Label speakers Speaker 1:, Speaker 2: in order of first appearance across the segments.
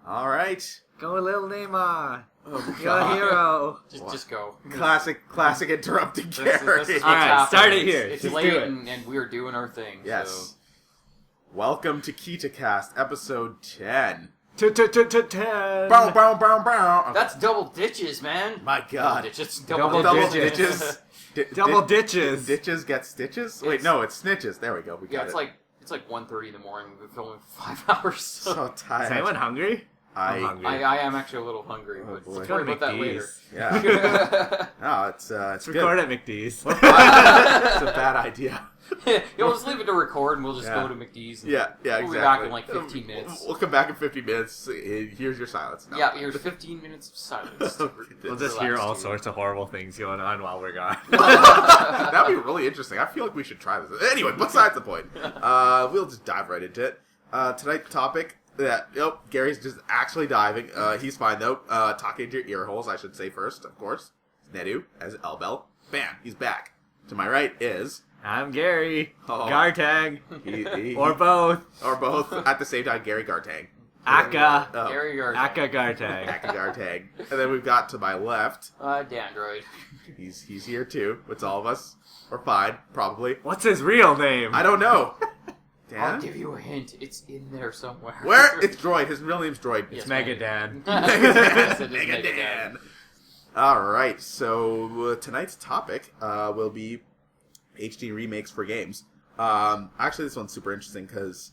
Speaker 1: All right.
Speaker 2: Go, little Neymar.
Speaker 1: Oh,
Speaker 2: You're a hero.
Speaker 3: Just go.
Speaker 1: Classic interrupting
Speaker 3: This
Speaker 1: Gary.
Speaker 3: is what's
Speaker 2: All right,
Speaker 3: happening.
Speaker 2: start it here.
Speaker 3: It's
Speaker 2: Just
Speaker 3: late
Speaker 2: do it.
Speaker 3: and we're doing our thing.
Speaker 1: Yes.
Speaker 3: So.
Speaker 1: Welcome to KitaCast, episode 10.
Speaker 2: 10.
Speaker 1: Bow, bow, bow, bow. Okay.
Speaker 3: That's double ditches, man.
Speaker 1: My God.
Speaker 3: Double
Speaker 2: Double
Speaker 3: ditches.
Speaker 1: ditches.
Speaker 2: Double ditches.
Speaker 1: Ditches get stitches? Wait, no, it's snitches. There we go. We got
Speaker 3: Yeah,
Speaker 1: it.
Speaker 3: it's like 1:30 in the morning. We've been filming for 5 hours.
Speaker 1: So tired.
Speaker 2: Is anyone hungry? I'm hungry.
Speaker 3: I am actually a little hungry,
Speaker 1: Oh,
Speaker 3: but
Speaker 1: boy.
Speaker 3: we'll worry about that later.
Speaker 2: McD's.
Speaker 1: Yeah. No, it's
Speaker 2: Let's
Speaker 1: good.
Speaker 2: record at McD's.
Speaker 1: It's a bad idea.
Speaker 3: You'll just leave it to record, and we'll just
Speaker 1: Yeah.
Speaker 3: go to McD's. And
Speaker 1: Yeah, exactly.
Speaker 3: We'll be back in like 15 minutes.
Speaker 1: We'll come back in 15 minutes. Here's your silence. No.
Speaker 3: Yeah, here's 15 minutes of silence.
Speaker 2: We'll just hear all sorts of horrible things going on while we're gone.
Speaker 1: That'd be really interesting. I feel like we should try this. Anyway, besides the point, we'll just dive right into it. Tonight's topic. Gary's just actually diving. He's fine though. Talking to your ear holes, I should say first, of course. Nedu as Elbel. Bam, he's back. To my right is
Speaker 2: I'm Gary.
Speaker 1: Oh.
Speaker 2: Gartang.
Speaker 1: he-
Speaker 2: Or both.
Speaker 1: or both at the same time. Gary Gartang.
Speaker 2: Aka.
Speaker 1: Oh,
Speaker 3: Gary Gartang.
Speaker 2: Aka Gartang.
Speaker 1: Aka Gartang. And then we've got to my left.
Speaker 3: Dandroid.
Speaker 1: He's here too. It's all of us. We're fine, probably.
Speaker 2: What's his real name?
Speaker 1: I don't know.
Speaker 3: I'll
Speaker 1: Dan?
Speaker 3: give you a hint. It's in there somewhere.
Speaker 1: Where? It's Droid. His real name's Droid.
Speaker 3: Yes,
Speaker 2: Mega Dan.
Speaker 3: Yes, it is
Speaker 1: Mega
Speaker 3: Mega
Speaker 1: Dan. Alright, so tonight's topic will be HD remakes for games. Actually, this one's super interesting because,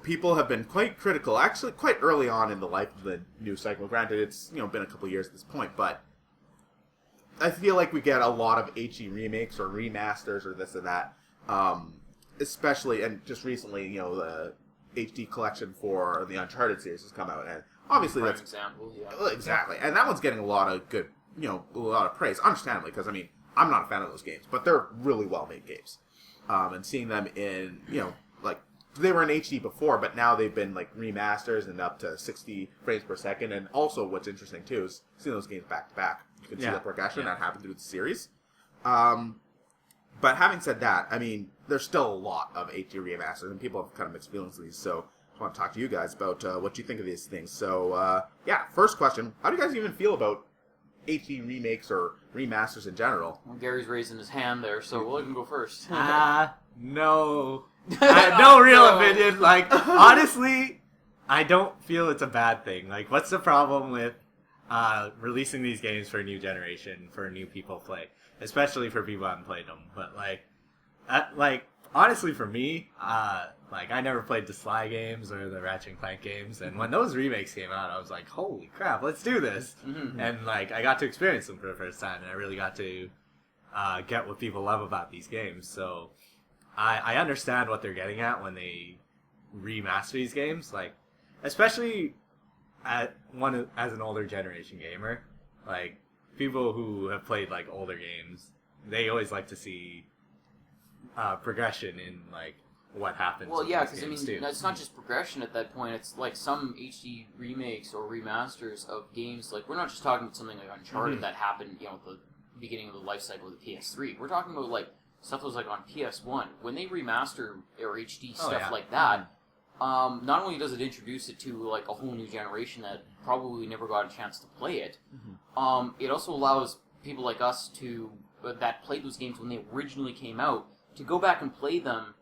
Speaker 1: people have been quite critical, actually quite early on in the life of the news cycle. Granted, it's, been a couple years at this point, but I feel like we get a lot of HD remakes or remasters or this or that. Especially, and just recently, the HD collection for the Uncharted series has come out, and obviously
Speaker 3: Prime
Speaker 1: that's
Speaker 3: example, yeah.
Speaker 1: well, exactly, and that one's getting a lot of good, a lot of praise, understandably, because I'm not a fan of those games, but they're really well made games, and seeing them in, like they were in HD before, but now they've been like remasters and up to 60 frames per second, and also what's interesting too is seeing those games back to back. You can see the progression that happened through the series. But having said that, there's still a lot of HD remasters, and people have kind of mixed feelings of these, so I just want to talk to you guys about what you think of these things. So, first question, how do you guys even feel about HD remakes or remasters in general?
Speaker 3: Well, Gary's raising his hand there, so we'll let him go first.
Speaker 2: No. No real opinion. Like, honestly, I don't feel it's a bad thing. Like, what's the problem with releasing these games for a new generation, for new people to play? Especially for people who haven't played them. But, honestly, for me, I never played the Sly games or the Ratchet & Clank games, and when those remakes came out, I was like, holy crap, let's do this!
Speaker 3: Mm-hmm.
Speaker 2: And, I got to experience them for the first time, and I really got to get what people love about these games, so I understand what they're getting at when they remaster these games, especially as an older generation gamer, people who have played, older games, they always like to see progression in what happens.
Speaker 3: Well,
Speaker 2: with
Speaker 3: yeah,
Speaker 2: these
Speaker 3: because
Speaker 2: games, too.
Speaker 3: it's not just progression at that point. It's like some HD remakes or remasters of games. Like, we're not just talking about something like Uncharted that happened, at the beginning of the life cycle of the PS3. We're talking about stuff that was on PS1 when they remaster or HD stuff like that. Not only does it introduce it to a whole new generation that probably never got a chance to play it, it also allows people like us to that played those games when they originally came out to go back and play them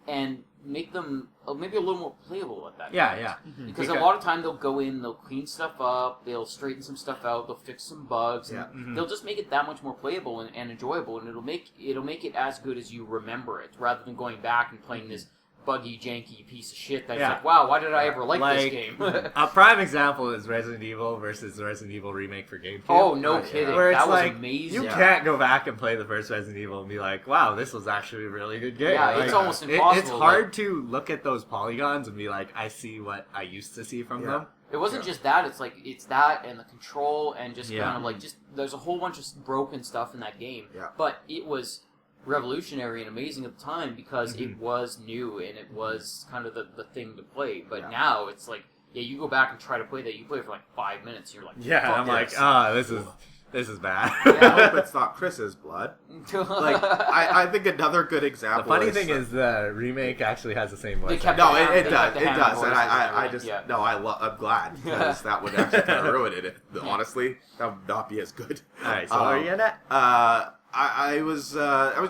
Speaker 3: and make them maybe a little more playable at that point.
Speaker 2: Yeah.
Speaker 3: Because a lot of time they'll go in, they'll clean stuff up, they'll straighten some stuff out, they'll fix some bugs, and they'll just make it that much more playable and enjoyable, and it'll make it as good as you remember it, rather than going back and playing this buggy, janky piece of shit that's wow, why did I ever like this game?
Speaker 2: A prime example is Resident Evil versus the Resident Evil remake for GameCube.
Speaker 3: Oh, no kidding.
Speaker 2: Where
Speaker 3: that
Speaker 2: it's
Speaker 3: was amazing.
Speaker 2: You can't go back and play the first Resident Evil and be like, wow, this was actually a really good game.
Speaker 3: Yeah, it's almost impossible.
Speaker 2: It's hard to look at those polygons and be like, I see what I used to see from them.
Speaker 3: It wasn't just that, it's that and the control and just kind of there's a whole bunch of broken stuff in that game.
Speaker 1: Yeah.
Speaker 3: But it was revolutionary and amazing at the time because it was new and it was kind of the thing to play. But now it's you go back and try to play that, you play it for 5 minutes, and you're like,
Speaker 2: yeah,
Speaker 3: fuck
Speaker 2: I'm
Speaker 3: this.
Speaker 2: this is This is bad.
Speaker 1: I hope it's not Chris's blood. Like, I think another good
Speaker 2: The
Speaker 1: example.
Speaker 2: funny thing is the remake actually has the same voice.
Speaker 1: No, it does. It does. And I just, no, I'm glad. Because that would actually kind of ruin it. Honestly, that would not be as good.
Speaker 2: Alright, so are you in it?
Speaker 1: I was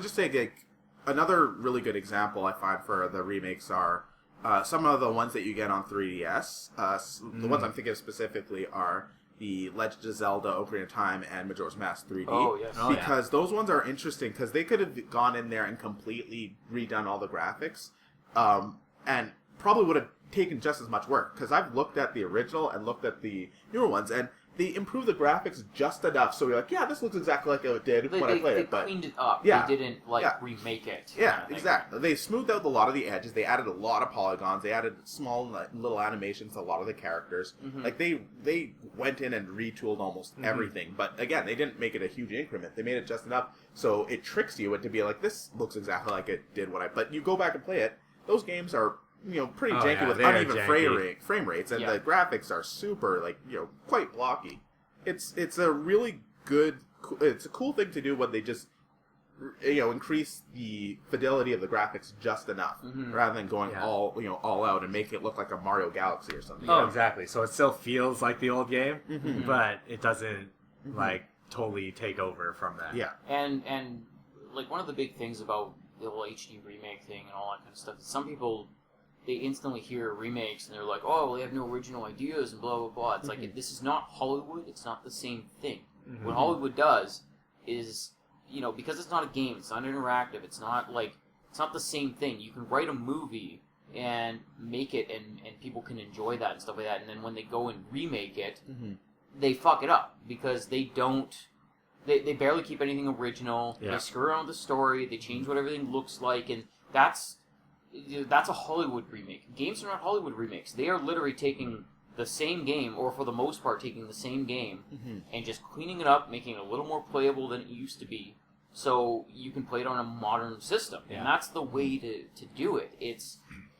Speaker 1: just saying, like, another really good example I find for the remakes are some of the ones that you get on 3DS. The ones I'm thinking of specifically are the Legend of Zelda: Ocarina of Time and Majora's Mask 3D.
Speaker 3: Oh, yes.
Speaker 1: Because those ones are interesting because they could have gone in there and completely redone all the graphics, and probably would have taken just as much work. Because I've looked at the original and looked at the newer ones, and they improved the graphics just enough so you're like, yeah, this looks exactly like it did when I played it.
Speaker 3: They cleaned it up.
Speaker 1: Yeah.
Speaker 3: They didn't remake it.
Speaker 1: Yeah, exactly. They smoothed out a lot of the edges. They added a lot of polygons. They added small little animations to a lot of the characters.
Speaker 3: Mm-hmm.
Speaker 1: Like they went in and retooled almost everything. But again, they didn't make it a huge increment. They made it just enough so it tricks you into be like, this looks exactly like it did when I. But you go back and play it. Those games are pretty janky with uneven frame rates, and the graphics are super quite blocky. It's a really good. It's a cool thing to do when they just increase the fidelity of the graphics just enough, rather than going all out and make it look like a Mario Galaxy or something.
Speaker 2: Oh, exactly. So it still feels like the old game, but it doesn't like totally take over from that.
Speaker 1: Yeah,
Speaker 3: and like one of the big things about the whole HD remake thing and all that kind of stuff is some people, they instantly hear remakes and they're like, oh, well, they have no original ideas and blah, blah, blah. It's like, this is not Hollywood. It's not the same thing. What Hollywood does is, because it's not a game, it's not interactive, it's not the same thing. You can write a movie and make it and people can enjoy that and stuff like that. And then when they go and remake it, they fuck it up because they don't, they barely keep anything original. Yeah. They screw around with the story. They change what everything looks like. And that's a Hollywood remake. Games are not Hollywood remakes. They are literally taking the same game, or for the most part, taking the same game and just cleaning it up, making it a little more playable than it used to be, so you can play it on a modern system. Yeah. And that's the way to do it. It's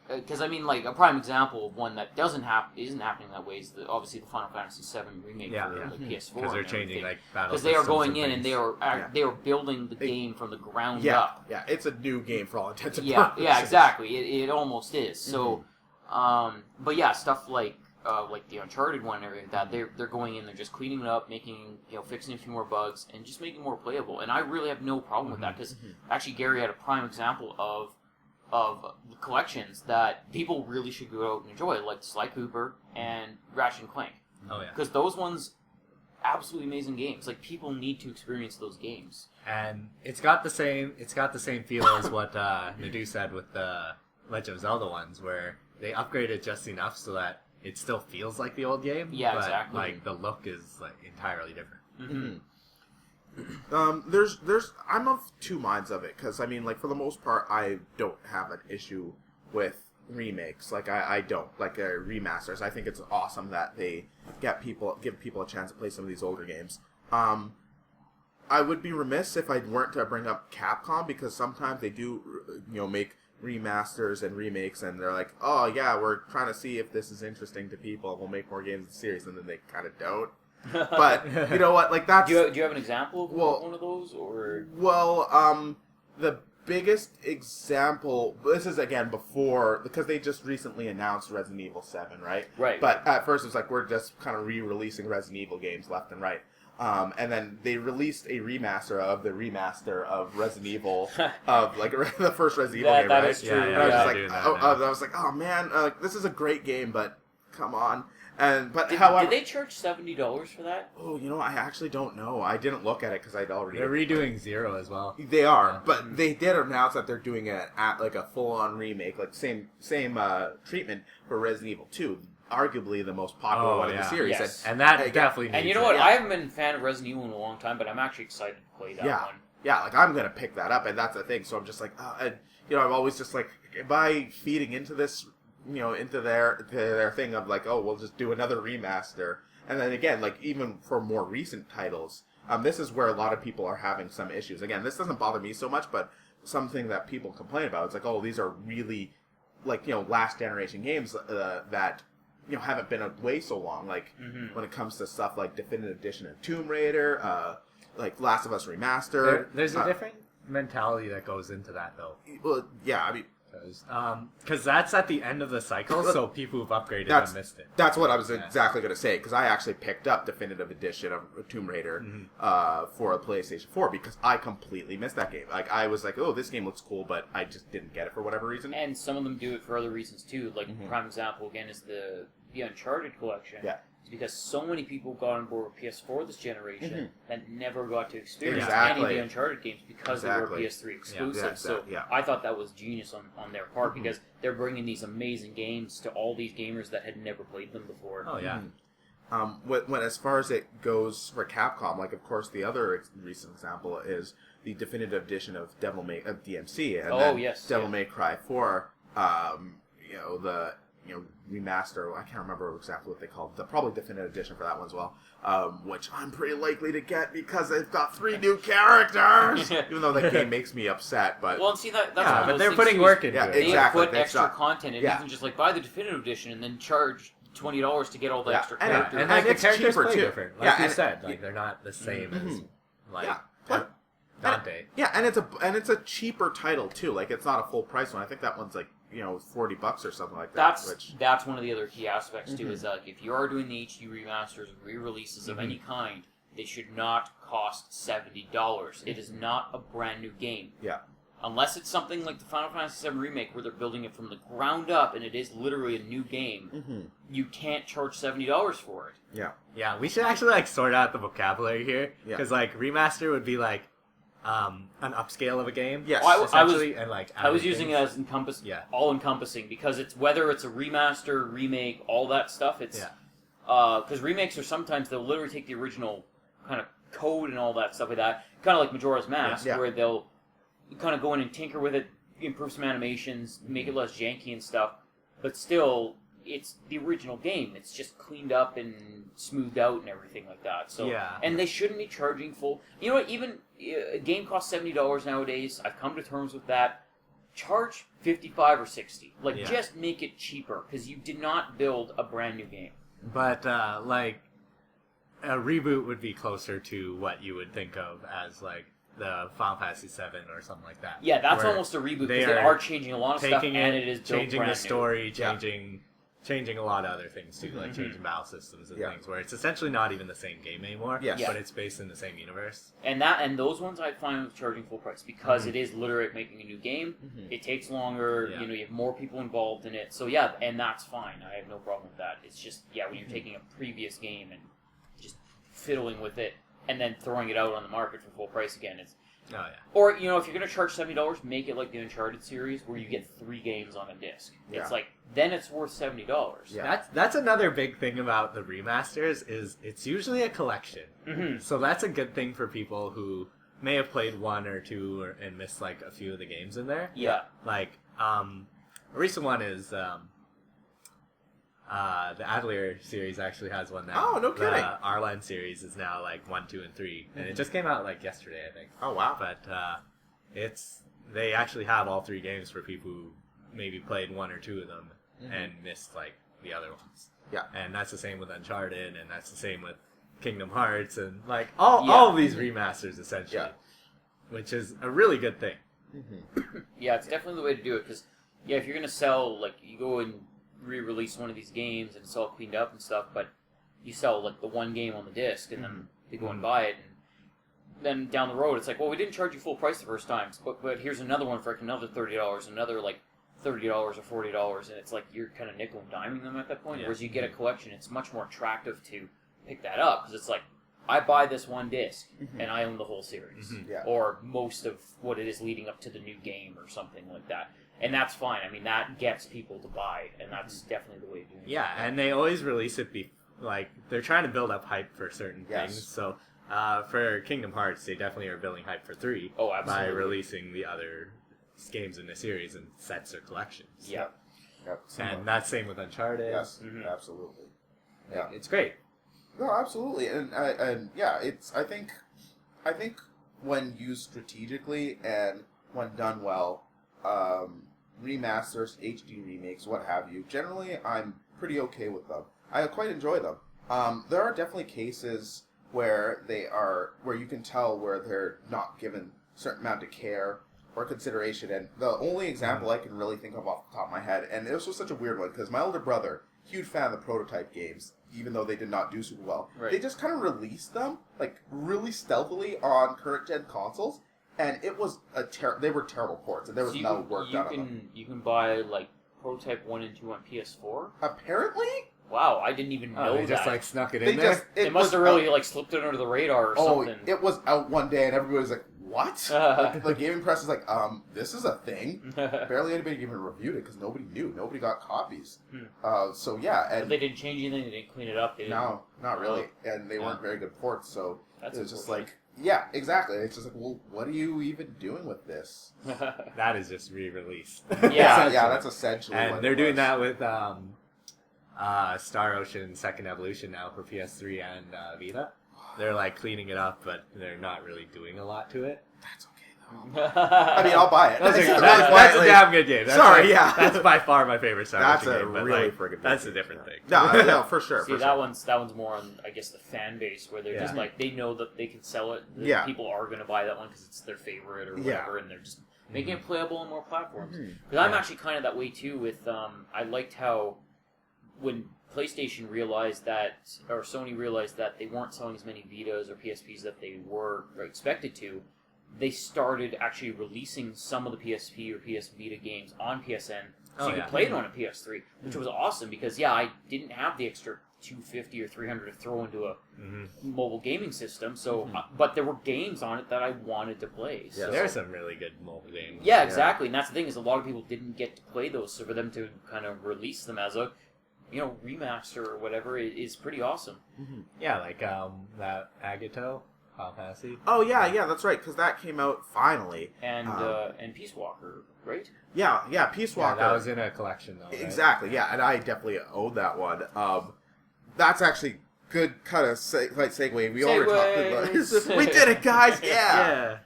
Speaker 3: because a prime example of one that isn't happening that way is obviously the Final Fantasy VII remake for PS4.
Speaker 2: Because they're changing
Speaker 3: because they are going in and they are building the game from the ground up.
Speaker 1: Yeah, it's a new game for all intents and purposes.
Speaker 3: Yeah, exactly. It almost is. So, but yeah, stuff like the Uncharted one and everything like that, they're going in, they're just cleaning it up, making fixing a few more bugs and just making it more playable. And I really have no problem with that because actually Gary had a prime example of collections that people really should go out and enjoy, like Sly Cooper and Ratchet and Clank.
Speaker 2: Oh yeah,
Speaker 3: because those ones, absolutely amazing games. Like, people need to experience those games.
Speaker 2: And it's got the same feel as what Nadu said with the Legend of Zelda ones, where they upgraded just enough so that it still feels like the old game.
Speaker 3: Yeah,
Speaker 2: but,
Speaker 3: exactly.
Speaker 2: Like, the look is entirely different.
Speaker 1: I'm of two minds of it, because for the most part I don't have an issue with remakes. I don't like remasters. I think it's awesome that they give people a chance to play some of these older games. I would be remiss if I weren't to bring up Capcom, because sometimes they do make remasters and remakes, and they're like, oh yeah, we're trying to see if this is interesting to people, we'll make more games in the series, and then they kind of don't. But you know what? That's.
Speaker 3: Do you have an example of one of those, or?
Speaker 1: Well, the biggest example. This is again before, because they just recently announced Resident Evil 7, right?
Speaker 3: Right.
Speaker 1: But at first it was we're just kind of re-releasing Resident Evil games left and right. And then they released a remaster of the remaster of Resident Evil, of the first Resident Evil game,
Speaker 3: that
Speaker 1: right?
Speaker 3: Is true.
Speaker 1: And I was like, oh man, this is a great game, but come on. However,
Speaker 3: did they charge $70 for that?
Speaker 1: Oh, I actually don't know. I didn't look at it because I'd already.
Speaker 2: They're redoing Zero as well.
Speaker 1: They are, but they did announce that they're doing it at a full-on remake, same treatment for Resident Evil 2, arguably the most popular one in the series.
Speaker 3: Yes.
Speaker 2: And that definitely.
Speaker 3: And you know what? I haven't been a fan of Resident Evil in a long time, but I'm actually excited to play that one.
Speaker 1: Yeah, I'm gonna pick that up, and that's the thing. So I'm just I'm always just am I feeding into this? Into their thing of we'll just do another remaster. And then again, even for more recent titles, this is where a lot of people are having some issues. Again, this doesn't bother me so much, but something that people complain about, it's these are really, last generation games that, haven't been away so long. Like
Speaker 3: Mm-hmm.
Speaker 1: when it comes to stuff like Definitive Edition of Tomb Raider, like Last of Us Remastered.
Speaker 2: There's a different mentality that goes into that, though.
Speaker 1: Well, yeah, I mean,
Speaker 2: Because that's at the end of the cycle, so people who've upgraded
Speaker 1: That's-
Speaker 2: have missed it.
Speaker 1: that's what I was exactly going to say, because I actually picked up Definitive Edition of Tomb Raider for a PlayStation 4 because I completely missed that game. Like, I was like, oh, this game looks cool, but I just didn't get it for whatever reason.
Speaker 3: And some of them do it for other reasons too. Like prime example again is the Uncharted collection.
Speaker 1: Yeah.
Speaker 3: It's because so many people got on board with PS4 this generation that never got to experience
Speaker 1: Exactly.
Speaker 3: any of the Uncharted games because they were PS3 exclusive. So I thought that was genius on their part because they're bringing these amazing games to all these gamers that had never played them before.
Speaker 2: Oh, yeah.
Speaker 1: When as far as it goes for Capcom, like of course the other recent example is the Definitive Edition of DMC and then Devil May Cry 4. The remaster. I can't remember exactly what they called. Probably Definitive Edition for that one as well. Which I'm pretty likely to get because they've got 3 new characters. Even though that game makes me upset, but
Speaker 3: Well, and see that's one of
Speaker 2: but
Speaker 3: those
Speaker 2: they're
Speaker 3: things
Speaker 2: putting
Speaker 3: too,
Speaker 2: work into
Speaker 1: yeah,
Speaker 2: it.
Speaker 3: They
Speaker 1: exactly.
Speaker 3: put
Speaker 1: That's
Speaker 3: extra
Speaker 1: not-
Speaker 3: content, and you can just buy the Definitive Edition and then charge $20 to get all the extra
Speaker 1: and-
Speaker 3: characters.
Speaker 2: And like the
Speaker 1: it's
Speaker 2: characters
Speaker 1: cheaper,
Speaker 2: play
Speaker 1: too.
Speaker 2: different. Like
Speaker 1: Yeah,
Speaker 2: you said, like they're not the same as like Dante.
Speaker 1: Yeah, and it's a cheaper title too. Like it's not a full price one. I think that one's like $40 or something like that.
Speaker 3: That's one of the other key aspects too. Is like if you are doing the HD remasters, re-releases of any kind, they should not cost $70. It is not a brand new game.
Speaker 1: Yeah.
Speaker 3: Unless it's something like the Final Fantasy VII Remake where they're building it from the ground up and it is literally a new game, you can't charge $70 for it.
Speaker 1: Yeah.
Speaker 2: Yeah, we should actually like sort out the vocabulary here
Speaker 1: Yeah.
Speaker 2: because like remaster would be like an upscale of a game.
Speaker 1: Yes.
Speaker 3: Well,
Speaker 2: essentially, and like
Speaker 3: I was
Speaker 2: adding
Speaker 3: using
Speaker 2: things.
Speaker 3: it as
Speaker 2: Yeah.
Speaker 3: all-encompassing because it's whether it's a remaster, remake, all that stuff. It's because remakes are sometimes they'll literally take the original kind of code and all that stuff like that, kind of like Majora's Mask,
Speaker 1: Yeah.
Speaker 3: where they'll kind of go in and tinker with it, improve some animations, make it less janky and stuff, but still, it's the original game. It's just cleaned up and smoothed out and everything like that. So, and they shouldn't be charging full. You know what? Even a game costs $70 nowadays. I've come to terms with that. Charge $55 or $60. Like, just make it cheaper because you did not build a brand new game.
Speaker 2: But like a reboot would be closer to what you would think of as like the Final Fantasy VII or something like that.
Speaker 3: Yeah, that's
Speaker 2: where
Speaker 3: almost a reboot because they are changing a lot of stuff, and it is built
Speaker 2: changing
Speaker 3: brand
Speaker 2: the story,
Speaker 3: new.
Speaker 2: changing a lot of other things too, like changing battle systems and things. Where it's essentially not even the same game anymore. But it's based in the same universe.
Speaker 3: And those ones I find with charging full price because it is literally making a new game. It takes longer. You have more people involved in it. So and that's fine. I have no problem with that. It's just when you're taking a previous game and just fiddling with it and then throwing it out on the market for full price again, it's Or, if you're going to charge $70, make it like the Uncharted series where you get 3 games on a disc. It's like, then it's worth $70.
Speaker 2: That's another big thing about the remasters is it's usually a collection. So that's a good thing for people who may have played 1 or 2 and missed like a few of the games in there. Like, a recent one is the Adler series actually has one now.
Speaker 1: Oh, no kidding.
Speaker 2: The Arlen series is now like 1, 2, and 3, and it just came out like yesterday, I think.
Speaker 1: Oh wow!
Speaker 2: But they actually have all 3 games for people who maybe played 1 or 2 of them and missed like the other ones.
Speaker 1: Yeah,
Speaker 2: and that's the same with Uncharted, and that's the same with Kingdom Hearts, and like all of these remasters essentially, which is a really good thing.
Speaker 3: Yeah, it's definitely the way to do it because if you're gonna sell, like, you go and re-release one of these games and it's all cleaned up and stuff, but you sell like the one game on the disc and then they go and buy it, and then down the road it's like, well, we didn't charge you full price the first time, but here's another one for like another $30, another like $30 or $40, and it's like you're kind of nickel and diming them at that point. Whereas you get a collection, it's much more attractive to pick that up because it's like, I buy this one disc and I own the whole series, or most of what it is leading up to the new game or something like that. And that's fine. I mean, that gets people to buy, and that's definitely the way to do it.
Speaker 2: Yeah, and they always release it like they're trying to build up hype for certain things. So for Kingdom Hearts, they definitely are building hype for 3 by releasing the other games in the series and sets or collections.
Speaker 1: Yep,
Speaker 2: and that's same with Uncharted.
Speaker 1: Yes, absolutely. Yeah,
Speaker 2: it's great.
Speaker 1: No, absolutely, and it's I think when used strategically and when done well. Remasters, HD remakes, what have you. Generally, I'm pretty okay with them. I quite enjoy them. There are definitely cases where where you can tell where they're not given a certain amount of care or consideration. And the only example I can really think of off the top of my head, and this was such a weird one because my older brother, huge fan of the prototype games, even though they did not do super well.
Speaker 3: Right.
Speaker 1: They just kind of released them like really stealthily on current gen consoles, and it was they were terrible ports, and there was no work done on them.
Speaker 3: You can buy like Prototype 1 and 2 on PS4.
Speaker 1: Apparently.
Speaker 3: Wow, I didn't even know
Speaker 2: they
Speaker 3: that.
Speaker 2: just like snuck it in there.
Speaker 3: It must have really like slipped it under the radar or something.
Speaker 1: It was out one day, and everybody was like, "What?" The gaming press is like, this is a thing." Barely anybody even reviewed it because nobody knew. Nobody got copies. So yeah, and
Speaker 3: but they didn't change anything. They didn't clean it up.
Speaker 1: No, not really, and they weren't very good ports. So
Speaker 3: That's
Speaker 1: it was just like, yeah, exactly. It's just like, well, what are you even doing with this?
Speaker 2: That is just re-released.
Speaker 1: Yeah, that's essentially.
Speaker 2: And
Speaker 1: what
Speaker 2: they're
Speaker 1: it
Speaker 2: doing
Speaker 1: was.
Speaker 2: that with Star Ocean Second Evolution now for PS3 and Vita. They're like cleaning it up, but they're not really doing a lot to it.
Speaker 1: That's okay though. I mean, I'll buy it.
Speaker 2: That's a damn good game. That's by far my favorite Star
Speaker 1: That's
Speaker 2: Ocean
Speaker 1: a
Speaker 2: game. But
Speaker 1: really
Speaker 2: like,
Speaker 1: friggin'
Speaker 2: that's
Speaker 1: good
Speaker 2: a different
Speaker 1: game.
Speaker 2: thing.
Speaker 1: No, for sure.
Speaker 3: See,
Speaker 1: for
Speaker 3: that
Speaker 1: sure.
Speaker 3: one's more on, I guess, the fan base where they're just like they know that they can sell it. That
Speaker 1: Yeah.
Speaker 3: people are going to buy that one because it's their favorite or whatever, and they're just making it playable on more platforms. Because I'm actually kind of that way too. With I liked how when PlayStation realized that, or Sony realized that they weren't selling as many Vitas or PSPs that they were expected to, they started actually releasing some of the PSP or PS Vita games on PSN, so you could play it on a PS3, which was awesome because I didn't have the extra $250 or $300 to throw into a mobile gaming system. So, but there were games on it that I wanted to play.
Speaker 2: Yeah,
Speaker 3: So.
Speaker 2: there are some really good mobile games.
Speaker 3: Yeah, exactly, and that's the thing is a lot of people didn't get to play those, so for them to kind of release them as a remaster or whatever is pretty awesome.
Speaker 2: Yeah, like that Agato Final Fantasy.
Speaker 1: Oh yeah, that's right. Because that came out finally.
Speaker 3: And Peace Walker, right?
Speaker 1: Yeah, Peace Walker.
Speaker 2: Yeah, that was in a collection though. Right?
Speaker 1: Exactly. Yeah, and I definitely own that one. That's actually good kind of segue. We already talked about. We did it, guys. Yeah.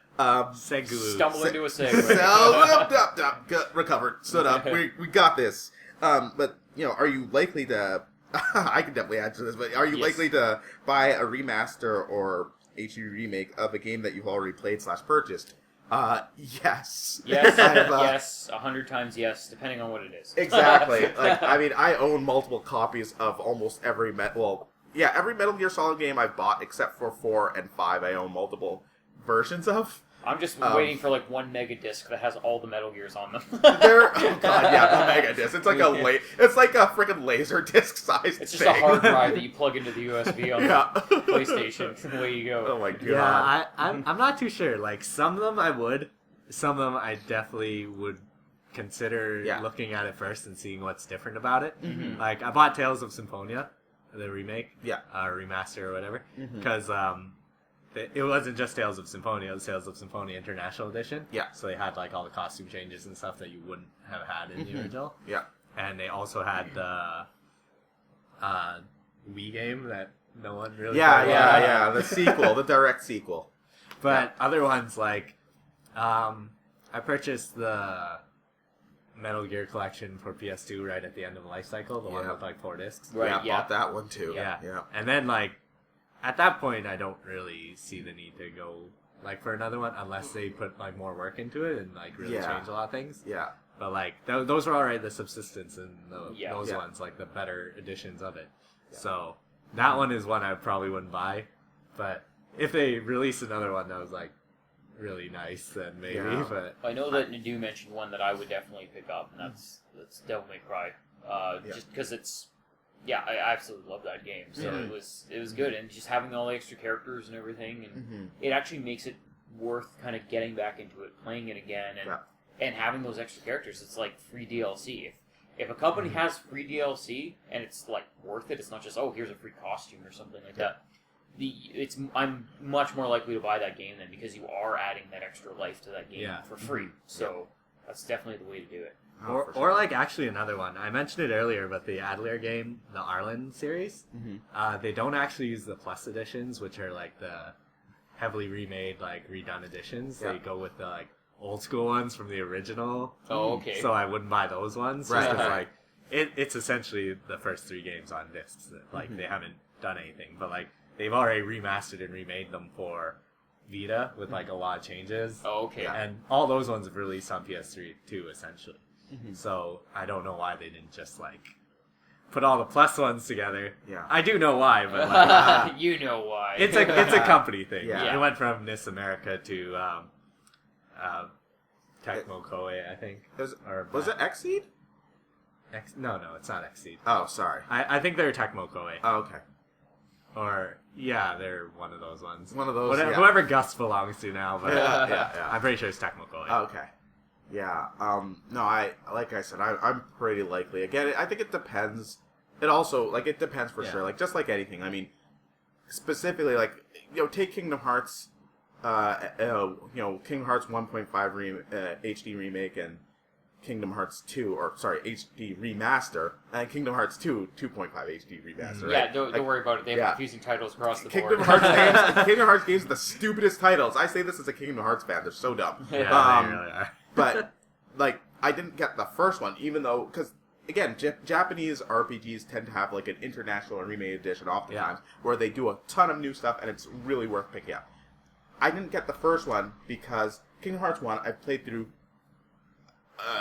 Speaker 2: Segu.
Speaker 3: Stumble into a segue.
Speaker 1: Recovered. Stood up. We got this. But are you likely to? I can definitely answer this, but are you likely to buy a remaster or HD remake of a game that you've already played / purchased? Yes.
Speaker 3: Yes. Yes. 100 times yes, depending on what it is.
Speaker 1: Exactly. I own multiple copies of almost every every Metal Gear Solid game I've bought except for 4 and 5. I own multiple versions of.
Speaker 3: I'm just waiting for one mega disc that has all the Metal Gears on them.
Speaker 1: Oh god, yeah, the mega disc. It's like it's like a freaking laser disc size.
Speaker 3: It's just a hard drive that you plug into the USB on the PlayStation. Away you go.
Speaker 1: Oh my god.
Speaker 2: Yeah, I'm not too sure. Like some of them I would, some of them I definitely would consider looking at it first and seeing what's different about it. Like I bought Tales of Symphonia, the remake, remaster or whatever, because it wasn't just Tales of Symphonia, it was Tales of Symphonia International Edition.
Speaker 1: Yeah.
Speaker 2: So they had all the costume changes and stuff that you wouldn't have had in the original.
Speaker 1: Yeah.
Speaker 2: And they also had the Wii game that no one really
Speaker 1: the sequel, the direct sequel.
Speaker 2: But other ones I purchased the Metal Gear collection for PS2 right at the end of the life cycle, the one with 4 discs.
Speaker 3: Right,
Speaker 1: I bought that one too.
Speaker 2: Yeah.
Speaker 1: Yeah.
Speaker 2: And then at that point, I don't really see the need to go for another one unless they put more work into it and really change a lot of things.
Speaker 1: Yeah.
Speaker 2: But those were alright, the subsistence and those
Speaker 1: Yeah.
Speaker 2: ones, the better editions of it. Yeah. So that one is one I probably wouldn't buy. But if they release another one that was really nice, then maybe.
Speaker 1: Yeah.
Speaker 2: But
Speaker 3: I know that Nadu mentioned one that I would definitely pick up, and that's Devil May Cry. Just because it's. Yeah, I absolutely love that game. So it was good, and just having all the extra characters and everything, and it actually makes it worth kind of getting back into it, playing it again, and having those extra characters. It's like free DLC. If a company has free DLC and it's worth it, it's not just here's a free costume or something like that. I'm much more likely to buy that game then because you are adding that extra life to that game for free. So that's definitely the way to do it.
Speaker 2: Or actually another one. I mentioned it earlier, but the Adler game, the Arlen series, they don't actually use the Plus editions, which are the heavily remade, redone editions. Yeah. They go with the old school ones from the original.
Speaker 3: Oh, okay.
Speaker 2: So I wouldn't buy those ones.
Speaker 1: Right.
Speaker 2: Just 'cause, it's essentially the first 3 games on discs. Like they haven't done anything, but like they've already remastered and remade them for Vita with like a lot of changes.
Speaker 3: Oh, okay.
Speaker 2: And all those ones have released on PS3 too, essentially. So I don't know why they didn't just like put all the plus ones together.
Speaker 1: Yeah.
Speaker 2: I do know why, but like,
Speaker 3: You know why.
Speaker 2: it's a company thing.
Speaker 1: Yeah.
Speaker 2: It went from NIS America to Tecmo Koei, I think.
Speaker 1: Was it Xseed?
Speaker 2: No, it's not Xseed.
Speaker 1: Oh, sorry.
Speaker 2: I think they're Tecmo Koei.
Speaker 1: Oh, okay.
Speaker 2: Or, yeah, they're one of those ones.
Speaker 1: One of those, yeah.
Speaker 2: Whoever Gus belongs to now, but
Speaker 1: Yeah.
Speaker 2: I'm pretty sure it's Tecmo Koei.
Speaker 1: Oh, okay. Yeah. No, like I said, I'm pretty likely. Again, I think it depends. It also, it depends for sure. Like, just like anything. I mean, specifically, take Kingdom Hearts, Kingdom Hearts 1.5 HD remake and Kingdom Hearts 2, HD remaster, and Kingdom Hearts 2 2.5 HD remaster.
Speaker 3: Yeah,
Speaker 1: right?
Speaker 3: don't worry about it. They have confusing titles across the
Speaker 1: Kingdom
Speaker 3: board.
Speaker 1: Kingdom Hearts games are the stupidest titles. I say this as a Kingdom Hearts fan. They're so dumb.
Speaker 2: Yeah, they really are.
Speaker 1: But, I didn't get the first one, even though, because, again, Japanese RPGs tend to have, an international or remade edition oftentimes, where they do a ton of new stuff, and it's really worth picking up. I didn't get the first one, because Kingdom Hearts 1, I've played through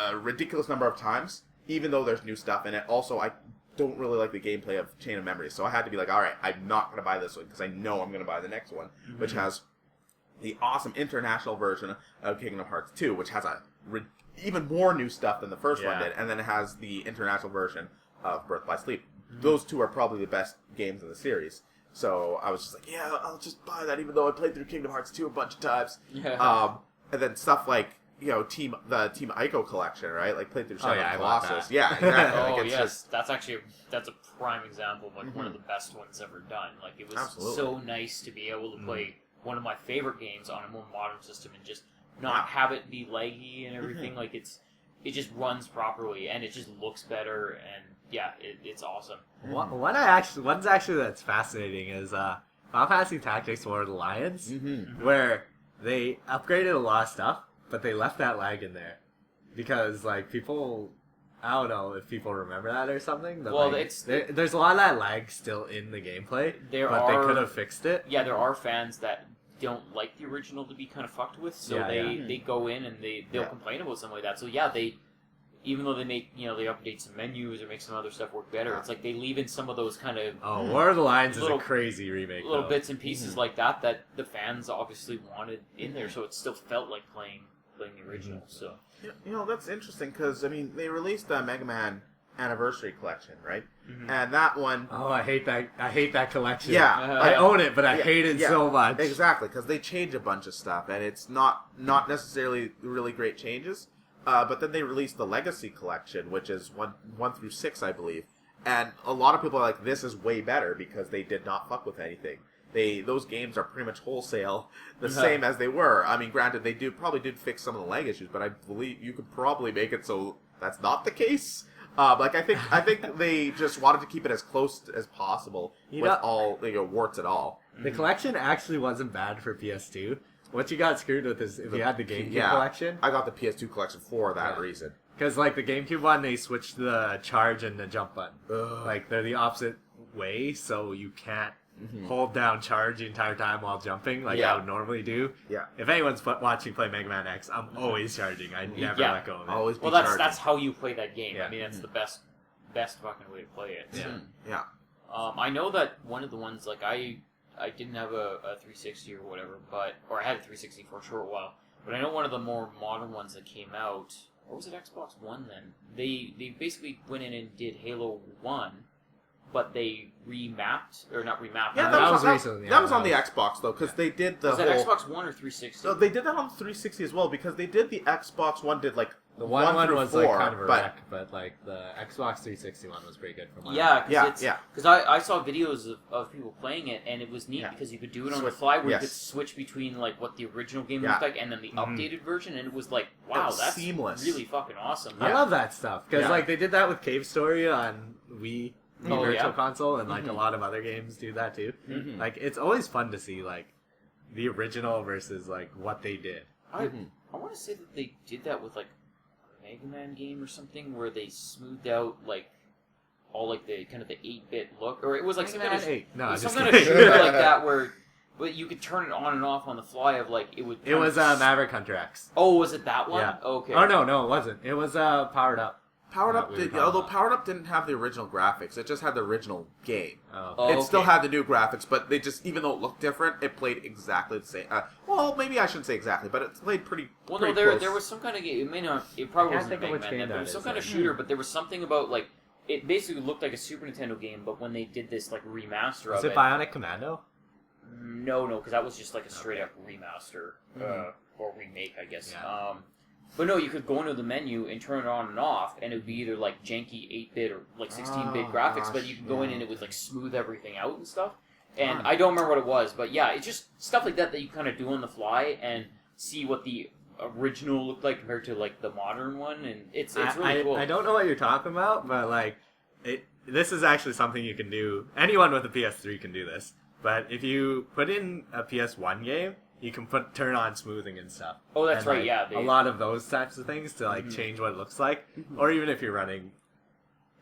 Speaker 1: a ridiculous number of times, even though there's new stuff in it. Also, I don't really like the gameplay of Chain of Memories, so I had to be like, alright, I'm not going to buy this one, because I know I'm going to buy the next one, which has the awesome international version of Kingdom Hearts 2, which has even more new stuff than the first one did, and then it has the international version of Birth by Sleep. Those two are probably the best games in the series. So I was just like, yeah, I'll just buy that, even though I played through Kingdom Hearts 2 a bunch of times.
Speaker 3: Yeah.
Speaker 1: And then stuff like, the Team Ico collection, right? Played through Shadow of the
Speaker 2: bought
Speaker 1: Colossus.
Speaker 2: that.
Speaker 1: Yeah, exactly.
Speaker 3: Oh,
Speaker 1: it's
Speaker 3: yes.
Speaker 1: just,
Speaker 3: That's a prime example of one of the best ones ever done. It was
Speaker 1: Absolutely.
Speaker 3: so nice to be able to play one of my favorite games on a more modern system and just not have it be laggy and everything. It just runs properly and it just looks better, and it's awesome.
Speaker 2: One's actually that's fascinating is Final Fantasy Tactics War of the Lions, where they upgraded a lot of stuff, but they left that lag in there because people, I don't know if people remember that or something. But there's a lot of that lag still in the gameplay, they could have fixed it.
Speaker 3: Yeah, there are fans that don't like the original to be kind of fucked with, so they go in and they'll complain about something like that. So they, even though they make, they update some menus or make some other stuff work better, it's they leave in some of those kind of...
Speaker 2: Oh, War of the Lions is a crazy remake,
Speaker 3: little bits and pieces like that the fans obviously wanted in there, so it still felt like playing the original, so...
Speaker 1: that's interesting, because, they released the Mega Man Anniversary Collection, right? And that one...
Speaker 2: Oh, I hate that collection.
Speaker 1: Yeah.
Speaker 2: I own it, but I hate it so much.
Speaker 1: Exactly, because they change a bunch of stuff, and it's not necessarily really great changes. But then they released the Legacy Collection, which is 1 through 6, I believe. And a lot of people are like, this is way better, because they did not fuck with anything. Those games are pretty much wholesale the same as they were. Granted, they probably did fix some of the lag issues, but I believe you could probably make it so that's not the case. I think they just wanted to keep it as close as possible all warts and all.
Speaker 2: The collection actually wasn't bad for PS2. What you got screwed with is if you had the GameCube collection.
Speaker 1: I got the PS2 collection for that reason.
Speaker 2: Because the GameCube one, they switched the charge and the jump button. They're the opposite way, so you can't hold down charge the entire time while jumping I would normally do.
Speaker 1: Yeah.
Speaker 2: If anyone's watching play Mega Man X, I'm always charging. I never let go of it.
Speaker 1: Always be
Speaker 3: that's
Speaker 1: charging.
Speaker 3: that's how you play that game. That's the best fucking way to play it.
Speaker 2: Yeah.
Speaker 3: I know that one of the ones I didn't have a 360 or whatever, or I had a 360 for a short while. But I know one of the more modern ones that came out, or was it Xbox One then? They basically went in and did Halo 1, but they remapped, or not remapped.
Speaker 1: Yeah,
Speaker 2: that was recently.
Speaker 1: That was on the Xbox, though, because they did the
Speaker 3: was that Xbox One or 360?
Speaker 1: No, they did that on 360 as well, because they did the Xbox One, did
Speaker 2: the one was
Speaker 1: 4,
Speaker 2: kind of a wreck, but the Xbox 360 one was pretty good for mine.
Speaker 3: Because I saw videos of people playing it, and it was neat because you could do it on the fly, where you could switch between what the original game looked like and then the updated version, and it was wow, that's
Speaker 1: seamless.
Speaker 3: Really fucking awesome.
Speaker 2: I love that stuff because they did that with Cave Story on Wii Virtual Console, and a lot of other games do that too. It's always fun to see the original versus what they did.
Speaker 3: I want to say that they did that with Mega Man game or something where they smoothed out all like the kind of the 8-bit look, or it was like some
Speaker 2: Mega
Speaker 3: kind of
Speaker 2: Man 8. No,
Speaker 3: some
Speaker 2: just
Speaker 3: kind of
Speaker 2: kidding.
Speaker 3: shooter like that where. But you could turn it on and off on the fly of like it would.
Speaker 2: It was Maverick Hunter X.
Speaker 3: Oh, was it that one?
Speaker 2: Yeah.
Speaker 3: Okay.
Speaker 2: Oh no, it wasn't. It was Powered Up.
Speaker 1: Powered Up
Speaker 2: we were
Speaker 1: did,
Speaker 2: talking
Speaker 1: although
Speaker 2: about.
Speaker 1: Powered Up didn't have the original graphics. It just had the original game.
Speaker 2: Oh.
Speaker 3: Oh,
Speaker 1: It still
Speaker 3: okay.
Speaker 1: had the new graphics, but they just, even though it looked different, it played exactly the same. Well, maybe I shouldn't say exactly, but it played pretty.
Speaker 3: Well,
Speaker 1: pretty
Speaker 3: no, there
Speaker 1: close.
Speaker 3: was some kind of game. It may not. It probably
Speaker 2: I can't
Speaker 3: wasn't
Speaker 2: think of
Speaker 3: Mega
Speaker 2: which
Speaker 3: Man
Speaker 2: game
Speaker 3: then, but
Speaker 2: that
Speaker 3: it was some
Speaker 2: is,
Speaker 3: kind of
Speaker 2: though.
Speaker 3: shooter. But there was something about like it basically looked like a Super Nintendo game, but when they did this like remaster
Speaker 2: Was
Speaker 3: of
Speaker 2: it Bionic Commando?
Speaker 3: No, because that was just like a straight up remaster or remake, I guess.
Speaker 2: Yeah.
Speaker 3: But no, you could go into the menu and turn it on and off, and it would be either like janky 8-bit or like 16-bit graphics. But you could go in and it would like smooth everything out and stuff. And I don't remember what it was, but yeah, it's just stuff like that you kind of do on the fly and see what the original looked like compared to like the modern one, and it's really cool.
Speaker 2: I don't know what you're talking about, but like, this is actually something you can do. Anyone with a PS3 can do this. But if you put in a PS1 game, you can turn on smoothing and stuff.
Speaker 3: Oh, that's
Speaker 2: and,
Speaker 3: right.
Speaker 2: like,
Speaker 3: Yeah,
Speaker 2: a lot of those types of things to like change what it looks like, or even if you're running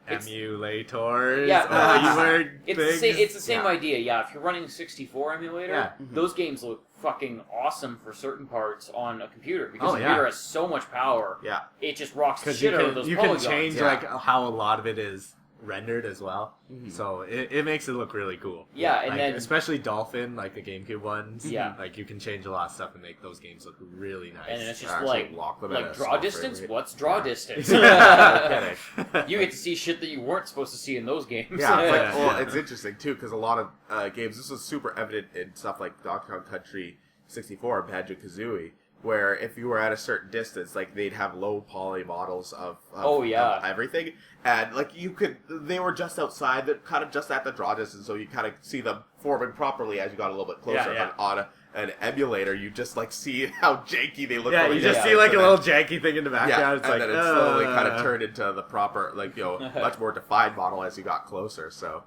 Speaker 2: emulators,
Speaker 3: Yeah,
Speaker 2: it's
Speaker 3: it's the same idea. Yeah, if you're running a 64 emulator,
Speaker 2: Yeah.
Speaker 3: those games look fucking awesome for certain parts on a computer because
Speaker 2: Oh,
Speaker 3: the
Speaker 2: yeah.
Speaker 3: computer has so much power.
Speaker 1: Yeah.
Speaker 3: It just rocks the
Speaker 2: because
Speaker 3: shit out of those
Speaker 2: you can
Speaker 3: polygons.
Speaker 2: change
Speaker 1: Yeah.
Speaker 2: like how a lot of it is rendered as well, so it makes it look really cool.
Speaker 3: Yeah, and
Speaker 2: like,
Speaker 3: then
Speaker 2: especially Dolphin, like the GameCube ones.
Speaker 3: Yeah.
Speaker 2: like you can change a lot of stuff and make those games look really nice.
Speaker 3: and then it's just
Speaker 1: Actually
Speaker 3: like
Speaker 1: lock them at a
Speaker 3: draw
Speaker 1: small
Speaker 3: distance.
Speaker 1: frame rate.
Speaker 3: What's draw distance?
Speaker 1: No kidding.
Speaker 3: You get to see shit that you weren't supposed to see in those games.
Speaker 1: Yeah, it's like,
Speaker 2: Yeah.
Speaker 1: well, it's interesting too because a lot of games. This was super evident in stuff like Donkey Kong Country 64 and Banjo-Kazooie, where if you were at a certain distance, like they'd have low poly models of
Speaker 3: Oh, yeah.
Speaker 1: of everything, and like they were just outside, kind of just at the draw distance, so you kind of see them forming properly as you got a little bit closer.
Speaker 2: Yeah, yeah.
Speaker 1: But on an emulator, you just like see how janky they look.
Speaker 2: yeah,
Speaker 1: from
Speaker 2: you
Speaker 1: a
Speaker 2: just
Speaker 1: distance,
Speaker 2: see like a
Speaker 1: and
Speaker 2: little
Speaker 1: then-
Speaker 2: janky thing in the
Speaker 1: yeah,
Speaker 2: background. It's
Speaker 1: and
Speaker 2: like
Speaker 1: then it slowly kind of turned into the proper, like much more defined model as you got closer. So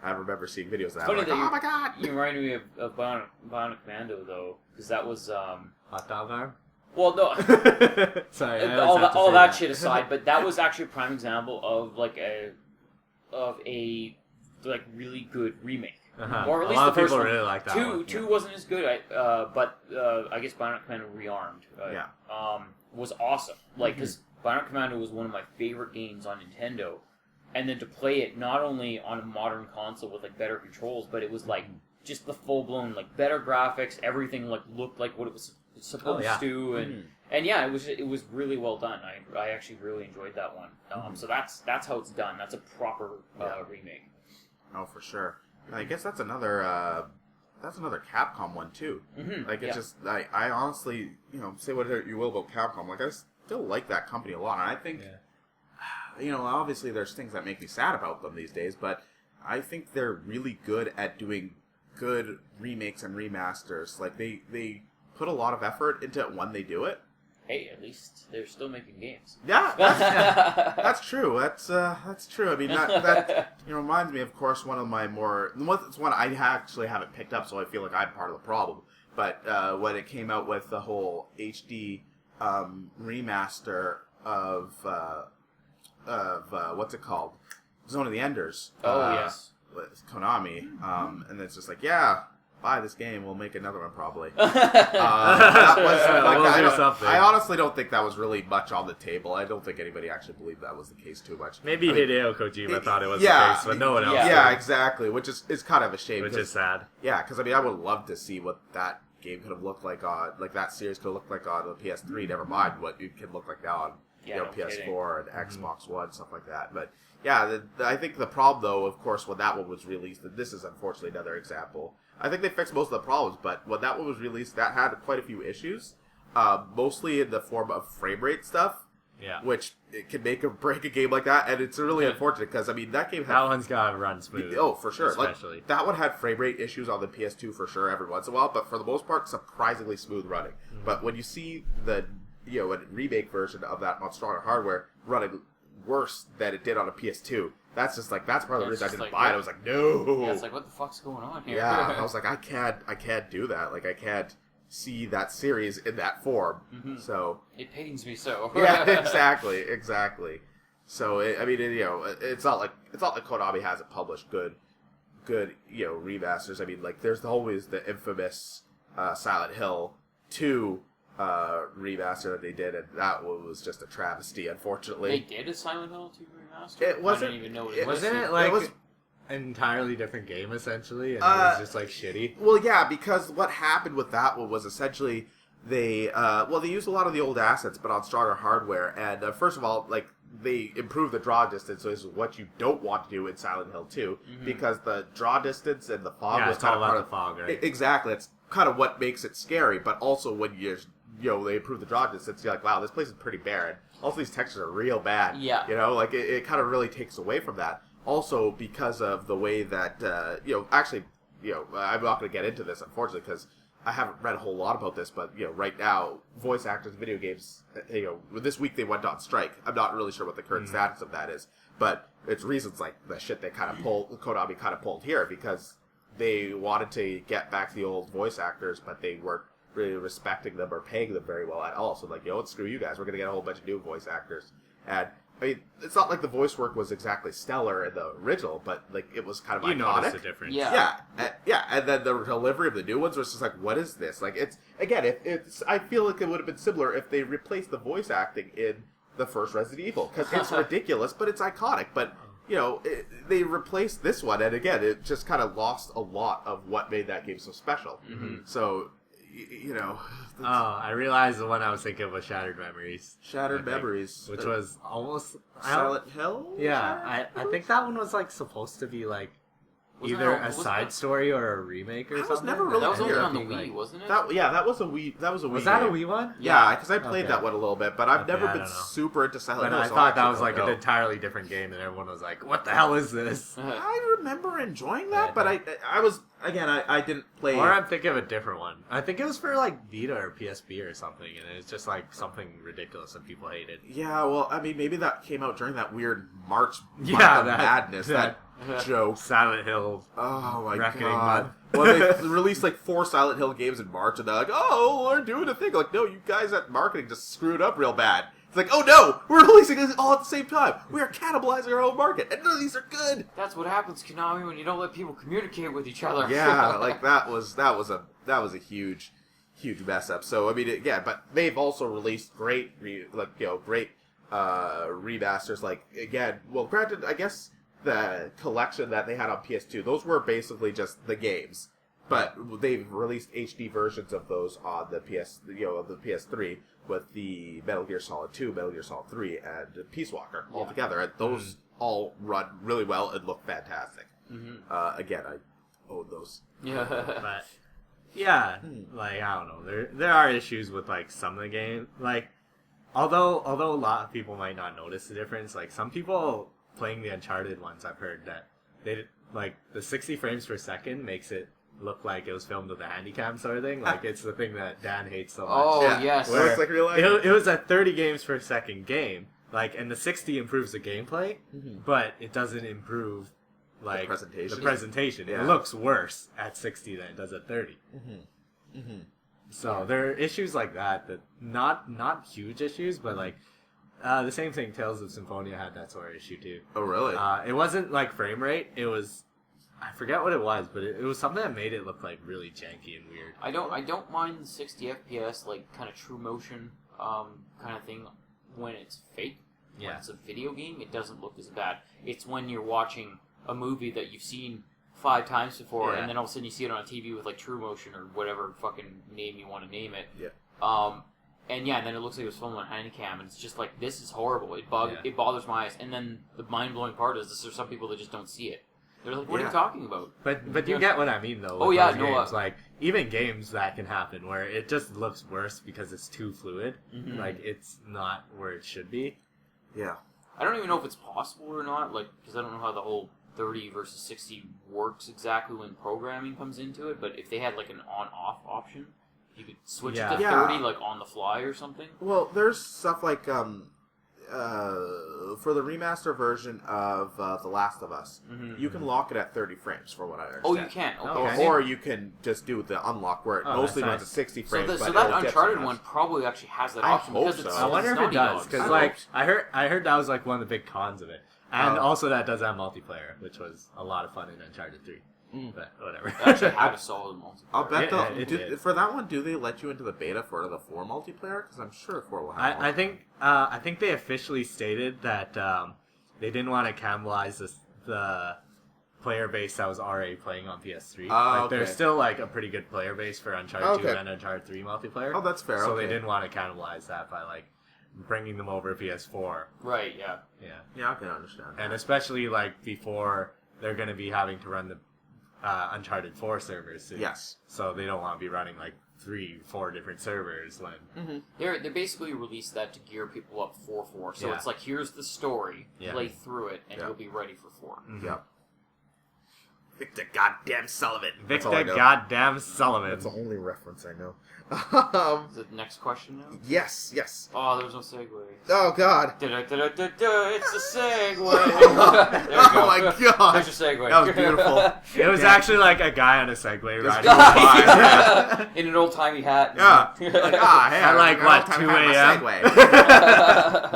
Speaker 1: I remember seeing videos of that.
Speaker 3: Funny
Speaker 1: Like,
Speaker 3: that
Speaker 1: oh my god!
Speaker 3: You reminded me of Bionic Commando though, because that was
Speaker 2: Hot dog arm.
Speaker 3: well no.
Speaker 2: Sorry, I
Speaker 3: all
Speaker 2: always have to
Speaker 3: all
Speaker 2: say
Speaker 3: that shit aside, but that was actually a prime example of a like really good remake.
Speaker 2: Uh-huh.
Speaker 3: Or at
Speaker 2: A
Speaker 3: least
Speaker 2: lot
Speaker 3: the
Speaker 2: of people
Speaker 3: first one.
Speaker 2: really like that one.
Speaker 3: Two wasn't as good, but I guess Bionic Commando Rearmed was awesome. Like, because Bionic Commando was one of my favorite games on Nintendo, and then to play it not only on a modern console with like better controls, but it was like just the full blown like better graphics, everything like looked like what it was supposed to, and yeah, it was really well done. I actually really enjoyed that one. So that's how it's done. That's a proper remake.
Speaker 1: Oh, for sure. I guess that's another Capcom one too. Like it's just I honestly, say whatever you will about Capcom, like I still like that company a lot, and I think obviously there's things that make me sad about them these days, but I think they're really good at doing good remakes and remasters. Like they put a lot of effort into it when they do it.
Speaker 3: Hey, at least they're still making games.
Speaker 1: Yeah, that's true. That's true. I mean, that reminds me, of course, one of my it's one I actually haven't picked up, so I feel like I'm part of the problem. But when it came out with the whole HD remaster of what's it called, Zone of the Enders.
Speaker 3: Oh yes.
Speaker 1: With Konami, and it's just like, buy this game, we'll make another one probably. That was, like,
Speaker 2: We'll do something.
Speaker 1: I honestly don't think that was really much on the table. I don't think anybody actually believed that was the case too much.
Speaker 2: Maybe Hideo Kojima thought it was
Speaker 1: yeah,
Speaker 2: the case, but no one else.
Speaker 1: Yeah,
Speaker 2: did,
Speaker 1: exactly, which is kind of a shame.
Speaker 2: which is sad.
Speaker 1: Yeah, because I mean, I would love to see what that game could have looked like on, like that series could have looked like on the PS3. Never mind what it can look like now on PS4 and Xbox One, stuff like that. But yeah, I think the problem, though, of course, when that one was released, and this is unfortunately another example. I think they fixed most of the problems, but when that one was released, that had quite a few issues, mostly in the form of frame rate stuff.
Speaker 2: Yeah.
Speaker 1: Which it can make or break a game like that, and it's really unfortunate because I mean that game had
Speaker 2: That one's gotta run smooth.
Speaker 1: Oh, for sure.
Speaker 2: Especially.
Speaker 1: Like, that one had frame rate issues on the PS2 for sure every once in a while, but for the most part, surprisingly smooth running. But when you see the a remake version of that on stronger hardware running worse than it did on a PS2, that's part of the reason I didn't buy it. I was like, no.
Speaker 3: Yeah, it's like, what the fuck's going on here?
Speaker 1: Yeah, I was like, I can't do that. Like, I can't see that series in that form. So
Speaker 3: it pains me so.
Speaker 1: yeah, exactly. So it's not like Konami hasn't published good remasters. I mean, like there's always the infamous Silent Hill 2 remaster that they did, and that one was just a travesty. Unfortunately,
Speaker 3: they did a Silent Hill 2 remaster.
Speaker 1: It wasn't.
Speaker 3: I didn't even know what it was.
Speaker 2: Wasn't it like an entirely different game essentially, and it was just like shitty?
Speaker 1: Well, yeah, because what happened with that one was essentially they used a lot of the old assets, but on stronger hardware. And first of all, like they improved the draw distance, so this is what you don't want to do in Silent Hill 2, because the draw distance and the fog was
Speaker 2: it's
Speaker 1: kind
Speaker 2: all
Speaker 1: of
Speaker 2: about
Speaker 1: part
Speaker 2: the fog, right?
Speaker 1: Exactly, it's kind of what makes it scary. But also when they improve the draw distance, you're like, wow, this place is pretty barren. Also, these textures are real bad.
Speaker 3: Yeah.
Speaker 1: Like it kind of really takes away from that. Also, because of the way that I'm not going to get into this, unfortunately, because I haven't read a whole lot about this, but right now, voice actors in video games, this week they went on strike. I'm not really sure what the current status of that is, but it's reasons like the shit Konami kind of pulled here, because they wanted to get back to the old voice actors, but they weren't really respecting them or paying them very well at all. So like, screw you guys, we're gonna get a whole bunch of new voice actors. And I mean, it's not like the voice work was exactly stellar in the original, but like it was kind of iconic.
Speaker 2: Notice the difference.
Speaker 3: Yeah.
Speaker 1: And then the delivery of the new ones was just like, what is this? Like, it's again, I feel like it would have been similar if they replaced the voice acting in the first Resident Evil, because it's ridiculous, but it's iconic. But they replaced this one, and again, it just kind of lost a lot of what made that game so special. So.
Speaker 2: I realized the one I was thinking of was Shattered Memories.
Speaker 1: Shattered Memories.
Speaker 2: Which was almost...
Speaker 1: Silent Hill?
Speaker 2: Yeah, I think that one was like supposed to be like either a side story or a remake or something.
Speaker 1: Was never really
Speaker 3: that was only
Speaker 1: clear.
Speaker 3: on the Wii, wasn't it?
Speaker 1: That was a Wii. That was a Wii.
Speaker 2: Was that
Speaker 1: game.
Speaker 2: a Wii one?
Speaker 1: Yeah, because I played that one a little bit, but I've never
Speaker 2: I
Speaker 1: been
Speaker 2: don't know.
Speaker 1: super into Silent
Speaker 2: But
Speaker 1: Hill.
Speaker 2: I
Speaker 1: so
Speaker 2: thought that
Speaker 1: actually
Speaker 2: was like
Speaker 1: don't
Speaker 2: an
Speaker 1: know.
Speaker 2: entirely different game, and everyone was like, "What the hell is this?"
Speaker 1: I remember enjoying that, but I was again I didn't play.
Speaker 2: Or I'm thinking of a different one. I think it was for like Vita or PSP or something, and it's just like something ridiculous that people hated.
Speaker 1: Yeah, well, I mean, maybe that came out during that weird March
Speaker 2: Yeah,
Speaker 1: of madness. That joke.
Speaker 2: Silent Hill.
Speaker 1: Oh my
Speaker 2: Reckoning
Speaker 1: god!
Speaker 2: Month.
Speaker 1: Well, they released like 4 Silent Hill games in March, and they're like, "Oh, we're doing a thing." Like, no, you guys at marketing just screwed up real bad. It's like, oh no, we're releasing this all at the same time. We are cannibalizing our own market, and none of these are good.
Speaker 3: That's what happens, Konami, when you don't let people communicate with each other.
Speaker 1: Yeah, like that was a huge mess up. So I mean, but they've also released great remasters. Like again, well, granted, I guess the collection that they had on PS2, those were basically just the games, but they've released HD versions of those on the PS3 with the Metal Gear Solid 2, Metal Gear Solid 3, and Peace Walker all together, and those all run really well and look fantastic. Again, I own those.
Speaker 3: Yeah.
Speaker 2: But yeah, like I don't know, there are issues with like some of the game. Like although a lot of people might not notice the difference, like some people playing the Uncharted ones, I've heard that they like the 60 frames per second makes it look like it was filmed with a handycam sort of thing. Like it's the thing that Dan hates so much.
Speaker 3: Oh yes.
Speaker 1: It looks like real life.
Speaker 2: It was a 30 games per second game, like, and the 60 improves the gameplay, but it doesn't improve like
Speaker 1: the presentation.
Speaker 2: It looks worse at 60 than it does at 30. So there are issues like that not huge issues, but like the same thing. Tales of Symphonia had that sort of issue too.
Speaker 1: Oh really?
Speaker 2: It wasn't like frame rate. It was, I forget what it was, but it was something that made it look like really janky and weird.
Speaker 3: I don't mind 60 FPS, like kind of true motion kind of thing when it's fake.
Speaker 2: Yeah.
Speaker 3: When it's a video game, it doesn't look as bad. It's when you're watching a movie that you've seen 5 times before, and then all of a sudden you see it on a TV with like true motion or whatever fucking name you want to name it.
Speaker 1: Yeah.
Speaker 3: And then it looks like it was filmed on Handycam, and it's just like, this is horrible. It bothers my eyes. And then the mind blowing part is there's some people that just don't see it. They're like, what are you talking about?
Speaker 2: But you get what I mean though.
Speaker 3: Oh yeah,
Speaker 2: games. Like even games that can happen where it just looks worse because it's too fluid. Like it's not where it should be.
Speaker 1: Yeah.
Speaker 3: I don't even know if it's possible or not, like, because I don't know how the whole 30 versus 60 works exactly when programming comes into it, but if they had, like, an on-off option, you could switch it to 30, like, on the fly or something.
Speaker 1: Well, there's stuff like, for the remaster version of The Last of Us, you can lock it at 30 frames, for what I understand.
Speaker 3: Oh, you can. Okay.
Speaker 1: Or you can just do the unlock where it mostly runs at 60 frames.
Speaker 3: So that Uncharted one probably actually has that option.
Speaker 1: Hope
Speaker 3: because
Speaker 1: so.
Speaker 3: it's,
Speaker 2: I wonder if it does, because like I heard that was like one of the big cons of it, and also that does have multiplayer, which was a lot of fun in Uncharted 3. But whatever.
Speaker 3: It actually had a solid multiplayer.
Speaker 1: I'll bet for that one, do they let you into the beta for the 4 multiplayer? Because I'm sure 4 will have
Speaker 2: I think they officially stated that they didn't want to cannibalize the player base that was already playing on PS3. There's still like a pretty good player base for Uncharted 2 and Uncharted 3 multiplayer.
Speaker 1: Oh, that's fair.
Speaker 2: So they didn't want to cannibalize that by like bringing them over to PS4.
Speaker 3: Right, yeah.
Speaker 1: Yeah, I can understand that.
Speaker 2: And especially like before they're going to be having to run the Uncharted 4 servers soon.
Speaker 1: Yes.
Speaker 2: So they don't want to be running like 3-4 different servers when
Speaker 3: They basically released that to gear people up for 4. So it's like, here's the story, play through it, and you'll be ready for 4.
Speaker 1: Yep. Victor goddamn Sullivan.
Speaker 2: Victor goddamn Sullivan.
Speaker 1: That's the only reference I know.
Speaker 3: Is it the next question now?
Speaker 1: Yes.
Speaker 3: Oh, there's no segue.
Speaker 1: Oh, God.
Speaker 3: It's a segue. There we go.
Speaker 1: Oh, my God.
Speaker 3: There's your segue.
Speaker 1: That was beautiful.
Speaker 2: It was actually like a guy on a Segway riding
Speaker 1: by.
Speaker 3: In an old-timey hat.
Speaker 1: Yeah. Like, hey,
Speaker 2: at like, what, 2 a.m.?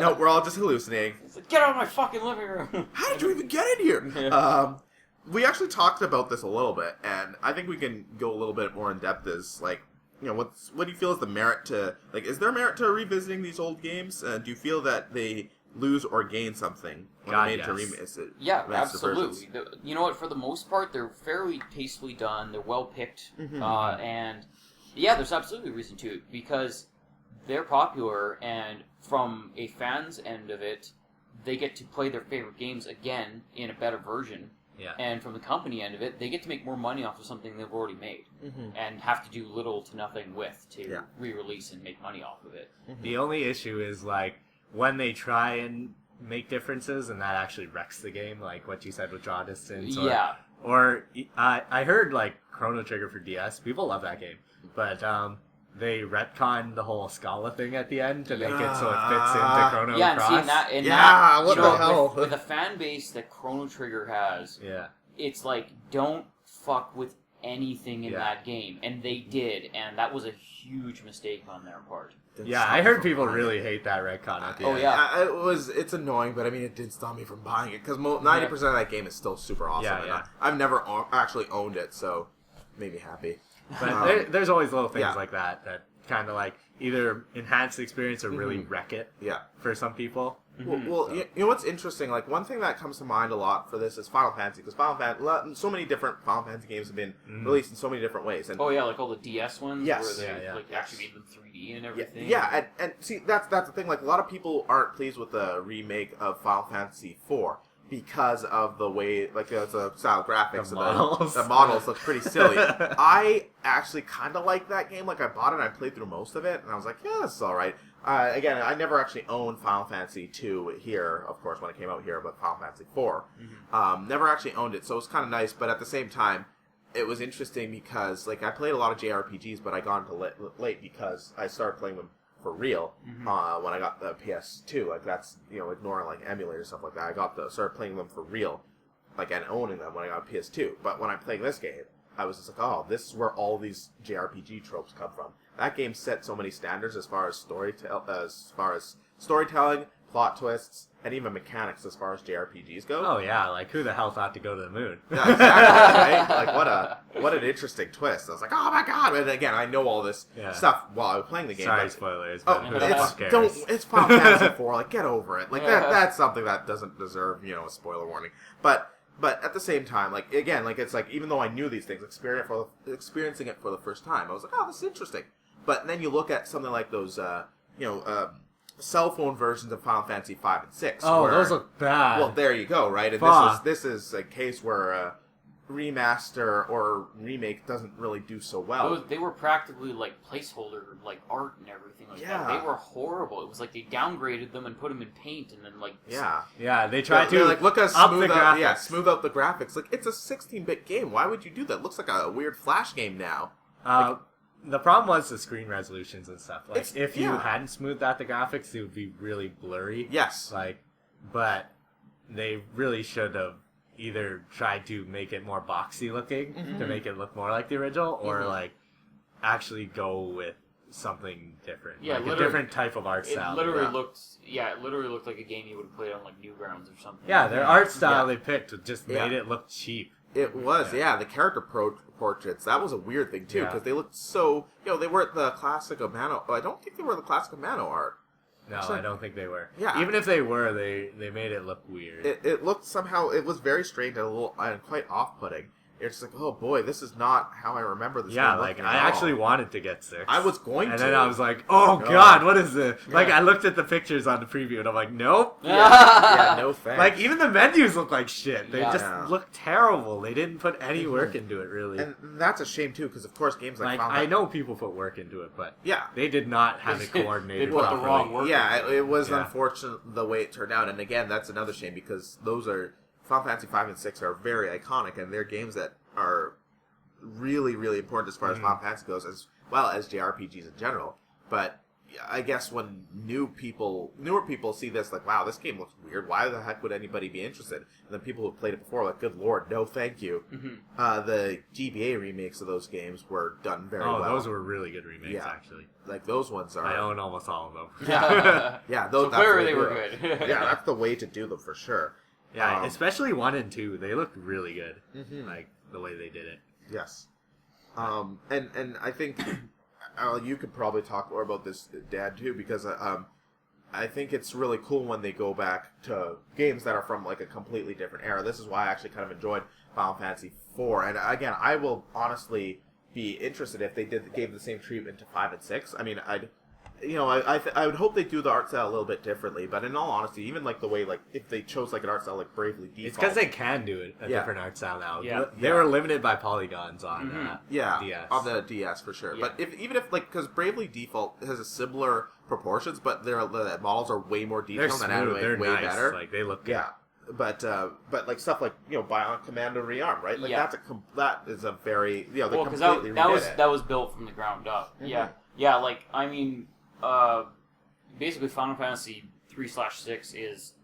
Speaker 1: No, we're all just hallucinating.
Speaker 3: Get out of my fucking living room.
Speaker 1: How did you even get in here? We actually talked about this a little bit, and I think we can go a little bit more in depth as, like, you know, what do you feel is the merit to, like, is there merit to revisiting these old games? Do you feel that they lose or gain something when they're made to remix it?
Speaker 3: Yeah, absolutely. You know what, for the most part, they're fairly tastefully done, they're well picked, and yeah, there's absolutely a reason to, because they're popular, and from a fan's end of it, they get to play their favorite games again in a better version.
Speaker 2: Yeah.
Speaker 3: And from the company end of it, they get to make more money off of something they've already made and have to do little to nothing with to re-release and make money off of it.
Speaker 2: The only issue is, like, when they try and make differences and that actually wrecks the game, like what you said with Draw Distance. Or I heard, like, Chrono Trigger for DS. People love that game. But they retconned the whole Scala thing at the end to make it so it fits into Chrono Cross.
Speaker 1: What the hell?
Speaker 3: With the fan base that Chrono Trigger has, it's like, don't fuck with anything in that game. And they did, and that was a huge mistake on their part.
Speaker 2: Yeah, I heard people really hate that retcon at the end.
Speaker 1: It's annoying, but I mean, it did stop me from buying it, because 90% of that game is still super awesome. I've never actually owned it, so made me happy.
Speaker 2: But there's always little things like that kind of like either enhance the experience or really wreck it for some people.
Speaker 1: Well, you know what's interesting? Like, one thing that comes to mind a lot for this is Final Fantasy, because so many different Final Fantasy games have been released in so many different ways. And
Speaker 3: like all the DS ones, where they actually made them 3D and everything.
Speaker 1: And see, that's the thing. Like, a lot of people aren't pleased with the remake of Final Fantasy IV. Because of the way, like, the style graphics, the models look pretty silly. I actually kind of like that game. Like, I bought it and I played through most of it, and I was like, yeah, this is alright. Again, I never actually owned Final Fantasy II here, of course, when it came out here, but Final Fantasy IV. Never actually owned it, so it was kind of nice, but at the same time, it was interesting because, like, I played a lot of JRPGs, but I got into late because I started playing them for real when I got the PS2. Like, that's, you know, ignoring like emulators and stuff like that. I started playing them for real, like, and owning them when I got a PS2. But when I'm playing this game, I was just like, oh, this is where all these JRPG tropes come from. That game set so many standards as far as storytelling, plot twists, and even mechanics as far as JRPGs go.
Speaker 2: Oh yeah, like, who the hell thought to go to the moon?
Speaker 1: Yeah, exactly, right? Like, what an interesting twist. I was like, oh my god! And again, I know all this stuff while I was playing the game.
Speaker 2: Sorry, spoilers, but who the fuck cares?
Speaker 1: It's Final Fantasy IV. Like, get over it. Like, that's something that doesn't deserve, you know, a spoiler warning. But at the same time, like, again, like, it's like, even though I knew these things, experiencing it for the first time, I was like, oh, this is interesting. But then you look at something like those, cell phone versions of Final Fantasy 5 and 6.
Speaker 2: Oh, those look bad.
Speaker 1: Well, there you go, right? And this is a case where a remaster or remake doesn't really do so well.
Speaker 3: They were practically like placeholder, like art and everything like that. They were horrible. It was like they downgraded them and put them in paint and then like
Speaker 2: they tried to
Speaker 1: like look at smooth out the graphics. Like, it's a 16-bit game. Why would you do that? It looks like a weird Flash game now.
Speaker 2: the problem was the screen resolutions and stuff. Like, if you
Speaker 1: yeah.
Speaker 2: hadn't smoothed out the graphics, it would be really blurry.
Speaker 1: Yes.
Speaker 2: Like, but they really should have either tried to make it more boxy looking to make it look more like the original, or like actually go with something different.
Speaker 3: Yeah,
Speaker 2: like a different type of art style.
Speaker 3: It literally looked like a game you would have played on like Newgrounds or something.
Speaker 2: Yeah, their art style they picked just made it look cheap.
Speaker 1: It was, the character portraits. That was a weird thing, too, because they looked so... they weren't the classic Amano... I don't think they were the classic Amano art.
Speaker 2: No, I don't think they were.
Speaker 1: Yeah.
Speaker 2: Even if they were, they made it look weird.
Speaker 1: It looked somehow... It was very strange and quite off-putting. It's like, oh boy, this is not how I remember this game
Speaker 2: like, I actually wanted to get 6.
Speaker 1: I was going to.
Speaker 2: And then I was like, oh god, what is this? Yeah. Like, I looked at the pictures on the preview and I'm like, nope.
Speaker 1: Yeah, no thanks.
Speaker 2: Like, even the menus look like shit. They just look terrible. They didn't put any work into it, really.
Speaker 1: And that's a shame, too, because, of course, games like Final
Speaker 2: I know people put work into it, but
Speaker 1: yeah,
Speaker 2: they did not have it coordinated
Speaker 3: They put
Speaker 2: properly.
Speaker 3: the wrong work
Speaker 1: it was unfortunate the way it turned out. And, again, that's another shame, because those are... Final Fantasy 5 and 6 are very iconic, and they're games that are... really, really important as far as Final Fantasy goes, as well as JRPGs in general. But I guess when newer people see this, like, wow, this game looks weird. Why the heck would anybody be interested? And then people who played it before, like, good lord, no, thank you. The GBA remakes of those games were done very well.
Speaker 2: Oh, those were really good remakes, actually.
Speaker 1: Like those ones are.
Speaker 2: I own almost all of them.
Speaker 1: Yeah, those.
Speaker 3: So clearly they were good.
Speaker 1: Yeah, that's the way to do them for sure.
Speaker 2: Yeah, especially 1 and 2, they looked really good. Like the way they did it.
Speaker 1: Yes. And I think you could probably talk more about this, Dad, too, because I think it's really cool when they go back to games that are from like a completely different era. This is why I actually kind of enjoyed Final Fantasy IV. And again, I will honestly be interested if they gave the same treatment to 5 and 6. I mean, I would hope they do the art style a little bit differently, but in all honesty, even like the way, like, if they chose like an art style like Bravely Default,
Speaker 2: it's because they can do a different art style now.
Speaker 3: Yeah.
Speaker 2: They were limited by polygons on DS.
Speaker 1: on the DS for sure. Yeah. But even if like, because Bravely Default has a similar proportions, but the models are way more detailed and animated way
Speaker 2: nice.
Speaker 1: Better.
Speaker 2: Like, they look good.
Speaker 1: Yeah. But like stuff like Bionic Commando Rearm, right? Like that is a very they completely redid it.
Speaker 3: That was built from the ground up. Yeah. Like, I mean, basically Final Fantasy 3/6 is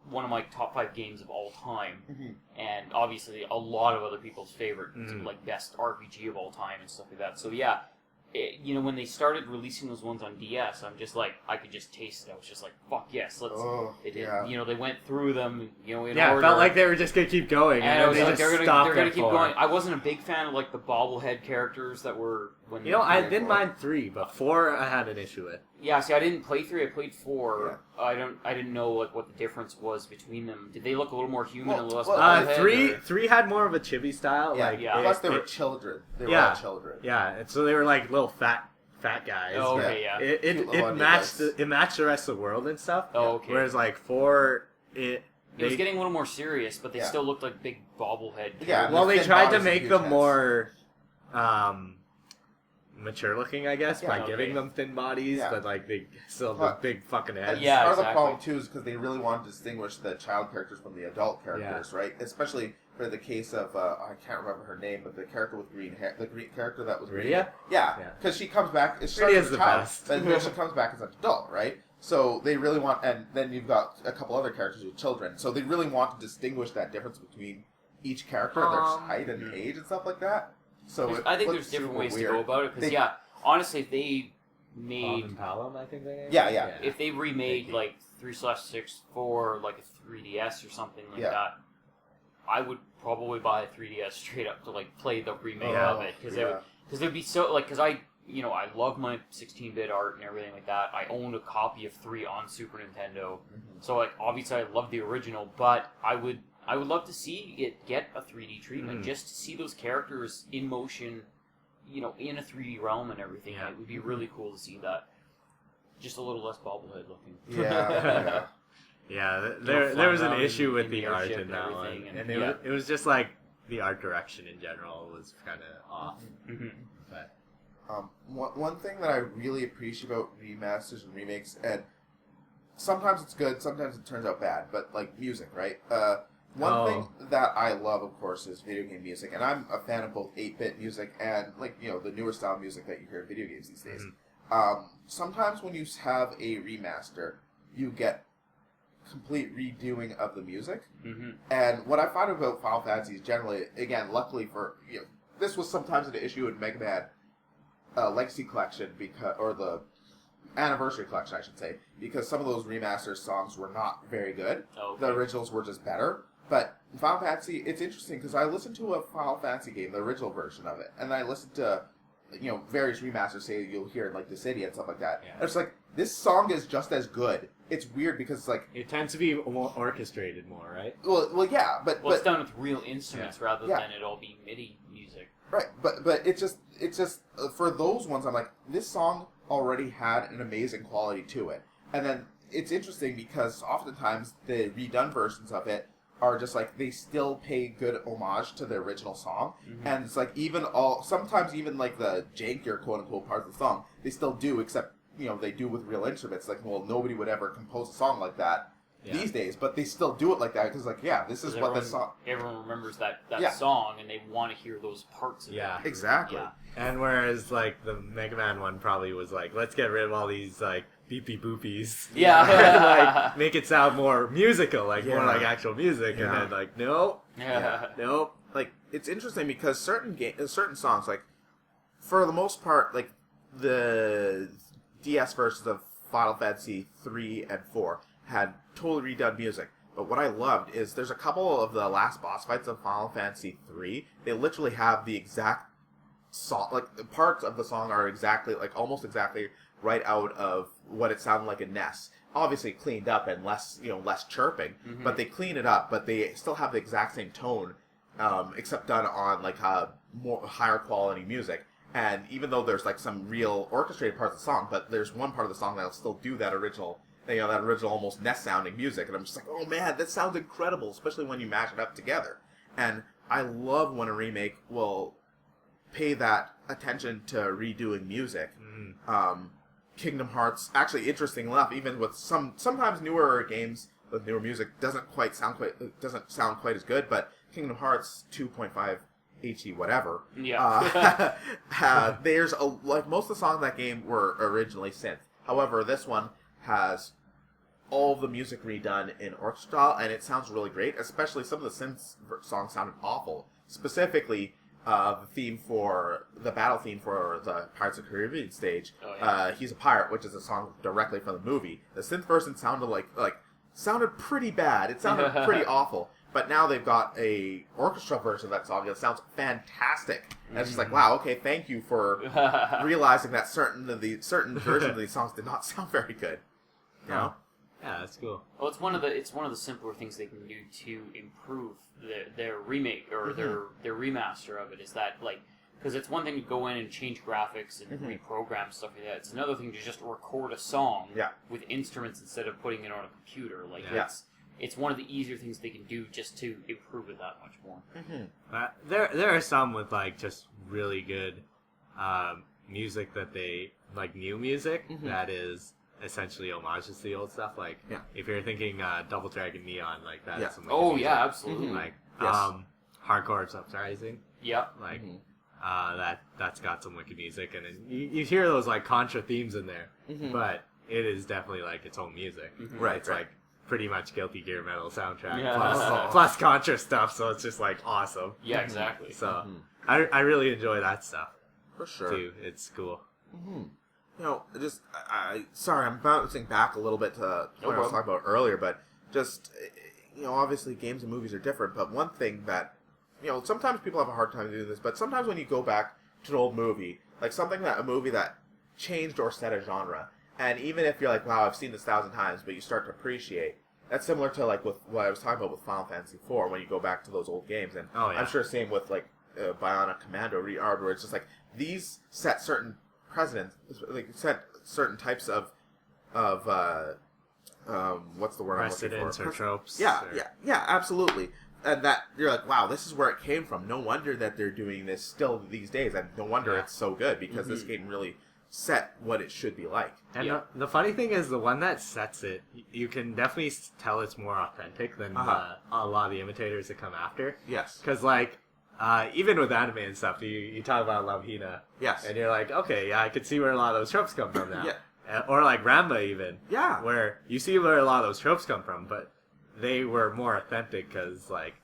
Speaker 3: one of my top 5 games of all time, and obviously a lot of other people's favorite, like best RPG of all time and stuff like that. So yeah. When they started releasing those ones on DS, I'm just like, I could just taste it. I was just like, fuck yes, let's. They went through them, in order.
Speaker 2: It felt like they were just gonna keep going, and
Speaker 3: I was
Speaker 2: they
Speaker 3: like,
Speaker 2: just
Speaker 3: they're gonna keep going. I wasn't a big fan of like the bobblehead characters that were when.
Speaker 2: I didn't mind 3, but 4 I had an issue with.
Speaker 3: Yeah, see, I didn't play 3. I played 4. Yeah. I didn't know like what the difference was between them. Did they look a little more human and a little less bobblehead?
Speaker 2: 3 had more of a chibi style.
Speaker 1: Plus, they were children. They were all children.
Speaker 2: Yeah, and so they were like little fat guys.
Speaker 3: Oh, okay, yeah.
Speaker 2: It matched the rest of the world and stuff.
Speaker 3: Oh, okay.
Speaker 2: Whereas like 4,
Speaker 3: it was getting a little more serious, but they still looked like big bobblehead.
Speaker 1: Yeah.
Speaker 2: Well, they tried to make them more mature looking, I guess, by giving them thin bodies, but like they still have big fucking heads.
Speaker 3: Yeah,
Speaker 1: part of the problem too is because they really wanted to distinguish the child characters from the adult characters, right? Especially for the case of I can't remember her name, but the character with green hair, the green character that was
Speaker 2: Rydia?
Speaker 1: Yeah, because she comes back. She
Speaker 2: is the best.
Speaker 1: And then she comes back as an adult, right? So they really want, and then you've got a couple other characters with children. So they really want to distinguish that difference between each character, their height and age and stuff like that. So
Speaker 3: I think there's different ways to go about it. Because honestly, if they made
Speaker 2: Palom, I think they named
Speaker 3: if they remade like 3/6 for like a 3DS or something like that, I would probably buy a 3DS straight up to like play the remake of it because it'd be so like because I love my 16-bit art and everything like that. I own a copy of 3 on Super Nintendo, so like obviously I love the original, but I would love to see it get a 3D treatment just to see those characters in motion, in a 3D realm and everything. Yeah. It would be really cool to see that. Just a little less bobblehead looking.
Speaker 1: Yeah.
Speaker 2: Yeah, there was an issue with the art in that one, and it was just like the art direction in general was kind of off. But
Speaker 1: one thing that I really appreciate about remasters and remakes, and sometimes it's good, sometimes it turns out bad, but like music, right? One thing that I love, of course, is video game music, and I'm a fan of both 8-bit music and, like, you know, the newer style music that you hear in video games these days. Sometimes when you have a remaster, you get complete redoing of the music. And what I find about Final Fantasy is generally, again, luckily for, you know, this was sometimes an issue in Mega Man Legacy Collection, or the Anniversary Collection, I should say, because some of those remaster songs were not very good. The originals were just better. But Final Fantasy, it's interesting because I listened to a Final Fantasy game, the original version of it, and then I listened to, you know, various remasters, say you'll hear like The City and stuff like that. And it's like, this song is just as good. It's weird because it's like...
Speaker 2: It tends to be more orchestrated more, right?
Speaker 1: Well, yeah, but...
Speaker 3: Well, it's done with real instruments rather than it all being MIDI music.
Speaker 1: Right, but it's just for those ones, I'm like, this song already had an amazing quality to it. And then it's interesting because oftentimes the redone versions of it are just like, they still pay good homage to the original song. And it's like, sometimes even like the jankier quote-unquote parts of the song, they still do, except, you know, they do with real instruments. Like, well, nobody would ever compose a song like that these days, but they still do it like that because, like, this is what the song...
Speaker 3: Everyone remembers that song, and they want to hear those parts of it.
Speaker 2: Yeah,
Speaker 1: exactly.
Speaker 2: And whereas, like, the Mega Man one probably was like, let's get rid of all these, like, beepy boopies. Like, make it sound more musical, like, more like actual music, and then, like, nope. Nope.
Speaker 1: Like, it's interesting because certain songs, like, for the most part, like, the DS versions of Final Fantasy 3 and 4 had totally redone music. But what I loved is there's a couple of the last boss fights of Final Fantasy 3. They literally have the exact song, like, the parts of the song are exactly, like, almost exactly right out of what it sounded like in NES. Obviously cleaned up and less chirping, but they clean it up, but they still have the exact same tone, except done on, like, more higher quality music. And even though there's, like, some real orchestrated parts of the song, but there's one part of the song that'll still do that original, almost NES sounding music, and I'm just like, oh man, that sounds incredible, especially when you mash it up together. And I love when a remake will pay that attention to redoing music. Kingdom Hearts, actually, interesting enough, even with sometimes newer games with newer music, doesn't sound quite as good, but Kingdom Hearts 2.5 HE whatever. There's like most of the songs in that game were originally synth. However, this one has all of the music redone in orchestra, and it sounds really great. Especially some of the synth songs sounded awful. Specifically, the battle theme for the Pirates of the Caribbean stage. He's a Pirate, which is a song directly from the movie. The synth version sounded pretty bad. It sounded pretty awful. But now they've got a orchestra version of that song that sounds fantastic. And it's just like, wow, okay, thank you for realizing that certain versions of these songs did not sound very good. You know?
Speaker 2: Yeah, that's cool.
Speaker 3: Well, it's one of the simpler things they can do to improve their remake or their remaster of it. Is that, like, because it's one thing to go in and change graphics and reprogram stuff like that. It's another thing to just record a song with instruments instead of putting it on a computer. Like it's one of the easier things they can do just to improve it that much more.
Speaker 2: There are some with, like, just really good music that they, like, new music that is essentially homages to the old stuff. Like, if you're thinking Double Dragon Neon, like, that is some, like,
Speaker 3: absolutely.
Speaker 2: Like, Hardcore Uprising. Like, that's got some wicked music, and you hear those, like, Contra themes in there, but it is definitely, like, its own music. It's like pretty much Guilty Gear Metal soundtrack plus Contra stuff, so it's just, like, awesome.
Speaker 3: Yeah, exactly.
Speaker 2: So I really enjoy that stuff
Speaker 1: for sure
Speaker 2: too. It's cool.
Speaker 1: You know, sorry, I'm bouncing back a little bit to what I was talking about earlier, but just, you know, obviously games and movies are different, but one thing that, you know, sometimes people have a hard time doing this, but sometimes when you go back to an old movie, like a movie that changed or set a genre, and even if you're like, wow, I've seen this 1,000 times, but you start to appreciate, that's similar to, like, with what I was talking about with Final Fantasy IV, when you go back to those old games, and I'm sure same with, like, Bionic Commando Re-Armed, where it's just like, these set certain precedents, like, set certain types of what's the word
Speaker 2: precedents
Speaker 1: I'm looking for?
Speaker 2: Or tropes.
Speaker 1: Yeah, absolutely. And that, you're like, wow, this is where it came from. No wonder that they're doing this still these days, and no wonder it's so good, because this game really set what it should be like.
Speaker 2: And the funny thing is, the one that sets it, you can definitely tell it's more authentic than a lot of the imitators that come after.
Speaker 1: Yes.
Speaker 2: Because, like, even with anime and stuff, you talk about Love Hina.
Speaker 1: Yes.
Speaker 2: And you're like, okay, yeah, I could see where a lot of those tropes come from now.
Speaker 1: Yeah.
Speaker 2: Or like Ramba even.
Speaker 1: Yeah.
Speaker 2: Where you see where a lot of those tropes come from, but they were more authentic because, like,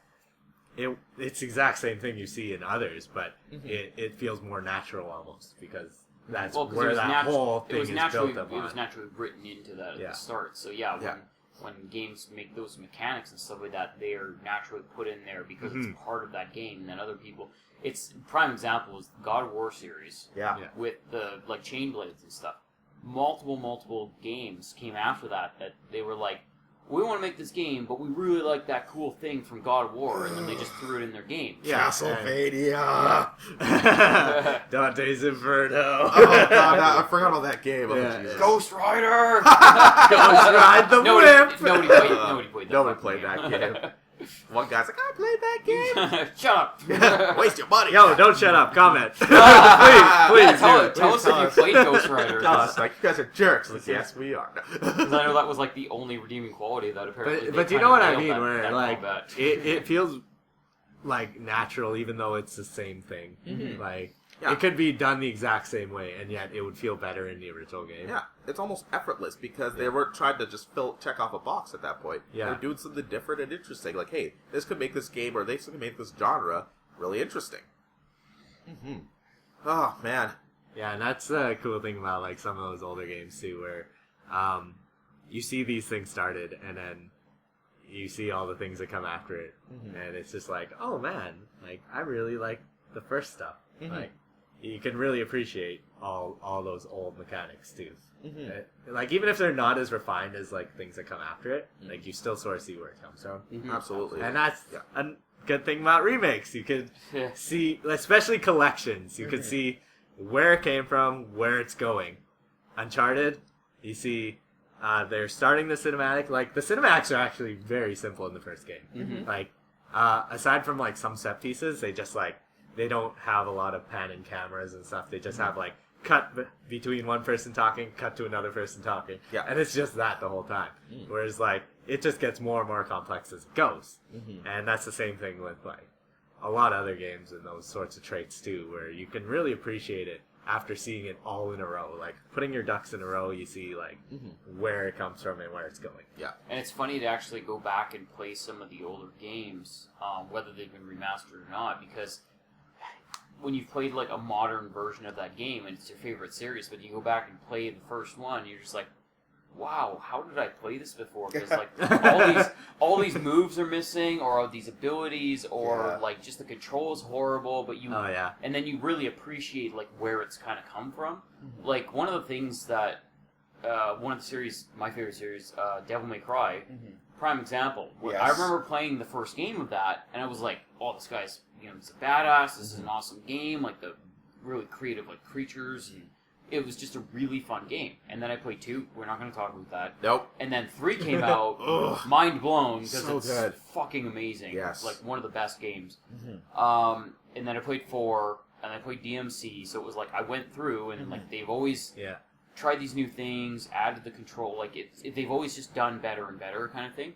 Speaker 2: it's the exact same thing you see in others, but it feels more natural almost because that's where that whole thing is built up on.
Speaker 3: It was naturally written into that at the start. So when games make those mechanics and stuff like that, they are naturally put in there because it's part of that game. And then other people, it's prime example is the God of War series.
Speaker 1: Yeah.
Speaker 3: With the like chain blades and stuff. Multiple games came after that they were like, we want to make this game, but we really like that cool thing from God of War, and then they just threw it in their game.
Speaker 1: Castlevania!
Speaker 2: Dante's Inferno.
Speaker 1: Oh, God, I forgot about that game.
Speaker 3: Ghost Rider!
Speaker 2: Ghost Ride the Whip!
Speaker 3: Nobody
Speaker 1: played that game. One guy's like, I played that game.
Speaker 3: Shut up.
Speaker 1: Waste your money.
Speaker 2: Yo, don't shut up. Comment. please.
Speaker 3: Tell us if you played Ghost Rider.
Speaker 1: Tell us, like, you guys are jerks. Like, yes, we are.
Speaker 3: Because I know that was like the only redeeming quality that apparently.
Speaker 2: But you know what I mean? Where like it feels like natural, even though it's the same thing. Like it could be done the exact same way, and yet it would feel better in the original game.
Speaker 1: Yeah, it's almost effortless because they weren't trying to just check off a box at that point.
Speaker 2: Yeah.
Speaker 1: They're doing something different and interesting. Like, hey, this could make this game or this could make this genre really interesting. Oh, man.
Speaker 2: Yeah, and that's the cool thing about like some of those older games too, where you see these things started, and then you see all the things that come after it, and it's just like, oh man, like I really like the first stuff. Like you can really appreciate all those old mechanics too. Like even if they're not as refined as like things that come after it, like you still sort of see where it comes from.
Speaker 1: Absolutely.
Speaker 2: And that's a good thing about remakes. You could see, especially collections, you could see where it came from, where it's going. Uncharted, you see they're starting the cinematic. Like the cinematics are actually very simple in the first game. Like aside from like some set pieces, they just like they don't have a lot of panning cameras and stuff. They just have like cut between one person talking, cut to another person talking, and it's just that the whole time. Whereas like it just gets more and more complex as it goes, and that's the same thing with like a lot of other games and those sorts of traits too, where you can really appreciate it after seeing it all in a row. Like putting your ducks in a row, you see like where it comes from and where it's going. Yeah,
Speaker 3: and it's funny to actually go back and play some of the older games, whether they've been remastered or not, because when you've played like a modern version of that game and it's your favorite series, but you go back and play the first one, you're just like, wow, how did I play this before? Because like all these moves are missing, or these abilities, or like just the control is horrible. But you, and then you really appreciate like where it's kind of come from. Like one of the things that one of the series, my favorite series, Devil May Cry, prime example. I remember playing the first game of that, and I was like, oh, this guy's he's a badass. This is an awesome game. Like the really creative like creatures and. It was just a really fun game. And then I played 2. We're not going to talk about that.
Speaker 1: Nope.
Speaker 3: And then 3 came out, mind blown, because it's
Speaker 1: good.
Speaker 3: Fucking amazing.
Speaker 1: Yes.
Speaker 3: Like one of the best games. And then I played 4, and I played DMC, so it was like I went through, and like they've always tried these new things, added the control, like they've always just done better and better kind of thing.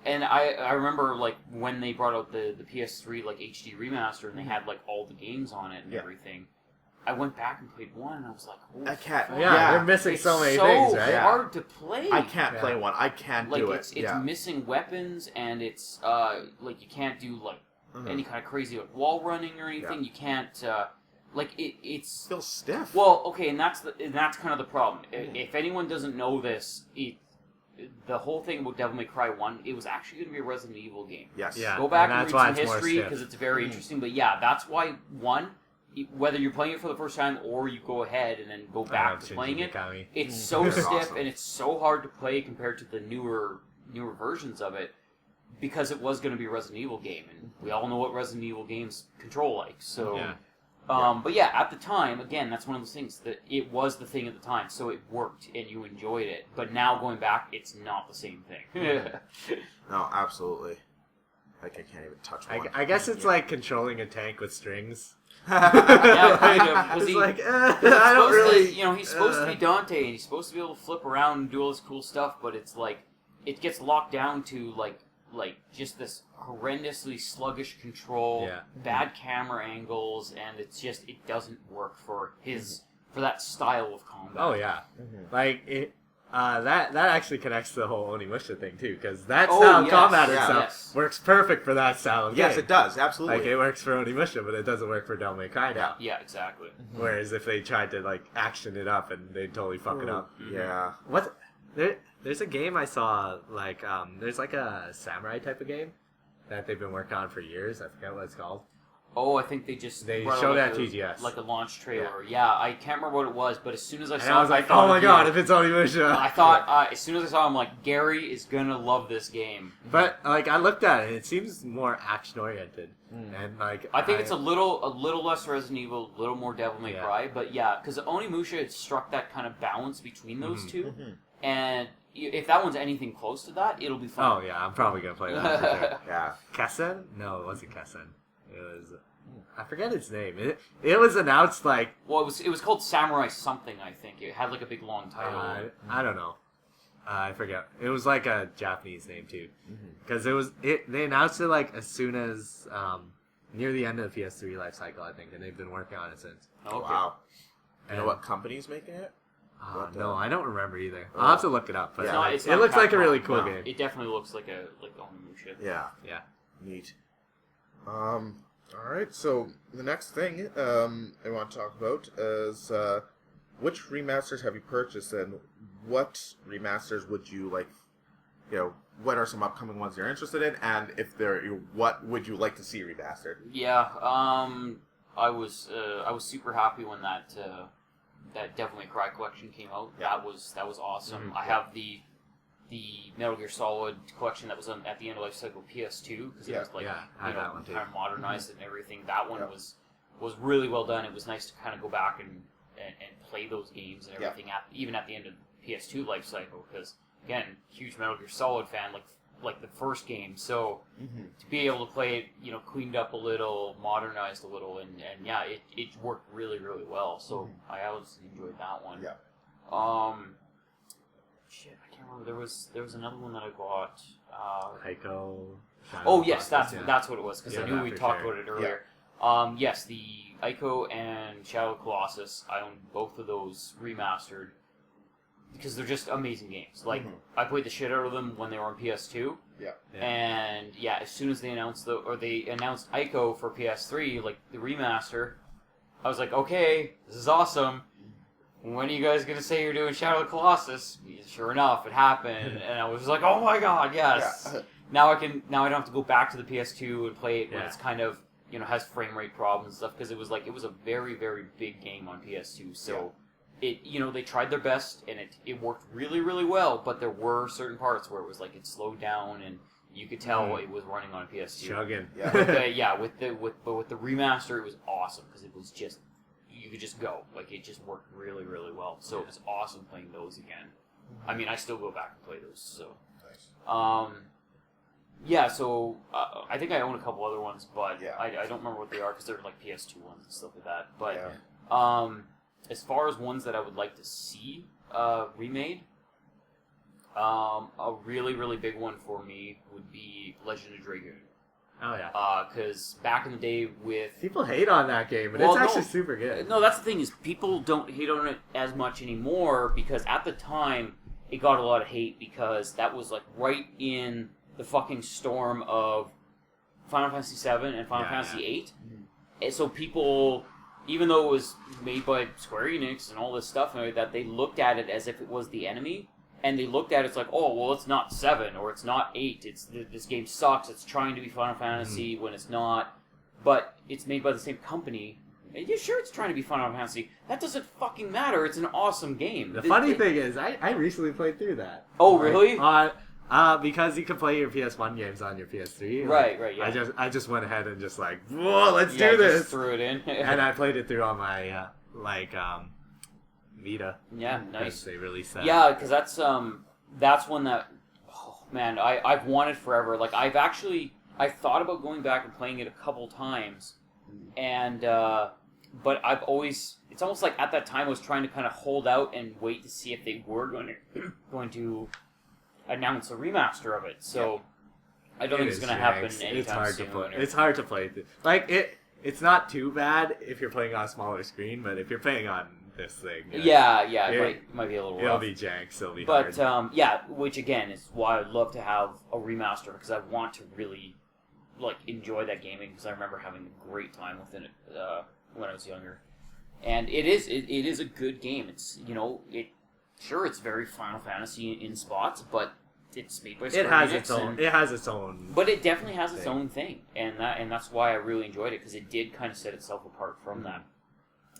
Speaker 3: And I remember like when they brought out the PS3 like HD remaster, and they had like all the games on it and everything. I went back and played 1, and I was like, "Holy
Speaker 1: I can't."
Speaker 3: fuck.
Speaker 2: They're missing so many things, right?
Speaker 3: It's hard to play.
Speaker 1: I can't play 1. I can't do it.
Speaker 3: It's missing weapons, and it's like you can't do like any kind of crazy like wall running or anything. You can't like it's
Speaker 1: feels stiff.
Speaker 3: Well, okay, and that's kind of the problem. If anyone doesn't know this, the whole thing about Devil May Cry 1, it was actually going to be a Resident Evil game.
Speaker 1: Yes.
Speaker 2: Yeah.
Speaker 3: Go back and read some history because it's very interesting. But yeah, that's why 1. Whether you're playing it for the first time or you go ahead and then go back to playing it, it's so stiff
Speaker 1: awesome.
Speaker 3: And it's so hard to play compared to the newer versions of it because it was going to be a Resident Evil game, and we all know what Resident Evil games control like. So, but yeah, at the time, again, that's one of those things that it was the thing at the time, so it worked and you enjoyed it. But now going back, it's not the same thing.
Speaker 1: No, absolutely. Like I can't even touch one.
Speaker 2: I guess it's like controlling a tank with strings.
Speaker 3: Yeah, kind of. Because
Speaker 2: I don't really.
Speaker 3: he's supposed to be Dante, and he's supposed to be able to flip around and do all this cool stuff, but it's like it gets locked down to like just this horrendously sluggish control, bad camera angles, and it doesn't work for that style of combat.
Speaker 2: Oh yeah, like it. That actually connects to the whole Onimusha thing too, because that style of combat itself works perfect for that style of game.
Speaker 1: Yes, it does, absolutely.
Speaker 2: Like it works for Onimusha, but it doesn't work for Devil May Cry now.
Speaker 3: Yeah, exactly.
Speaker 2: Whereas if they tried to like action it up, and they'd totally fuck it up.
Speaker 1: Yeah.
Speaker 2: What? There's a game I saw like there's like a samurai type of game that they've been working on for years. I forget what it's called.
Speaker 3: Oh, I think they
Speaker 2: showed that TGS.
Speaker 3: Like a launch trailer. Yeah, I can't remember what it was, but as soon as I saw it,
Speaker 2: I was like, oh my god, if it's Onimusha.
Speaker 3: I thought, as soon as I saw it, I'm like, Gary is gonna love this game.
Speaker 2: But, like, I looked at it, and it seems more action-oriented. And, like...
Speaker 3: I think it's a little less Resident Evil, a little more Devil May Cry, but yeah, because Onimusha had struck that kind of balance between those two, and if that one's anything close to that, it'll be fun.
Speaker 2: Oh, yeah, I'm probably gonna play that for sure.
Speaker 1: Yeah.
Speaker 2: Kessen? No, it wasn't Kessen. It was... I forget its name. It was announced like...
Speaker 3: Well, it was called Samurai something, I think. It had like a big long title.
Speaker 2: I don't know. I forget. It was like a Japanese name too. Because they announced it like as soon as near the end of the PS3 life cycle, I think, and they've been working on it since.
Speaker 1: Okay. Wow. You know what company's making it?
Speaker 2: No, I don't remember either. I'll have to look it up. But
Speaker 3: it
Speaker 2: looks like a really cool game.
Speaker 3: It definitely looks like Onimusha.
Speaker 1: Yeah.
Speaker 2: Yeah.
Speaker 1: Neat. All right, so the next thing I want to talk about is which remasters have you purchased, and what remasters would you like? What are some upcoming ones you're interested in, and if what would you like to see remastered?
Speaker 3: Yeah, I was super happy when that Devil May Cry collection came out. Yeah. That was awesome. I have the Metal Gear Solid collection that was at the end of life cycle PS2 because it was like kind of modernized and everything. That one was really well done. It was nice to kind of go back and play those games and everything even at the end of PS2 life cycle because again, huge Metal Gear Solid fan like the first game. So to be able to play it, cleaned up a little, modernized a little, and it worked really really well. So I always enjoyed that one.
Speaker 1: Yeah.
Speaker 3: Shit, I can't remember. There was another one that I bought.
Speaker 2: Ico.
Speaker 3: Oh yes, that's what it was because I knew we talked about it earlier. Yeah. Yes, the Ico and Shadow of the Colossus. I own both of those remastered because they're just amazing games. Like I played the shit out of them when they were on PS2.
Speaker 1: Yeah.
Speaker 3: And as soon as they announced Ico for PS3, like the remaster, I was like, okay, this is awesome. When are you guys going to say you're doing Shadow of the Colossus? Sure enough, it happened, and I was like, oh my god, yes! Yeah. Now I don't have to go back to the PS2 and play it when it's kind of, has frame rate problems and stuff, because it was a very, very big game on PS2, so they tried their best, and it worked really, really well, but there were certain parts where it was like, it slowed down, and you could tell it was running on a PS2.
Speaker 2: Chugging.
Speaker 3: Yeah. With the remaster, it was awesome, because it was just, you could just go. Like, it just worked really, really well. So it was awesome playing those again. I mean, I still go back and play those, so.
Speaker 1: Nice.
Speaker 3: So I think I own a couple other ones, but I don't remember what they are, because they're like PS2 ones and stuff like that. But as far as ones that I would like to see remade, a really, really big one for me would be Legend of Dragoon.
Speaker 2: Oh, yeah.
Speaker 3: Because back in the day with...
Speaker 2: People hate on that game, but it's actually super good.
Speaker 3: No, that's the thing, is people don't hate on it as much anymore, because at the time, it got a lot of hate, because that was, like, right in the fucking storm of Final Fantasy VII and Final Fantasy VIII. And so people, even though it was made by Square Enix and all this stuff and that, they looked at it as if it was the enemy. And they looked at it, it's like, oh, well, it's not 7, or it's not 8, this game sucks, it's trying to be Final Fantasy when it's not, but it's made by the same company. And yeah, sure, it's trying to be Final Fantasy. That doesn't fucking matter, it's an awesome game.
Speaker 2: The funny thing is, I recently played through that.
Speaker 3: Oh, really?
Speaker 2: Because you can play your PS1 games on your PS3.
Speaker 3: Right, yeah.
Speaker 2: I just went ahead and just like, whoa, let's do this!
Speaker 3: Just threw it in.
Speaker 2: And I played it through on my, Vita.
Speaker 3: Yeah, nice.
Speaker 2: They released that.
Speaker 3: Yeah, because that's one that, oh, man, I've wanted forever. Like, I've thought about going back and playing it a couple times, and but it's almost like at that time I was trying to kind of hold out and wait to see if they were going to announce a remaster of it. So I don't think it's going to happen anytime soon.
Speaker 2: It's hard to play. It's not too bad if you're playing on a smaller screen, but if you're playing on this thing,
Speaker 3: it might be a little rough.
Speaker 2: It'll be jank, so it'll be hard.
Speaker 3: But which again is why I'd love to have a remaster, because I want to really enjoy that gaming, because I remember having a great time within it when I was younger. And it is a good game. It's it's very Final Fantasy in spots, but it's made by Square Enix.
Speaker 2: It has its own.
Speaker 3: But it definitely has its own thing, and that's why I really enjoyed it, because it did kind of set itself apart from that.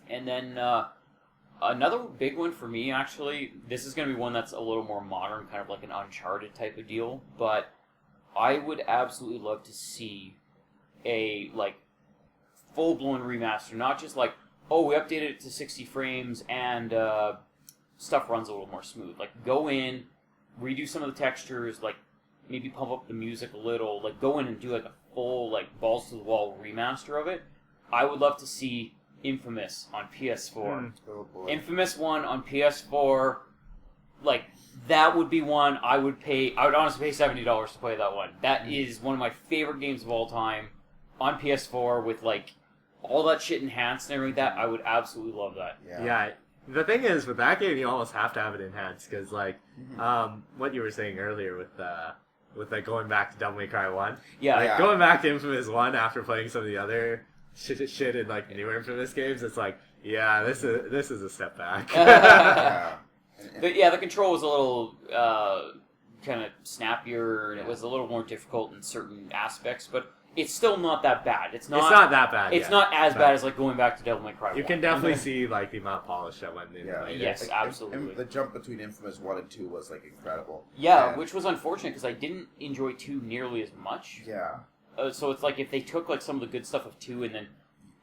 Speaker 3: And then another big one for me, actually, this is going to be one that's a little more modern, kind of like an Uncharted type of deal. But I would absolutely love to see a full-blown remaster, not just we updated it to 60 frames and stuff runs a little more smooth. Go in, redo some of the textures, maybe pump up the music a little, go in and do a full balls to the wall remaster of it. I would love to see Infamous on PS4.
Speaker 1: Oh boy.
Speaker 3: Infamous 1 on PS4, that would be one I would honestly pay $70 to play that one. That is one of my favorite games of all time on PS4 with all that shit enhanced and everything like that. I would absolutely love that.
Speaker 2: Yeah. The thing is, with that game, you almost have to have it enhanced, because, what you were saying earlier with going back to Devil May Cry 1.
Speaker 3: Yeah.
Speaker 2: Going back to Infamous 1 after playing some of the other shit in, newer Infamous games, it's this is a step back.
Speaker 3: But, the control was a little, kind of snappier, and it was a little more difficult in certain aspects, but it's still not that bad. It's not
Speaker 2: that bad.
Speaker 3: It's not as bad as going back to Devil May Cry 1.
Speaker 2: You can definitely see the amount of polish that went in.
Speaker 3: Yes, absolutely.
Speaker 1: The jump between Infamous 1 and 2 was incredible.
Speaker 3: Yeah, which was unfortunate because I didn't enjoy 2 nearly as much.
Speaker 1: Yeah.
Speaker 3: So it's if they took some of the good stuff of 2 and then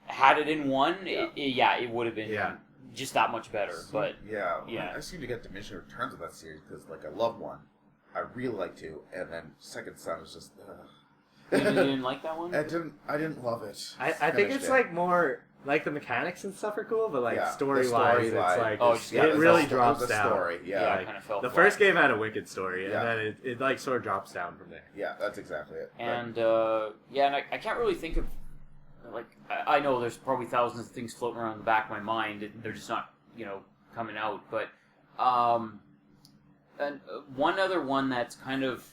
Speaker 3: had it in 1, it would have been just that much better. But
Speaker 1: I seem to get diminishing returns with that series because I love 1, I really like 2, and then Second Son was just.
Speaker 3: You didn't like that one?
Speaker 1: I didn't love it.
Speaker 2: I think it's more the mechanics and stuff are cool, but story wise, it's it really drops down.
Speaker 1: Story,
Speaker 3: it kind of fell
Speaker 2: the
Speaker 3: flat.
Speaker 2: first game had a wicked story, and then it sort of drops down from there.
Speaker 1: Yeah, that's exactly it.
Speaker 3: And and I can't really think of I know there's probably thousands of things floating around the back of my mind. They're just not coming out. But and one other one that's kind of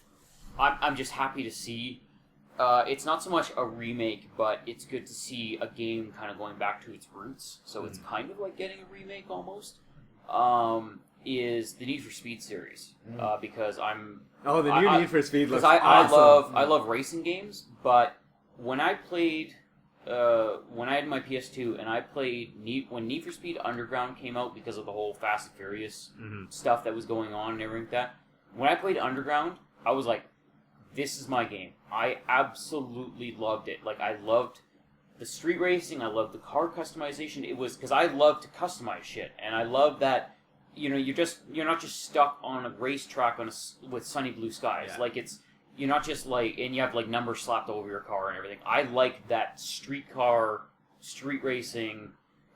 Speaker 3: I'm just happy to see. It's not so much a remake, but it's good to see a game kind of going back to its roots. So it's kind of like getting a remake almost. Is the Need for Speed series because I'm
Speaker 2: the new Need for Speed looks
Speaker 3: awesome. I love racing games, but when I played when I had my PS2 and I played when Need for Speed Underground came out because of the whole Fast and Furious stuff that was going on and everything like that. When I played Underground, I was like, this is my game. I absolutely loved it. I loved the street racing. I loved the car customization. It was because I love to customize shit, and I love that. You're not just stuck on a racetrack with sunny blue skies.
Speaker 2: Yeah.
Speaker 3: You're not just and you have numbers slapped over your car and everything. I like that street racing,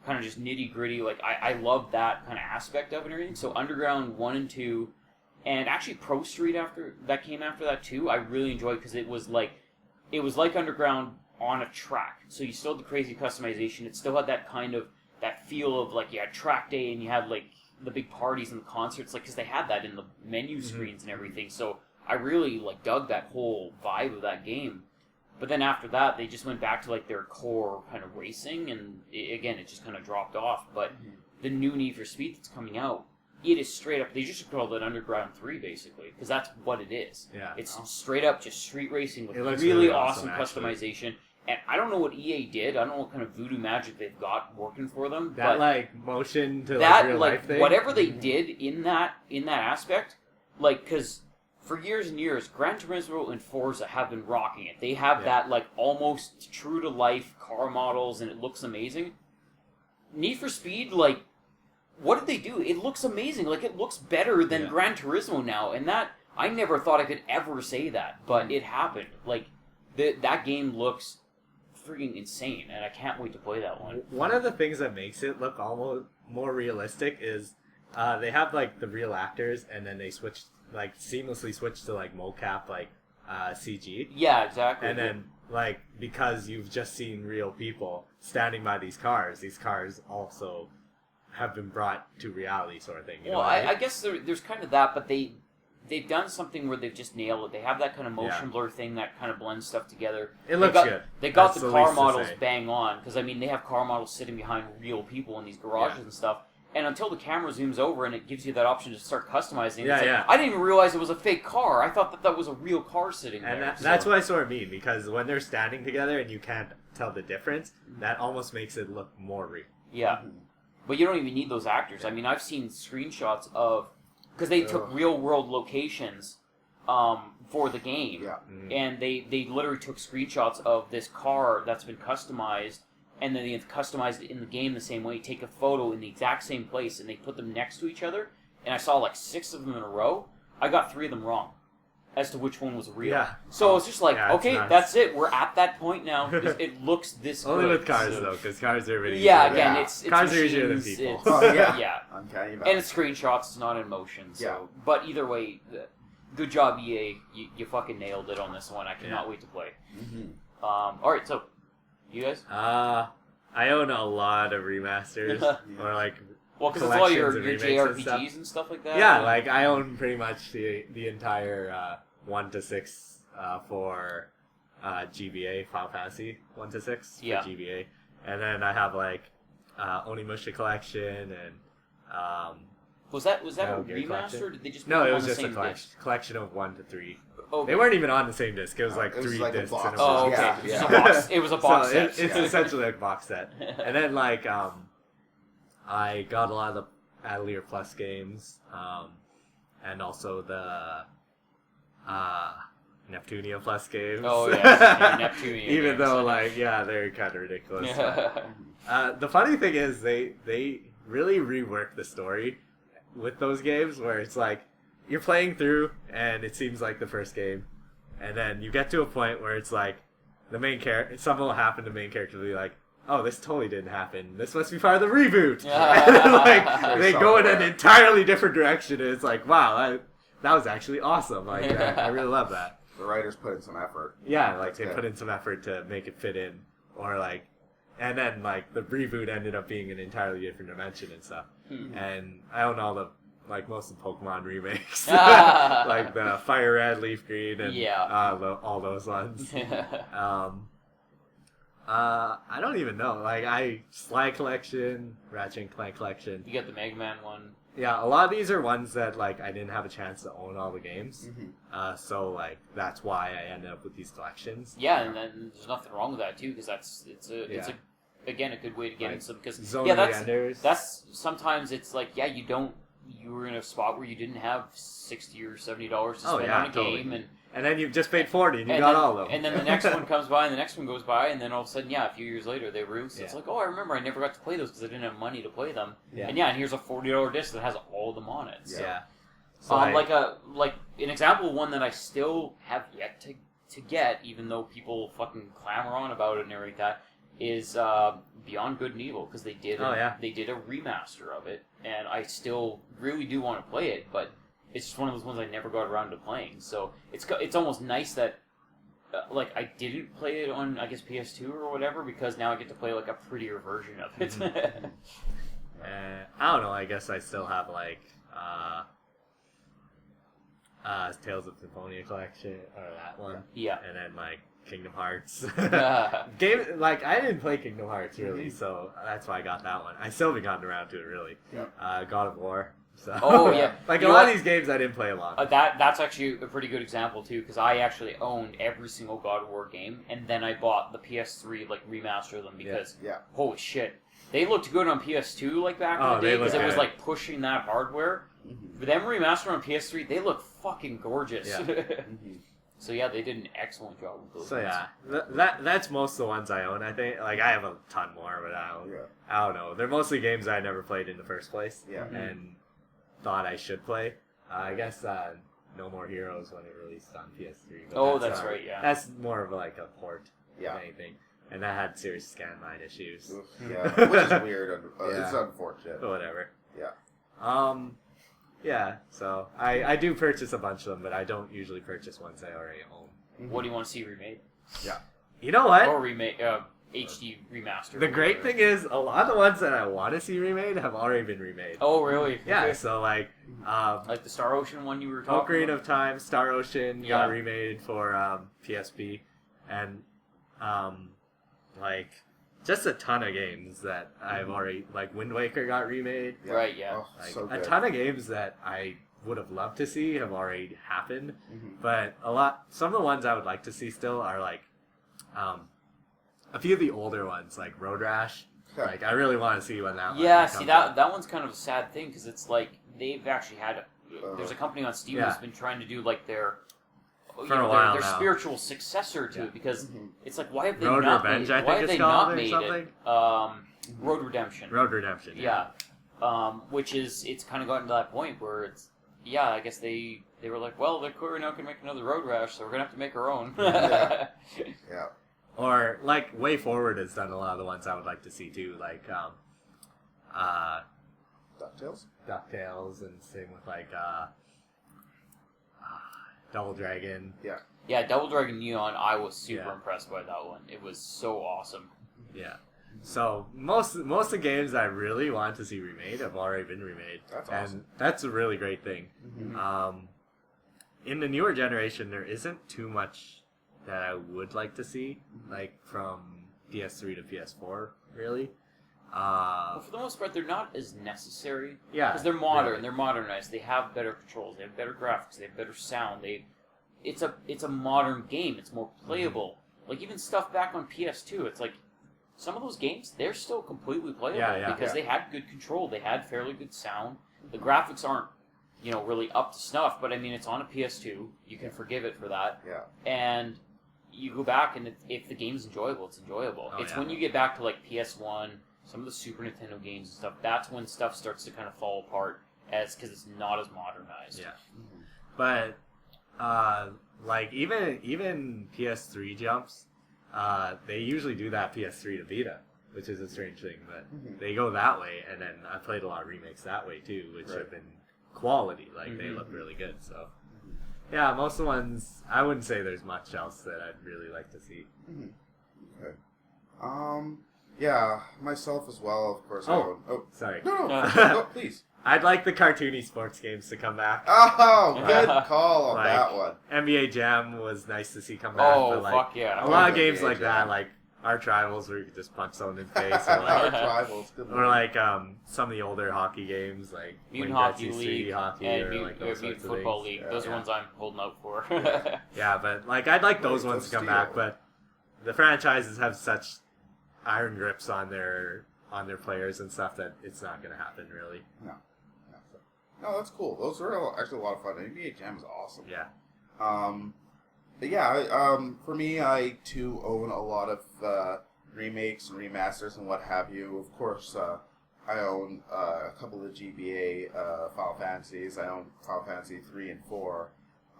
Speaker 3: kind of just nitty gritty. I love that kind of aspect of it and everything. So Underground 1 and 2. And actually, Pro Street came after that too. I really enjoyed because it was like Underground on a track. So you still had the crazy customization. It still had that kind of that feel of you had track day and you had the big parties and the concerts, because they had that in the menu screens and everything. So I really dug that whole vibe of that game. But then after that, they just went back to their core kind of racing, and it just kind of dropped off. But the new Need for Speed that's coming out. It is straight up. They just called it Underground 3, basically, because that's what it is.
Speaker 2: Yeah.
Speaker 3: It's straight up just street racing with
Speaker 2: really
Speaker 3: awesome
Speaker 2: actually.
Speaker 3: customization. And I don't know what EA did. I don't know what kind of voodoo magic they've got working for them.
Speaker 2: That
Speaker 3: but
Speaker 2: motion to
Speaker 3: that
Speaker 2: real life thing.
Speaker 3: Whatever they did in that aspect, because for years and years, Gran Turismo and Forza have been rocking it. They have that almost true to life car models, and it looks amazing. Need for Speed, what did they do? It looks amazing. It looks better than Gran Turismo now. And that, I never thought I could ever say that, but it happened. That game looks freaking insane, and I can't wait to play that one.
Speaker 2: One of the things that makes it look almost more realistic is they have like the real actors, and then they seamlessly switch to like mocap CG.
Speaker 3: Yeah, exactly.
Speaker 2: And then like because you've just seen real people standing by these cars also have been brought to reality, sort of thing. You know what I mean?
Speaker 3: I guess there's kind of that, but they've done something where they've just nailed it. They have that kind of motion blur thing that kind of blends stuff together.
Speaker 2: It looks good.
Speaker 3: They got
Speaker 2: That's
Speaker 3: the car models bang on, because I mean they have car models sitting behind real people in these garages and stuff. And until the camera zooms over and it gives you that option to start customizing, I didn't even realize it was a fake car. I thought that was a real car sitting there.
Speaker 2: And that's what I sort of mean, because when they're standing together and you can't tell the difference, that almost makes it look more real.
Speaker 3: Yeah. But you don't even need those actors. I mean, I've seen screenshots of... Because they took real-world locations for the game.
Speaker 1: Yeah.
Speaker 3: And they literally took screenshots of this car that's been customized, and then they've customized it in the game the same way. Take a photo in the exact same place, and they put them next to each other. And I saw like 6 of them in a row. I got 3 of them wrong as to which one was real.
Speaker 2: Yeah.
Speaker 3: So it's just like, okay, that's it. We're at that point now. It looks this
Speaker 2: Only
Speaker 3: good.
Speaker 2: with cars, though, because cars are really
Speaker 3: again, it's
Speaker 2: cars
Speaker 3: machines,
Speaker 2: are easier than people.
Speaker 3: Yeah.
Speaker 1: Uncanny
Speaker 3: And it's screenshots, it's not in motion. So.
Speaker 1: Yeah.
Speaker 3: But either way, good job, EA. You fucking nailed it on this one. I cannot wait to play. Alright, so, you guys?
Speaker 2: I own a lot of remasters. Or like...
Speaker 3: Well, because it's all your
Speaker 2: JRPGs
Speaker 3: JRPGs and stuff like that?
Speaker 2: Yeah, like I own pretty much the entire 1 to 6 for GBA, Final Fantasy 1 to 6 for GBA. And then I have like Onimusha Collection and...
Speaker 3: Was that a remaster, or did they just put
Speaker 2: No,
Speaker 3: them
Speaker 2: it
Speaker 3: on
Speaker 2: was
Speaker 3: the
Speaker 2: just a
Speaker 3: same disc?
Speaker 2: collection of 1 to 3.
Speaker 3: Okay.
Speaker 2: They weren't even on the same disc. It was like 3
Speaker 1: like
Speaker 2: discs.
Speaker 1: box.
Speaker 3: Oh, okay.
Speaker 1: Yeah.
Speaker 3: It was a box
Speaker 2: so
Speaker 3: set.
Speaker 2: It's essentially a box set. And then like I got a lot of the Atelier Plus games, and also the Neptunia Plus games.
Speaker 3: Oh yeah, Neptunia.
Speaker 2: Even though they're kind of ridiculous. The funny thing is they really rework the story with those games, where it's like you're playing through and it seems like the first game, and then you get to a point where it's like the main character, something will happen to the main character will be like, oh, this totally didn't happen. This must be part of the reboot. And they go in an entirely different direction, and it's like, wow, that was actually awesome. Like, I really love that.
Speaker 1: The writers put in some effort.
Speaker 2: Yeah, like they put in some effort to make it fit in, or like, and then like the reboot ended up being an entirely different dimension and stuff. And I own all the most of the Pokemon remakes, like the Fire Red, Leaf Green, and all those ones. I don't even know. Like, Sly Collection, Ratchet and Clank Collection.
Speaker 3: You got the Mega Man one.
Speaker 2: Yeah, a lot of these are ones that, like, I didn't have a chance to own all the games. So, like, that's why I ended up with these collections.
Speaker 3: Yeah, and then there's nothing wrong with that, too, because it's a good way to get in some, because, that's, sometimes it's like, you were in a spot where you didn't have $60 or $70 to spend on a game,
Speaker 2: and then you've just paid $40 and you got all of them.
Speaker 3: And then the next one comes by, and the next one goes by, and then all of a sudden, a few years later, they release. It's like, oh, I remember I never got to play those because I didn't have money to play them. And here's a $40 disc that has all of them on it. So. So like an example of one that I still have yet to get, even though people fucking clamor on about it and everything like that, is Beyond Good and Evil, because they did they did a remaster of it, and I still really do want to play it, but it's just one of those ones I never got around to playing. So it's almost nice that I didn't play it on, I guess, PS2 or whatever, because now I get to play like a prettier version of it.
Speaker 2: I don't know. I guess I still have Tales of Symphonia Collection, or that one. Yeah. And then Kingdom Hearts. I didn't play Kingdom Hearts really, so that's why I got that one. I still haven't gotten around to it really. God of War. So.
Speaker 3: Oh yeah,
Speaker 2: a lot of these games I didn't play a lot.
Speaker 3: That's actually a pretty good example too, because I actually owned every single God of War game, and then I bought the PS3 remaster of them because holy shit, they looked good on PS2 back in the day, because it was pushing that hardware. But them remastered on PS3, they look fucking gorgeous. So they did an excellent job with those.
Speaker 2: So that's most of the ones I own. I think I have a ton more, but I don't know. They're mostly games I never played in the first place. And thought I should play. I guess No More Heroes when it released on PS3. But
Speaker 3: that's right. Yeah.
Speaker 2: That's more of a port than anything. and that had serious scan line issues.
Speaker 1: Yeah, which is weird. It's unfortunate.
Speaker 2: But whatever.
Speaker 1: Yeah.
Speaker 2: Yeah, so I do purchase a bunch of them, but I don't usually purchase ones I already own.
Speaker 3: What do you want to see remade?
Speaker 1: Yeah.
Speaker 2: You know what?
Speaker 3: Or remake, HD remaster.
Speaker 2: The great thing is, a lot of the ones that I want to see remade have already been remade.
Speaker 3: Oh, really?
Speaker 2: Yeah,
Speaker 3: Okay.
Speaker 2: so like
Speaker 3: the Star Ocean one you were talking
Speaker 2: Ocarina
Speaker 3: about?
Speaker 2: of Time, Star Ocean
Speaker 3: Yeah.
Speaker 2: got remade for PSP, and like just a ton of games that I've already, like Wind Waker got remade.
Speaker 1: Yeah.
Speaker 3: Right, yeah.
Speaker 1: Oh,
Speaker 2: Like,
Speaker 1: so
Speaker 2: a
Speaker 1: good.
Speaker 2: ton of games that I would have loved to see have already happened,
Speaker 1: Mhm.
Speaker 2: but some of the ones I would like to see still are like a few of the older ones, like Road Rash.
Speaker 1: Yeah.
Speaker 2: Like I really want to see when that
Speaker 3: Yeah,
Speaker 2: one
Speaker 3: see,
Speaker 2: comes
Speaker 3: that
Speaker 2: out.
Speaker 3: that one's kind of a sad thing, because it's like, they've actually had... there's a company on Steam
Speaker 2: Yeah.
Speaker 3: that's been trying to do, like, their...
Speaker 2: For a while
Speaker 3: their
Speaker 2: now.
Speaker 3: spiritual successor to
Speaker 2: Yeah.
Speaker 3: it, because
Speaker 1: Mhm.
Speaker 3: it's like, why have they
Speaker 2: Road
Speaker 3: not
Speaker 2: Revenge,
Speaker 3: made,
Speaker 2: I
Speaker 3: why
Speaker 2: think
Speaker 3: have
Speaker 2: it's
Speaker 3: they
Speaker 2: called,
Speaker 3: not
Speaker 2: or
Speaker 3: made
Speaker 2: something?
Speaker 3: it? Road Redemption.
Speaker 2: Road Redemption.
Speaker 3: Yeah. Which is, it's kind of gotten to that point where it's, yeah, I guess they were like, well, we're not going to make another Road Rash, so we're going to have to make our own.
Speaker 1: Yeah. Yeah.
Speaker 2: Or like Way Forward has done a lot of the ones I would like to see too, like
Speaker 1: DuckTales?
Speaker 2: DuckTales, and same with like Double Dragon.
Speaker 1: Yeah.
Speaker 3: Yeah, Double Dragon Neon, I was super
Speaker 2: Yeah.
Speaker 3: impressed by that one. It was so awesome.
Speaker 2: Yeah. So most of the games I really want to see remade have already been remade.
Speaker 1: That's
Speaker 2: and
Speaker 1: awesome.
Speaker 2: that's a really great thing.
Speaker 1: Mhm.
Speaker 2: In the newer generation, there isn't too much that I would like to see, like from PS3 to PS4, really.
Speaker 3: But for the most part, they're not as necessary.
Speaker 2: Yeah,
Speaker 3: Because they're modern,
Speaker 2: really.
Speaker 3: they're modernized, they have better controls, they have better graphics, they have better sound, it's a modern game, it's more playable. Like, even stuff back on PS2, it's like, some of those games, they're still completely playable.
Speaker 2: Yeah.
Speaker 3: Because they had good control, they had fairly good sound. The graphics aren't, really up to snuff, but I mean, it's on a PS2, you can forgive it for that.
Speaker 1: Yeah.
Speaker 3: And you go back, and if the game's enjoyable, it's enjoyable.
Speaker 2: Oh,
Speaker 3: It's
Speaker 2: yeah.
Speaker 3: when you get back to, like, PS1, some of the Super Nintendo games and stuff, that's when stuff starts to kind of fall apart, because it's not as modernized.
Speaker 2: Yeah. But like even PS3 jumps, they usually do that PS3 to Vita, which is a strange thing, but
Speaker 1: Mhm.
Speaker 2: they go that way. And then I played a lot of remakes that way too, which
Speaker 1: Right.
Speaker 2: have been quality. Like they
Speaker 3: Mhm.
Speaker 2: look really good. So yeah, most of the ones I wouldn't say there's much else that I'd really like to see.
Speaker 1: Mhm. Okay. Yeah, myself as well, of course.
Speaker 2: Oh.
Speaker 1: Oh,
Speaker 2: Sorry,
Speaker 1: no,
Speaker 3: Uh.
Speaker 1: no, please.
Speaker 2: I'd like the cartoony sports games to come back.
Speaker 1: Oh, good call on
Speaker 2: Like,
Speaker 1: that one.
Speaker 2: NBA Jam was nice to see come back.
Speaker 3: Oh,
Speaker 2: but like,
Speaker 3: fuck yeah.
Speaker 2: a lot of
Speaker 1: NBA
Speaker 2: games like
Speaker 1: Jam.
Speaker 2: that, like Arch Rivals, where you could just punch someone in the face, or
Speaker 1: Our
Speaker 2: like,
Speaker 1: rivals. Good
Speaker 2: or
Speaker 1: lord.
Speaker 2: like some of the older hockey games, like
Speaker 3: Mutant
Speaker 2: Wayne
Speaker 3: Hockey
Speaker 2: Gretzky
Speaker 3: League
Speaker 2: City Hockey,
Speaker 3: and
Speaker 2: or
Speaker 3: Mutant,
Speaker 2: like those
Speaker 3: Mutant
Speaker 2: sorts of
Speaker 3: Football
Speaker 2: things.
Speaker 3: League. Those are
Speaker 2: Yeah.
Speaker 3: ones I'm holding out for.
Speaker 1: Yeah.
Speaker 2: Yeah, but like I'd like those
Speaker 1: Blades
Speaker 2: ones
Speaker 1: of
Speaker 2: to come
Speaker 1: Steel.
Speaker 2: back, but the franchises have such iron grips on their players and stuff that it's not going to happen really.
Speaker 1: No, that's cool. Those are actually a lot of fun. NBA Jam is awesome.
Speaker 2: Yeah.
Speaker 1: But yeah, for me, I too own a lot of remakes and remasters and what have you. Of course, I own a couple of GBA Final Fantasies. I own Final Fantasy 3 and 4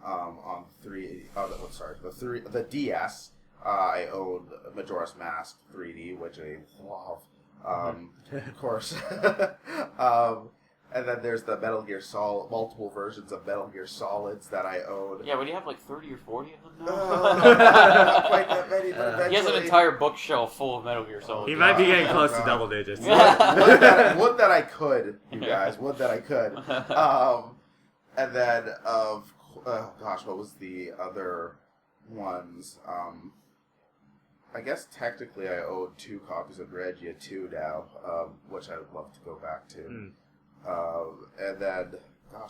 Speaker 1: on the DS. I own Majora's Mask 3D, which I love. Of course. And then there's the Metal Gear Solid, multiple versions of Metal Gear Solids that I own.
Speaker 3: Yeah, but do you have like 30 or 40 of them now?
Speaker 1: Not quite that many, but eventually.
Speaker 3: He has an entire bookshelf full of Metal Gear Solid.
Speaker 2: He might be getting close to
Speaker 1: God.
Speaker 2: double digits.
Speaker 1: Would that I could, you guys. Would that I could. And then what was the other ones? I guess technically I own 2 copies of Regia 2 now, which I would love to go back to.
Speaker 2: Mm.
Speaker 1: And then,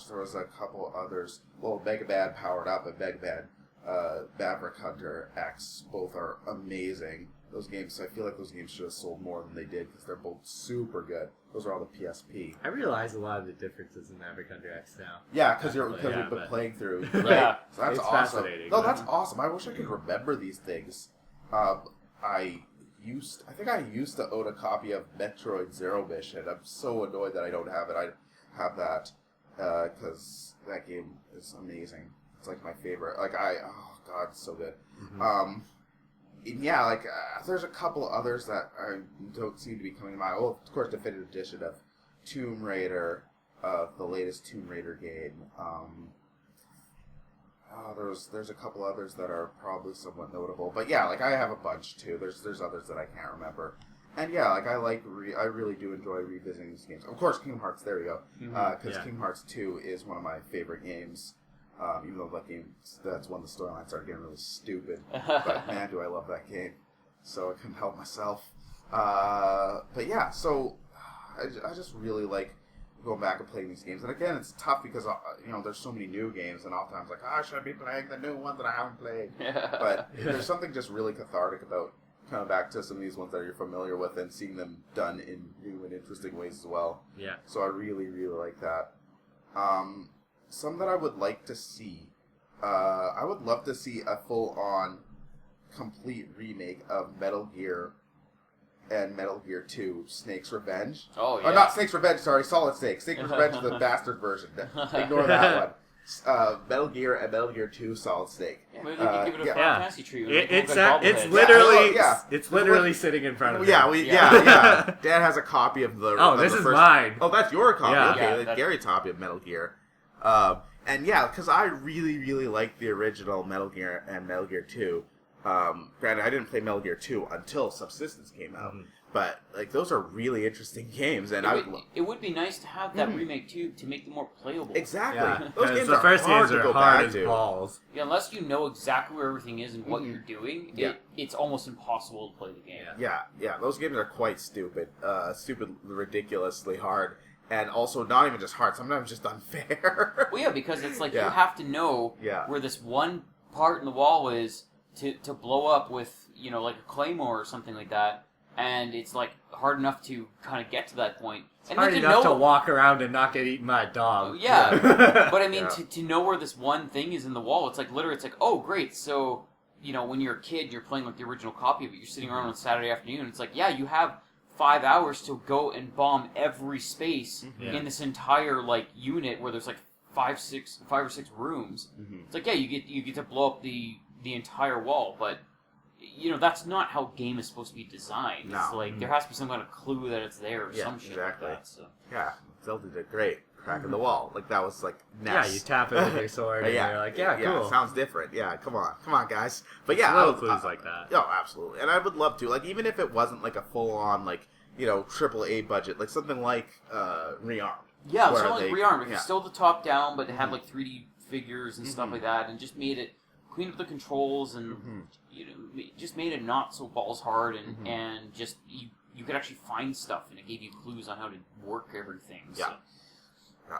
Speaker 1: there was a couple others. Well, Mega Man Powered Up and Mega Man Maverick Hunter X both are amazing. Those games, I feel like those games should have sold more than they did because they're both super good. Those are all the PSP.
Speaker 2: I realize a lot of the differences in Maverick Hunter X now.
Speaker 1: Yeah, because
Speaker 2: Yeah,
Speaker 1: we've been
Speaker 2: but-
Speaker 1: playing through.
Speaker 3: Yeah.
Speaker 1: So that's
Speaker 2: It's
Speaker 1: awesome.
Speaker 2: fascinating.
Speaker 1: No, that's awesome. I wish I could remember these things. I think I used to own a copy of Metroid Zero Mission. I'm so annoyed that I don't have it. I have that because that game is amazing. It's like my favorite. Oh god, it's so good.
Speaker 2: Mm-hmm.
Speaker 1: yeah, like there's a couple others that I don't seem to be coming to mind. Well, of course, definitive edition of Tomb Raider, the latest Tomb Raider game. There's a couple others that are probably somewhat notable, but yeah, like I have a bunch too. There's others that I can't remember, and yeah, like I really do enjoy revisiting these games. Of course, Kingdom Hearts. There we go, because Kingdom Hearts 2 is one of my favorite games. Even though that's when the storylines started getting really stupid, but man, do I love that game! So I couldn't help myself. But yeah, so I just really like going back and playing these games. And again, it's tough because there's so many new games, and oftentimes like, I should be playing the new one that I haven't played. But there's something just really cathartic about coming back to some of these ones that you're familiar with and seeing them done in new and interesting ways as well.
Speaker 2: Yeah.
Speaker 1: So I really, really like that. Some that I would like to see. I would love to see a full-on, complete remake of Metal Gear and Metal Gear 2, Snake's Revenge.
Speaker 3: Oh, yeah.
Speaker 1: Or not Snake's Revenge, sorry, Solid Snake. Snake's Revenge is the bastard version. Ignore that one. Metal Gear and Metal Gear 2, Solid Snake.
Speaker 3: Yeah, maybe they could give it a fantasy treatment.
Speaker 2: It's literally sitting in front of me.
Speaker 1: Yeah. Dad has a copy of the.
Speaker 2: Oh, this is mine.
Speaker 1: Oh, that's your copy.
Speaker 2: Yeah.
Speaker 1: Okay, Gary's copy of Metal Gear. And yeah, because I really, really like the original Metal Gear and Metal Gear 2. Granted, I didn't play Metal Gear 2 until Subsistence came out, but like those are really interesting games, and
Speaker 3: it would be nice to have that remake too to make them more playable.
Speaker 1: Exactly.
Speaker 2: Yeah,
Speaker 1: those games
Speaker 2: the first
Speaker 1: hard
Speaker 2: games
Speaker 1: to
Speaker 2: are
Speaker 1: go
Speaker 2: hard
Speaker 1: back
Speaker 2: as
Speaker 1: to.
Speaker 2: balls.
Speaker 3: Yeah, unless you know exactly where everything is and what you're doing, it's almost impossible to play the game.
Speaker 1: Yeah. Those games are quite stupid, ridiculously hard. And also, not even just hard, sometimes just unfair.
Speaker 3: Well, yeah, because it's like you have to know where this one part in the wall is to blow up with, like a claymore or something like that. And it's like hard enough to kind of get to that point.
Speaker 2: It's hard enough to walk around and not get eaten by a dog.
Speaker 3: Yeah, but I mean, to know where this one thing is in the wall, it's like literally, it's like, oh, great, so, when you're a kid, you're playing like the original copy of it, you're sitting around on Saturday afternoon, it's like, yeah, you have 5 hours to go and bomb every space in this entire like unit where there's like 5 or 6 rooms. It's like you get to blow up the entire wall, but that's not how game is supposed to be designed.
Speaker 1: No.
Speaker 3: It's like there has to be some kind of clue that it's there or some shit like that. So.
Speaker 1: Yeah, Zelda did great. Crack in the wall, like that was like Ness.
Speaker 2: Yeah, you tap it with your sword, and you're like, cool.
Speaker 1: Sounds different. Yeah, come on, guys. But yeah,
Speaker 2: little clues like that.
Speaker 1: Oh, absolutely. And I would love to, like, even if it wasn't like a full on like AAA budget, like something like Rearmed.
Speaker 3: Yeah, something like Rearmed. It's still the top down, but it had like 3D figures and stuff like that, and just made it clean up the controls and just made it not so balls hard and just you could actually find stuff and it gave you clues on how to work everything.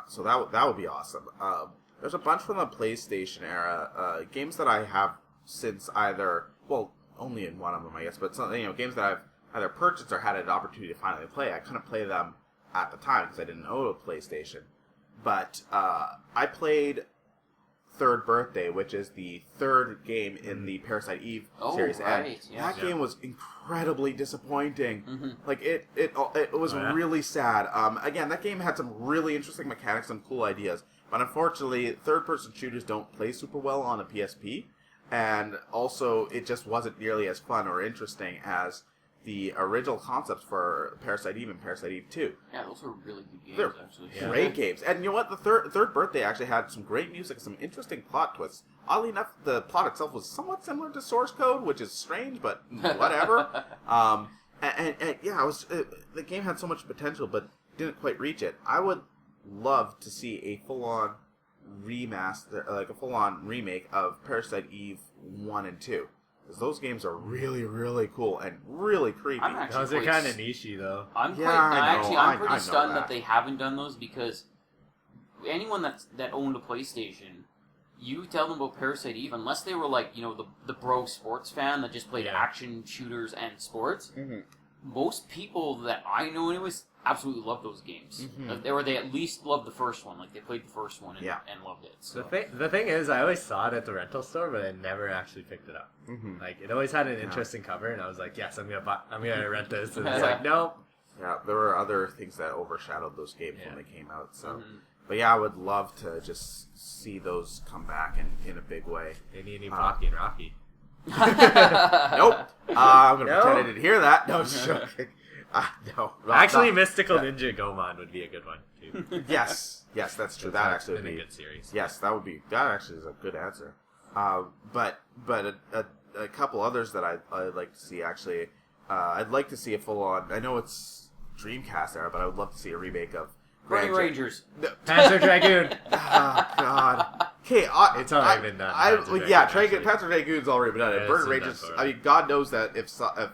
Speaker 1: So that would be awesome. There's a bunch from the PlayStation era, games that I have since only in one of them, I guess, but some, games that I've either purchased or had an opportunity to finally play. I couldn't play them at the time because I didn't own a PlayStation. But I played Third Birthday, which is the third game in the Parasite Eve series.
Speaker 3: Right.
Speaker 1: And that game was incredibly disappointing. Like, it was really sad. Again, that game had some really interesting mechanics, some cool ideas. But unfortunately, third-person shooters don't play super well on a PSP. And also, it just wasn't nearly as fun or interesting as the original concepts for Parasite Eve and Parasite Eve 2.
Speaker 3: Yeah, those were really good games,
Speaker 1: They're
Speaker 3: actually.
Speaker 1: Great games. And you know what? The third Birthday actually had some great music, some interesting plot twists. Oddly enough, the plot itself was somewhat similar to Source Code, which is strange, but whatever. The game had so much potential, but didn't quite reach it. I would love to see a full-on remaster, like a full-on remake of Parasite Eve 1 and 2. Because those games are really, really cool and really creepy.
Speaker 2: Those are kind of nichey, though.
Speaker 3: I'm pretty stunned that they haven't done those because anyone that owned a PlayStation, you tell them about Parasite Eve, unless they were like, the bro sports fan that just played action shooters and sports, most people that I know anyways absolutely love those games. They at least loved the first one. Like, they played the first one and loved it. So.
Speaker 2: The thing is, I always saw it at the rental store, but I never actually picked it up. Like, it always had an interesting cover, and I was like, yes, I'm gonna rent this. And it's like, nope.
Speaker 1: Yeah, there were other things that overshadowed those games when they came out. So, but yeah, I would love to just see those come back in a big way.
Speaker 2: They need Pocky and Rocky.
Speaker 1: Nope. I'm gonna
Speaker 2: No?
Speaker 1: pretend I didn't hear that. No, just joking. No.
Speaker 2: Actually,
Speaker 1: no.
Speaker 2: Mystical Ninja Gomon would be a good one too.
Speaker 1: Yes, that's true. That actually would
Speaker 2: been
Speaker 1: be
Speaker 2: a good series.
Speaker 1: Yes, that would be. That actually is a good answer. But a couple others that I'd like to see actually. I'd like to see a full on. I know it's Dreamcast era, but I would love to see a remake of
Speaker 3: Burning Rangers.
Speaker 1: No.
Speaker 2: Panzer Dragoon.
Speaker 1: Oh God. Okay,
Speaker 2: It's already been done.
Speaker 1: Panzer Dragoon's already been done.
Speaker 2: Yeah,
Speaker 1: And Burning
Speaker 2: it's been
Speaker 1: Rangers.
Speaker 2: done
Speaker 1: I mean, God knows that if Sonic,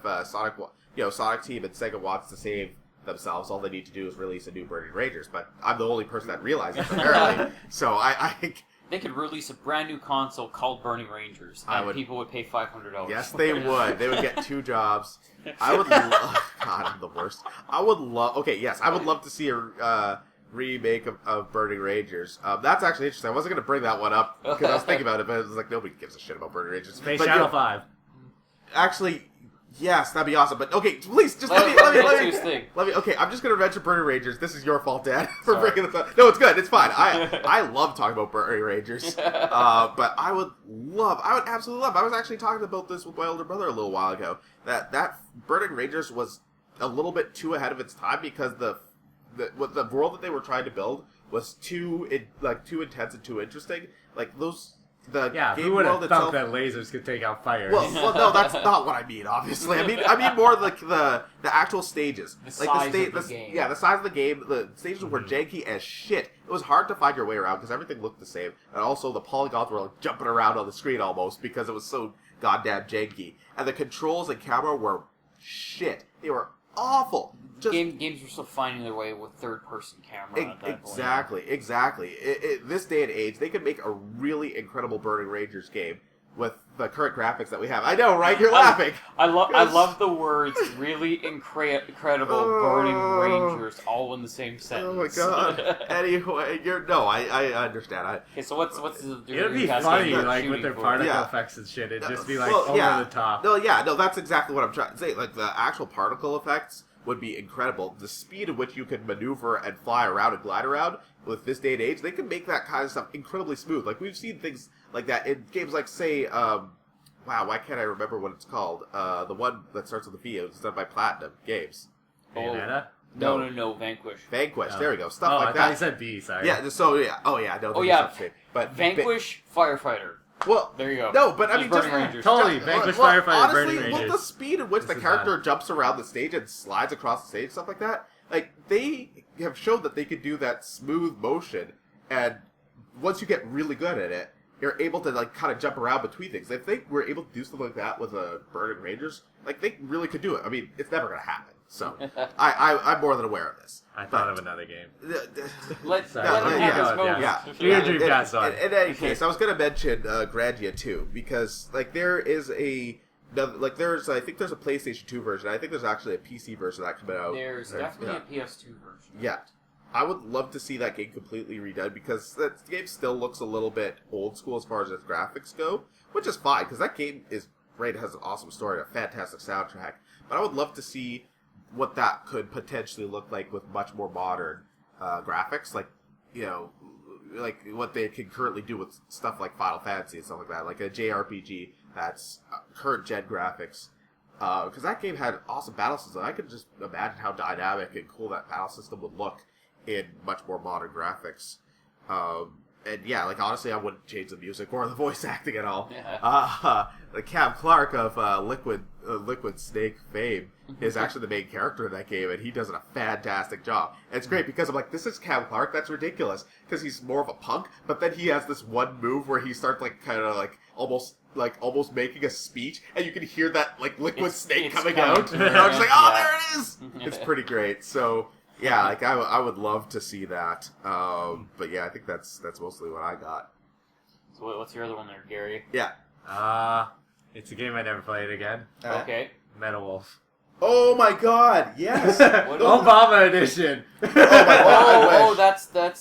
Speaker 1: Sonic Team and Sega wants to save themselves, all they need to do is release a new Burning Rangers. But I'm the only person that realizes apparently. So I
Speaker 3: They could release a brand new console called Burning Rangers, and people would pay $500.
Speaker 1: Yes, they would. They would get 2 jobs. I would love... God, I'm the worst. I would love... Okay, yes, I would love to see a remake of Burning Rangers. That's actually interesting. I wasn't going to bring that one up, because I was thinking about it, but it was like, nobody gives a shit about Burning Rangers.
Speaker 2: Space
Speaker 1: but,
Speaker 2: Channel 5.
Speaker 1: Actually... Yes, that'd be awesome. But okay, please just let me. Okay, I'm just gonna mention Burning Rangers. This is your fault, Dad, for bringing this up. No, it's good. It's fine. I love talking about Burning Rangers. But I would absolutely love. I was actually talking about this with my older brother a little while ago. That Burning Rangers was a little bit too ahead of its time because the world that they were trying to build was too intense and too interesting. Like those.
Speaker 2: Who would have thought that lasers could take out fire?
Speaker 1: Well, no, that's not what I mean. Obviously, I mean more like the actual stages,
Speaker 3: the size of the game.
Speaker 1: Yeah, the size of the game. The stages were janky as shit. It was hard to find your way around because everything looked the same, and also the polygons were like jumping around on the screen almost because it was so goddamn janky. And the controls and camera were shit. They were awful.
Speaker 3: Games were still finding their way with third-person camera at that point.
Speaker 1: Exactly. This day and age, they could make a really incredible Burning Rangers game with the current graphics that we have. I know, right? You're laughing.
Speaker 3: I love the words "really incredible Burning Rangers" all in the same sentence.
Speaker 1: Oh my God. Anyway, I understand.
Speaker 3: Okay, so what's the?
Speaker 2: It'd be funny, like with their particle effects and shit. It'd just be like over the top.
Speaker 1: No, that's exactly what I'm trying to say. Like the actual particle effects would be incredible. The speed at which you could maneuver and fly around and glide around with this day and age, they can make that kind of stuff incredibly smooth. Like we've seen things like that in games like, say, wow, why can't I remember what it's called? The one that starts with the V. It was done by Platinum Games.
Speaker 2: Bayonetta?
Speaker 3: No, Vanquish.
Speaker 1: Vanquish, there we go. Stuff like that.
Speaker 2: I thought you said B, sorry.
Speaker 1: Yeah, so yeah. Oh yeah, no.
Speaker 3: Oh yeah, Vanquish, Firefighter.
Speaker 1: Well,
Speaker 3: there you go.
Speaker 1: No, but I mean,
Speaker 3: Burning Rangers.
Speaker 2: Totally, Vanquish, Firefighter,
Speaker 1: honestly,
Speaker 2: Burning Rangers.
Speaker 1: With the speed at which the character jumps around the stage and slides across the stage, stuff like that, like they have shown that they can do that smooth motion, and once you get really good at it, you're able to like kind of jump around between things. If they were able to do something like that with a Burning Rangers, like they really could do it. I mean, it's never going to happen. So I'm more than aware of this.
Speaker 2: I thought of another game.
Speaker 3: Let him have his moment.
Speaker 1: Yeah. In any case, I was going to mention Grandia 2 because like I think there's a PlayStation 2 version. I think there's actually a PC version that coming out.
Speaker 3: There's definitely a PS2 version.
Speaker 1: Yeah. I would love to see that game completely redone because that game still looks a little bit old school as far as its graphics go, which is fine because that game is great. It has an awesome story and a fantastic soundtrack. But I would love to see what that could potentially look like with much more modern graphics, like like what they can currently do with stuff like Final Fantasy and stuff like that, like a JRPG that's current gen graphics. Because that game had awesome battle system. I could just imagine how dynamic and cool that battle system would look in much more modern graphics. And yeah, like honestly, I wouldn't change the music or the voice acting at all.
Speaker 3: Yeah.
Speaker 1: The Cam Clark of Liquid Snake fame is actually the main character in that game, and he does a fantastic job. And it's great because I'm like, this is Cam Clark. That's ridiculous because he's more of a punk. But then he has this one move where he starts like kind of like almost making a speech, and you can hear that like Liquid Snake coming out. And I'm just like, oh, there it is. It's pretty great. So. Yeah, like I would love to see that. But yeah, I think that's mostly what I got.
Speaker 3: So what's your other one there, Gary?
Speaker 1: Yeah.
Speaker 2: It's a game I never played again.
Speaker 3: Okay.
Speaker 2: Metal Wolf.
Speaker 1: Oh my God! Yes.
Speaker 2: Obama edition.
Speaker 3: That's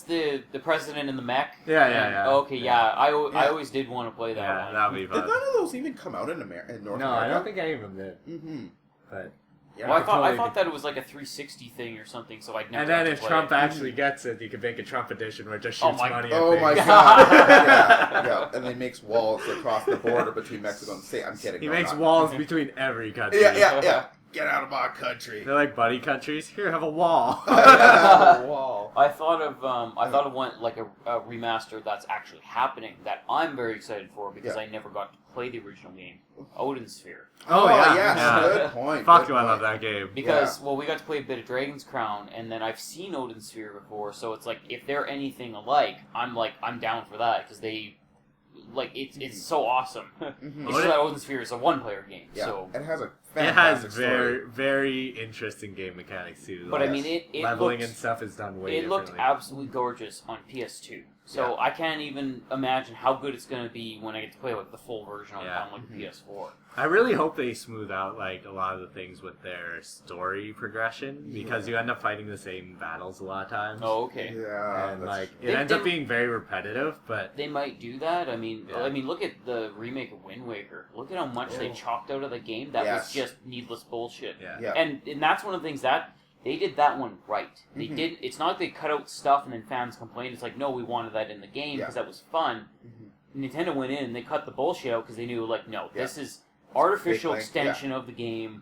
Speaker 3: the president in the mech.
Speaker 2: Yeah.
Speaker 3: Okay, yeah. I always did want to play that one.
Speaker 2: That'd be fun.
Speaker 1: Did none of those even come out in America? In North America?
Speaker 2: No, I don't think any of them did.
Speaker 1: Mm-hmm.
Speaker 2: But
Speaker 1: Yeah.
Speaker 3: Well, I
Speaker 2: Totally.
Speaker 3: thought that it was like a 360 thing or something, so I'd never.
Speaker 2: And then
Speaker 3: have
Speaker 2: if
Speaker 3: to play
Speaker 2: Trump
Speaker 3: it.
Speaker 2: actually gets it, you could make a Trump edition where it just
Speaker 3: Oh
Speaker 2: shoots
Speaker 3: my-
Speaker 2: money at
Speaker 1: Oh
Speaker 2: things.
Speaker 1: my god! Yeah, and they makes walls across the border between Mexico and the state. I'm kidding.
Speaker 2: He
Speaker 1: no,
Speaker 2: makes
Speaker 1: not.
Speaker 2: walls between every country.
Speaker 1: Yeah. Get out of my country.
Speaker 2: They're like buddy countries. Here, have a wall.
Speaker 1: Oh, wall.
Speaker 3: I thought of one like a remaster that's actually happening that I'm very excited for because
Speaker 1: Yeah.
Speaker 3: I never got to play the original game, Odin Sphere.
Speaker 2: Oh, yeah.
Speaker 1: yes,
Speaker 2: Yeah.
Speaker 1: good point.
Speaker 2: Fuck
Speaker 1: good
Speaker 2: do I love
Speaker 1: point.
Speaker 2: that game.
Speaker 3: Because well, we got to play a bit of Dragon's Crown, and then I've seen Odin Sphere before, so it's like if they're anything alike, I'm down for that because they it's so awesome.
Speaker 1: Mhm.
Speaker 3: It's just that Odin Sphere is a one-player game,
Speaker 1: Yeah,
Speaker 3: so.
Speaker 1: it has a
Speaker 2: It has
Speaker 1: fantastic
Speaker 2: very,
Speaker 1: story.
Speaker 2: very interesting game mechanics too.
Speaker 3: But
Speaker 2: Like,
Speaker 3: I mean, it
Speaker 2: leveling
Speaker 3: looked,
Speaker 2: and stuff is done way
Speaker 3: it looked
Speaker 2: differently.
Speaker 3: absolutely gorgeous on PS2. So I can't even imagine how good it's going to be when I get to play like the full version on like the PS4.
Speaker 2: I really hope they smooth out like a lot of the things with their story progression because you end up fighting the same battles a lot of times.
Speaker 3: Oh, okay.
Speaker 1: Yeah,
Speaker 2: And
Speaker 1: that's
Speaker 2: like
Speaker 1: true.
Speaker 2: it ends up being very repetitive, but
Speaker 3: They might do that. I mean,
Speaker 2: Yeah.
Speaker 3: look at the remake of Wind Waker. Look at how much they chopped out of the game. That
Speaker 1: Yes.
Speaker 3: was just needless bullshit.
Speaker 2: yeah.
Speaker 3: And that's one of the things that they did that one right. They
Speaker 1: Mhm.
Speaker 3: did. It's not like they cut out stuff and then fans complained. It's like, no, we wanted that in the game because that was fun.
Speaker 1: Mhm.
Speaker 3: Nintendo went in and they cut the bullshit out because they knew, like, no, this is artificial
Speaker 1: Fake link,
Speaker 3: extension of the game.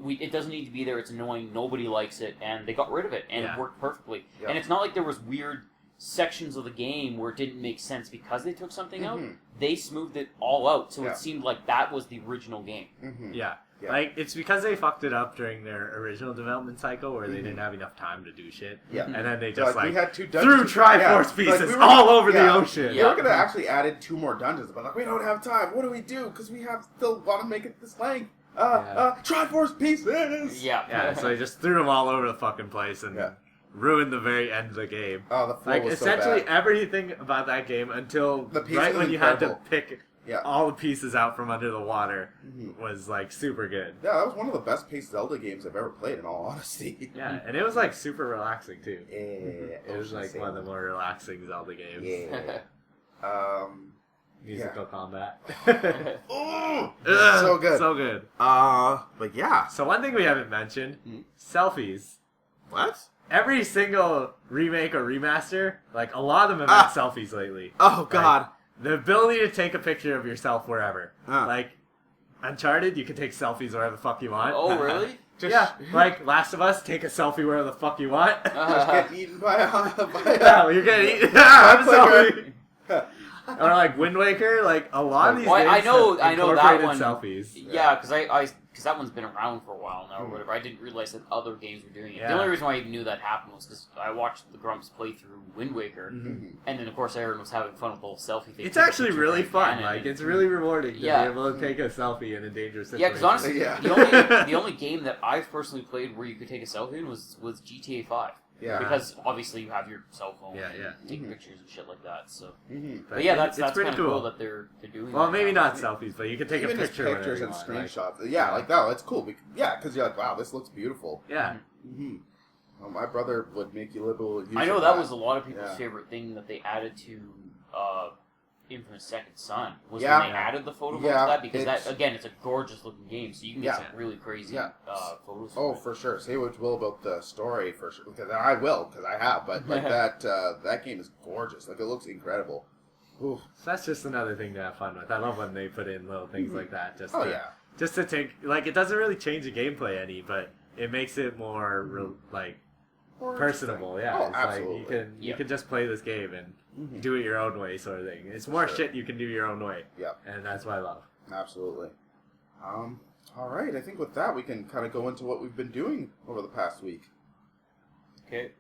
Speaker 3: It doesn't need to be there. It's annoying. Nobody likes it, and they got rid of it, and it worked perfectly.
Speaker 1: Yeah.
Speaker 3: And it's not like there was weird sections of the game where it didn't make sense because they took something out.
Speaker 1: Mhm.
Speaker 3: They smoothed it all out, so
Speaker 1: Yeah.
Speaker 3: it seemed like that was the original game.
Speaker 1: Mhm.
Speaker 2: Yeah.
Speaker 1: Yeah.
Speaker 2: Like, it's because they fucked it up during their original development cycle where they
Speaker 1: Mhm.
Speaker 2: didn't have enough time to do shit.
Speaker 1: Yeah.
Speaker 2: And then they
Speaker 1: So,
Speaker 2: just,
Speaker 1: we had two
Speaker 2: threw
Speaker 1: dungeons.
Speaker 2: Triforce
Speaker 1: Yeah,
Speaker 2: pieces
Speaker 1: like, we were-
Speaker 2: all over the
Speaker 1: yeah.
Speaker 2: ocean.
Speaker 1: We were gonna actually added 2 more dungeons, but like we don't have time. What do we do? Because we have still want to make it this length. Triforce pieces.
Speaker 3: Yeah.
Speaker 2: Yeah, so they just threw them all over the fucking place and
Speaker 1: Yeah.
Speaker 2: ruined the very end of the game.
Speaker 1: Oh, the flow
Speaker 2: Like,
Speaker 1: was
Speaker 2: essentially
Speaker 1: so bad.
Speaker 2: everything about that game until
Speaker 1: The pieces
Speaker 2: right
Speaker 1: was
Speaker 2: when you had to
Speaker 1: incredible.
Speaker 2: pick
Speaker 1: Yeah.
Speaker 2: all the pieces out from under the water
Speaker 1: Mhm.
Speaker 2: was, like, super good.
Speaker 1: Yeah, that was one of the best paced Zelda games I've ever played. In all honesty.
Speaker 2: Yeah, and it was, like, super relaxing, too.
Speaker 1: Yeah.
Speaker 2: It was, like, one of the more relaxing Zelda games.
Speaker 1: Yeah.
Speaker 2: Musical combat.
Speaker 1: Oh,
Speaker 2: Ugh,
Speaker 1: so good.
Speaker 2: So good.
Speaker 1: But yeah.
Speaker 2: So one thing we haven't mentioned,
Speaker 3: Mhm.
Speaker 2: selfies.
Speaker 1: What?
Speaker 2: Every single remake or remaster, like, a lot of them have had selfies lately.
Speaker 1: Oh God.
Speaker 2: The ability to take a picture of yourself wherever.
Speaker 1: Huh.
Speaker 2: Like, Uncharted, you can take selfies wherever the fuck you want.
Speaker 3: Oh, really?
Speaker 1: Just,
Speaker 2: Yeah, like Last of Us, take a selfie wherever the fuck you want.
Speaker 1: Just getting eaten by a.
Speaker 2: Yeah, well, you're getting eaten. Have a selfie.
Speaker 1: Clicker.
Speaker 2: Or like Wind Waker, like a lot of these
Speaker 3: Well,
Speaker 2: games
Speaker 3: I know
Speaker 2: have
Speaker 3: that
Speaker 2: incorporated
Speaker 3: one.
Speaker 2: selfies.
Speaker 3: Yeah, because because that one's been around for a while now or whatever. I didn't realize that other games were doing it.
Speaker 2: Yeah.
Speaker 3: The only reason why I even knew that happened was because I watched the Grumps play through Wind Waker,
Speaker 1: Mhm.
Speaker 3: and then of course Aaron was having fun with the whole selfie thing.
Speaker 2: It's
Speaker 3: Taking
Speaker 2: actually
Speaker 3: pictures
Speaker 2: really
Speaker 3: of
Speaker 2: fun.
Speaker 3: Ganon
Speaker 2: Like
Speaker 3: and-
Speaker 2: it's really rewarding to
Speaker 3: Yeah.
Speaker 2: be able to take a selfie in a dangerous situation.
Speaker 3: Yeah, because honestly,
Speaker 1: Yeah.
Speaker 3: the only game that I've personally played where you could take a selfie in was GTA 5.
Speaker 1: Yeah.
Speaker 3: Because obviously you have your cell phone
Speaker 2: Yeah, yeah.
Speaker 3: and take
Speaker 1: Mhm.
Speaker 3: pictures and shit like that. So,
Speaker 1: Mhm.
Speaker 3: but yeah, that's
Speaker 2: it's pretty
Speaker 3: kind of cool that they're doing.
Speaker 2: Well,
Speaker 3: that
Speaker 2: maybe
Speaker 3: now.
Speaker 2: not selfies, but you can take
Speaker 1: Even
Speaker 2: a
Speaker 1: just
Speaker 2: picture.
Speaker 1: pictures and
Speaker 2: whenever you want,
Speaker 1: screenshots. Yeah, like that. It's cool. Yeah, because you're like, wow, this looks beautiful.
Speaker 2: Like, yeah.
Speaker 1: Mm-hmm. Well, my brother would make you little.
Speaker 3: I know that was a lot of people's
Speaker 1: Yeah.
Speaker 3: favorite thing that they added to Infamous Second Son was
Speaker 1: Yeah.
Speaker 3: when they added the photo mode
Speaker 1: Yeah,
Speaker 3: to that because
Speaker 1: it's-
Speaker 3: that again it's a gorgeous looking game so you can get
Speaker 1: Yeah.
Speaker 3: some really crazy
Speaker 1: Yeah.
Speaker 3: photos.
Speaker 1: Oh,
Speaker 3: from it.
Speaker 1: for sure. Say what you will about the story, for sure, because I will, because I have. But like that game is gorgeous. Like it looks incredible. Ooh.
Speaker 2: So that's just another thing to have fun with. I love when they put in little things like that.
Speaker 1: Oh yeah.
Speaker 2: Just to take, like, it doesn't really change the gameplay any, but it makes it more like personable. Yeah,
Speaker 1: Oh,
Speaker 2: it's
Speaker 1: absolutely.
Speaker 2: like you can just play this game and
Speaker 1: Mhm.
Speaker 2: do it your own way, sort of thing. It's more
Speaker 1: Sure.
Speaker 2: shit you can do your own way.
Speaker 1: Yeah.
Speaker 2: And that's what I love.
Speaker 1: Absolutely. All right. I think with that we can kind of go into what we've been doing over the past week.
Speaker 3: Okay.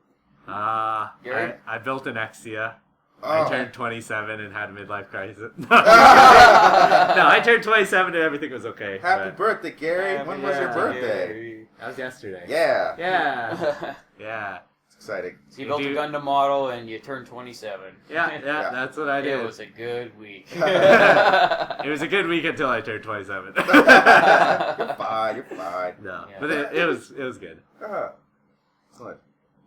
Speaker 2: I built an Exia.
Speaker 1: Oh.
Speaker 2: I turned 27 and had a midlife crisis. No, I turned 27 and everything was okay.
Speaker 1: Happy
Speaker 2: but
Speaker 1: birthday, Gary! When was your birthday?
Speaker 2: that was yesterday.
Speaker 1: Yeah.
Speaker 2: Yeah. Yeah.
Speaker 1: It's exciting.
Speaker 3: So you built a Gundam model and you turned 27.
Speaker 2: Yeah,
Speaker 1: Yeah.
Speaker 2: that's what I did.
Speaker 3: It was a good week.
Speaker 2: It was a good week until I turned 27.
Speaker 1: You're fine. You're fine.
Speaker 2: No,
Speaker 3: Yeah.
Speaker 2: but it was good.
Speaker 1: Excellent.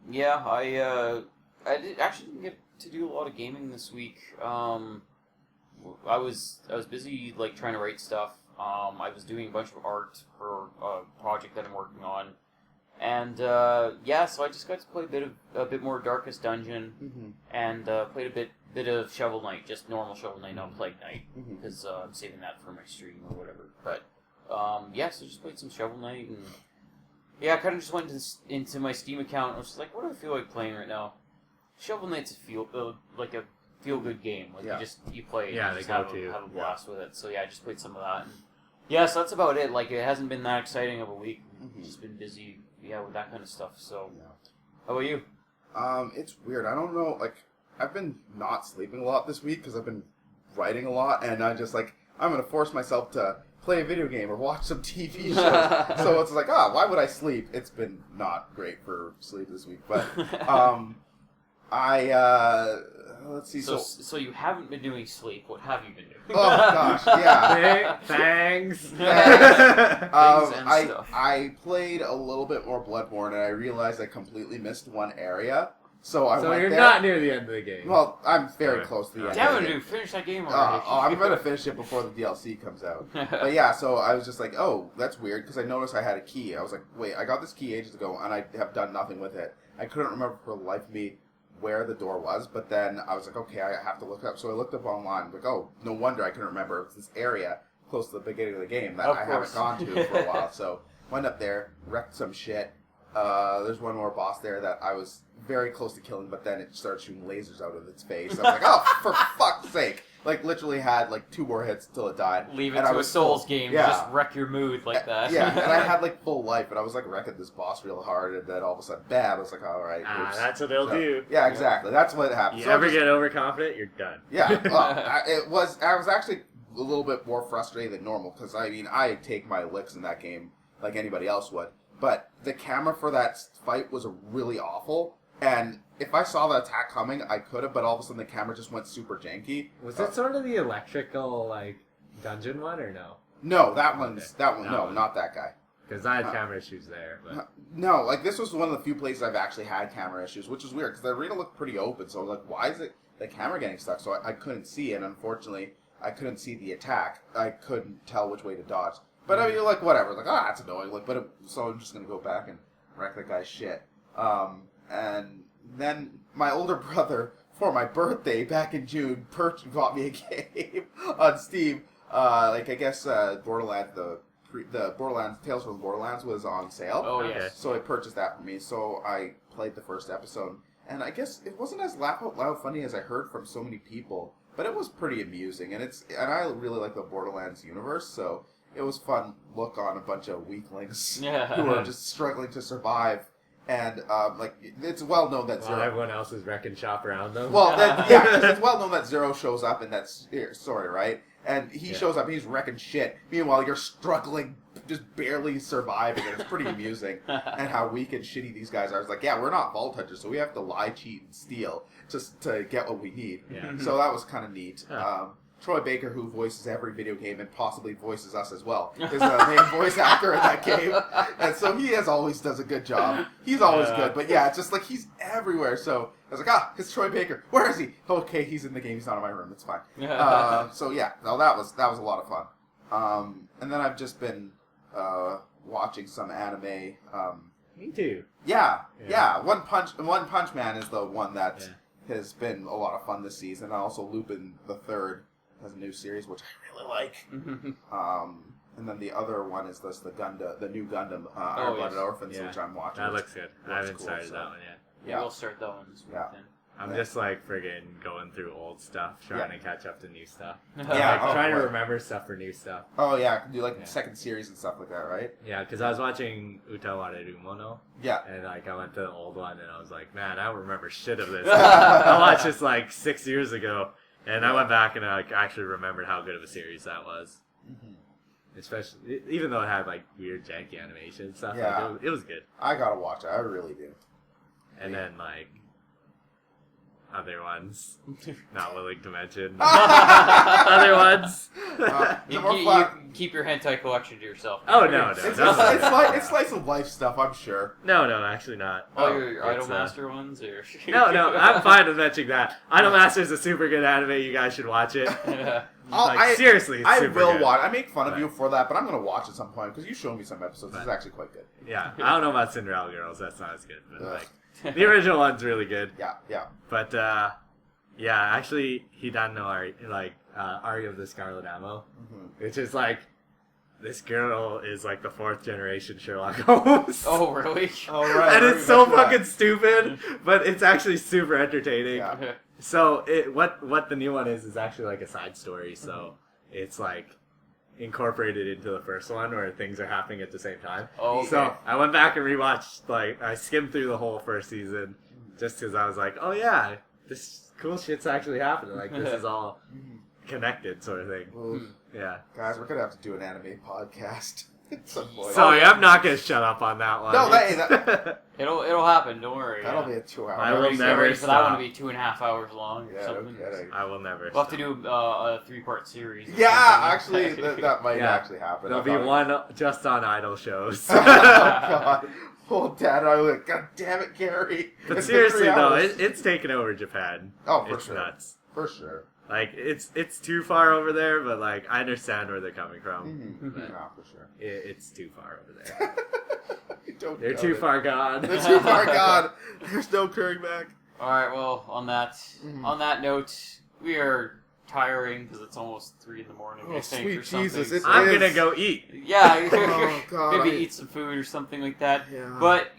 Speaker 3: Yeah, I didn't get to do a lot of gaming this week. I was busy like trying to write stuff. I was doing a bunch of art for a project that I'm working on. And, so I just got to play a bit more Darkest Dungeon, and played a bit of Shovel Knight, just normal Shovel Knight, not Plague Knight, because I'm saving that for my stream or whatever. But, so just played some Shovel Knight, and I kind of just went into my Steam account, and I was just like, what do I feel like playing right now? Shovel Knight's a feel-good game. Like, you play it, and you just have a blast with it. So, I just played some of that. And, so that's about it. Like, it hasn't been that exciting of a week. Just been busy, with that kind of stuff. So, how about you?
Speaker 1: It's weird. I don't know, like, I've been not sleeping a lot this week because I've been writing a lot, and I'm just like, I'm going to force myself to play a video game or watch some TV shows. So it's like, why would I sleep? It's been not great for sleep this week, but, let's see.
Speaker 3: So you haven't been doing sleep. What have you been doing?
Speaker 1: Oh gosh, yeah.
Speaker 2: Thanks.
Speaker 1: I played a little bit more Bloodborne, and I realized I completely missed one area. So
Speaker 2: you're not near the end of the game.
Speaker 1: Well, I'm very close to the end.
Speaker 3: Damn it, dude! Finish that game already.
Speaker 1: I'm gonna finish it before the DLC comes out. But so I was just like, oh, that's weird, because I noticed I had a key. I was like, wait, I got this key ages ago, and I have done nothing with it. I couldn't remember for the life of me where the door was, but then I was like, okay, I have to look it up. So I looked up online, like, oh, no wonder I couldn't remember. It was this area close to the beginning of the game that I haven't gone to for a while. So went up there, wrecked some shit. There's one more boss there that I was very close to killing, but then it started shooting lasers out of its face. I was like, oh, for fuck's sake. Like, literally had, 2 more hits until it died.
Speaker 3: Leave it to a Souls game, just wreck your mood like that.
Speaker 1: Yeah, and I had, full life, and I was, wrecking this boss real hard, and then all of a sudden, bam, I was like, alright.
Speaker 2: That's what they'll do.
Speaker 1: Yeah, exactly. That's what happened.
Speaker 2: You ever get overconfident, you're done.
Speaker 1: Yeah, well, I was actually a little bit more frustrated than normal, because, I take my licks in that game like anybody else would, but the camera for that fight was really awful. And if I saw the attack coming, I could have, but all of a sudden the camera just went super janky.
Speaker 2: Was it sort of the electrical, dungeon one, or no?
Speaker 1: No, not that guy.
Speaker 2: Because I had camera issues there. But.
Speaker 1: No, this was one of the few places I've actually had camera issues, which is weird, because the arena looked pretty open, so I was like, why is the camera getting stuck? So I couldn't see, and unfortunately, I couldn't see the attack. I couldn't tell which way to dodge. But you're like, whatever, that's annoying, so I'm just going to go back and wreck that guy's shit. And then my older brother, for my birthday back in June, got me a game on Steam. I guess Borderlands, the Borderlands Tales from the Borderlands was on sale.
Speaker 3: Oh yes.
Speaker 2: Okay.
Speaker 1: So he purchased that for me. So I played the first episode, and I guess it wasn't as laugh out loud funny as I heard from so many people, but it was pretty amusing. And I really like the Borderlands universe, so it was fun look on a bunch of weaklings who are just struggling to survive. And, it's well known that Zero...
Speaker 2: everyone else is wrecking shop around them.
Speaker 1: Well, because it's well known that Zero shows up in that story, right? And he shows up, he's wrecking shit. Meanwhile, you're struggling, just barely surviving, and it's pretty amusing. And how weak and shitty these guys are. It's like, we're not vault hunters, so we have to lie, cheat, and steal just to get what we need.
Speaker 2: Yeah.
Speaker 1: So that was kind of neat. Troy Baker, who voices every video game and possibly voices us as well, is the main voice actor in that game. And so he always does a good job. He's always good, but it's just he's everywhere. So I was like, it's Troy Baker. Where is he? Okay, he's in the game. He's not in my room. It's fine. That was a lot of fun. And then I've just been watching some anime.
Speaker 2: Me too.
Speaker 1: Yeah. One Punch Man is the one that has been a lot of fun this season. And also Lupin the Third has a new series, which I really like. And then the other one is the new Gundam, Iron Blooded Orphans, which I'm watching.
Speaker 2: That looks good. I haven't started that one yet.
Speaker 3: Yeah, we'll start that one this week then.
Speaker 2: I'm just friggin' going through old stuff, trying to catch up to new stuff.
Speaker 1: Trying
Speaker 2: to remember stuff for new stuff.
Speaker 1: Oh yeah, do second series and stuff like that, right?
Speaker 2: Yeah, because I was watching Utawareru Mono.
Speaker 1: Yeah.
Speaker 2: And I went to the old one, and I was like, man, I don't remember shit of this. I watched this 6 years ago. And I went back and I actually remembered how good of a series that was. Mm-hmm. Especially, even though it had weird janky animation and stuff.
Speaker 1: Yeah.
Speaker 2: It was good.
Speaker 1: I gotta watch it. I really do.
Speaker 2: And then other ones, not willing to mention. Other ones.
Speaker 3: keep your hentai collection to yourself.
Speaker 2: Oh no,
Speaker 1: It's slice of life stuff, I'm sure.
Speaker 2: No, actually not.
Speaker 3: Oh, your
Speaker 2: it's,
Speaker 3: Idolmaster ones, or
Speaker 2: No, I'm fine with mentioning that. Idolmaster is a super good anime. You guys should watch it. Seriously, it's super good.
Speaker 1: Watch. I make fun of you for that, but I'm gonna watch at some point because you showed me some episodes. It's actually quite good.
Speaker 2: Yeah, I don't know about Cinderella Girls. That's not as good, but the original one's really good.
Speaker 1: Yeah.
Speaker 2: But actually, Hidano Ari of the Scarlet Ammo, which is this girl is the 4th generation Sherlock Holmes.
Speaker 3: Oh, really?
Speaker 1: Oh, right.
Speaker 2: And it's so fucking stupid, but it's actually super entertaining.
Speaker 1: Yeah.
Speaker 2: So what the new one is actually a side story. So it's incorporated into the first one where things are happening at the same time.
Speaker 3: Oh, okay.
Speaker 2: So I went back and rewatched, I skimmed through the whole first season just because I was like, oh yeah, this cool shit's actually happening. This is all connected sort of thing.
Speaker 1: Well,
Speaker 2: Yeah.
Speaker 1: guys, we're gonna have to do an anime podcast at some point.
Speaker 2: Sorry, I'm not going to shut up on that one.
Speaker 1: No,
Speaker 3: it'll happen. Don't worry.
Speaker 1: That'll be a 2 hour.
Speaker 2: I will never
Speaker 3: ready for that one to
Speaker 2: stop.
Speaker 3: be 2.5 hours long. Or
Speaker 1: Yeah,
Speaker 3: something.
Speaker 1: no kidding.
Speaker 2: I will never
Speaker 3: We'll have to
Speaker 2: stop.
Speaker 3: do a 3-part series. or
Speaker 1: Yeah,
Speaker 3: something.
Speaker 1: actually, that might actually happen.
Speaker 2: There'll be one just on idol shows.
Speaker 1: Oh, God. Oh, Dad, I was like, God damn it, Gary.
Speaker 2: But
Speaker 1: It's been
Speaker 2: seriously
Speaker 1: 3
Speaker 2: though,
Speaker 1: hours.
Speaker 2: it's taken over Japan.
Speaker 1: Oh, for
Speaker 2: it's
Speaker 1: sure.
Speaker 2: nuts.
Speaker 1: For sure.
Speaker 2: It's too far over there, but I understand where they're coming from.
Speaker 1: Mm-hmm.
Speaker 2: But
Speaker 1: No, for sure.
Speaker 2: it's too far over there. They're
Speaker 1: Know
Speaker 2: too
Speaker 1: it.
Speaker 2: far gone.
Speaker 1: They're too far gone. There's no turning back.
Speaker 3: All right. Well, on that note, we are tiring because it's almost 3 in the morning.
Speaker 1: Oh,
Speaker 3: I think,
Speaker 1: sweet
Speaker 3: or something.
Speaker 1: Jesus, it
Speaker 2: I'm
Speaker 1: is.
Speaker 2: gonna go eat.
Speaker 3: Yeah,
Speaker 1: Oh, God,
Speaker 3: maybe eat some food or something like that.
Speaker 1: Yeah.
Speaker 3: But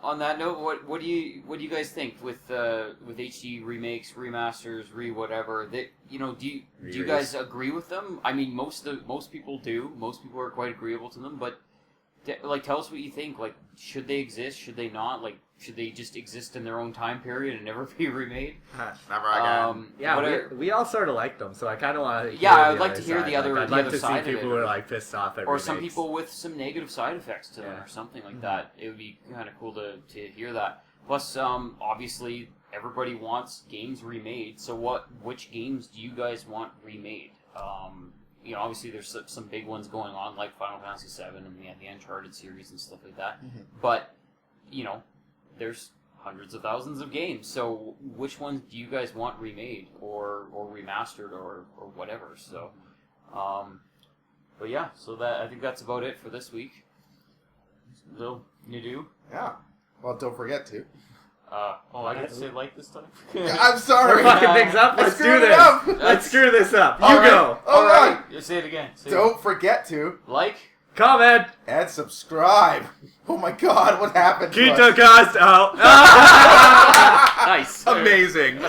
Speaker 3: on that note, what do you guys think with HD remakes, remasters, whatever? That do you guys agree with them? I mean, most people do. Most people are quite agreeable to them. But tell us what you think. Should they exist? Should they not? Should they just exist in their own time period and never be remade?
Speaker 1: Never again.
Speaker 2: Yeah, we all sort of like them, so I kind of want to.
Speaker 3: Yeah, I would like to hear the other
Speaker 2: I'd
Speaker 3: the
Speaker 2: like
Speaker 3: other
Speaker 2: to
Speaker 3: side
Speaker 2: see
Speaker 3: of
Speaker 2: people
Speaker 3: it.
Speaker 2: who are pissed off at
Speaker 3: Or some
Speaker 2: remakes.
Speaker 3: people with some negative side effects to them or something like that. It would be kind of cool to hear that. Plus, obviously, everybody wants games remade. So which games do you guys want remade? Obviously there's some big ones going on like Final Fantasy VII and the Uncharted series and stuff like that. Mm-hmm. But, there's hundreds of thousands of games. So which ones do you guys want remade or remastered or whatever? So, but yeah, so I think that's about it for this week. So, you do?
Speaker 1: Yeah. Well, don't forget to.
Speaker 3: I didn't say this time.
Speaker 1: I'm sorry.
Speaker 2: We're fucking things up. Let's do this. Let's screw this up. You go.
Speaker 1: All right.
Speaker 3: Just say it again.
Speaker 1: Don't forget to
Speaker 2: comment
Speaker 1: and subscribe. Oh my God, what happened?
Speaker 2: Kita Cast out.
Speaker 3: Nice.
Speaker 1: Amazing.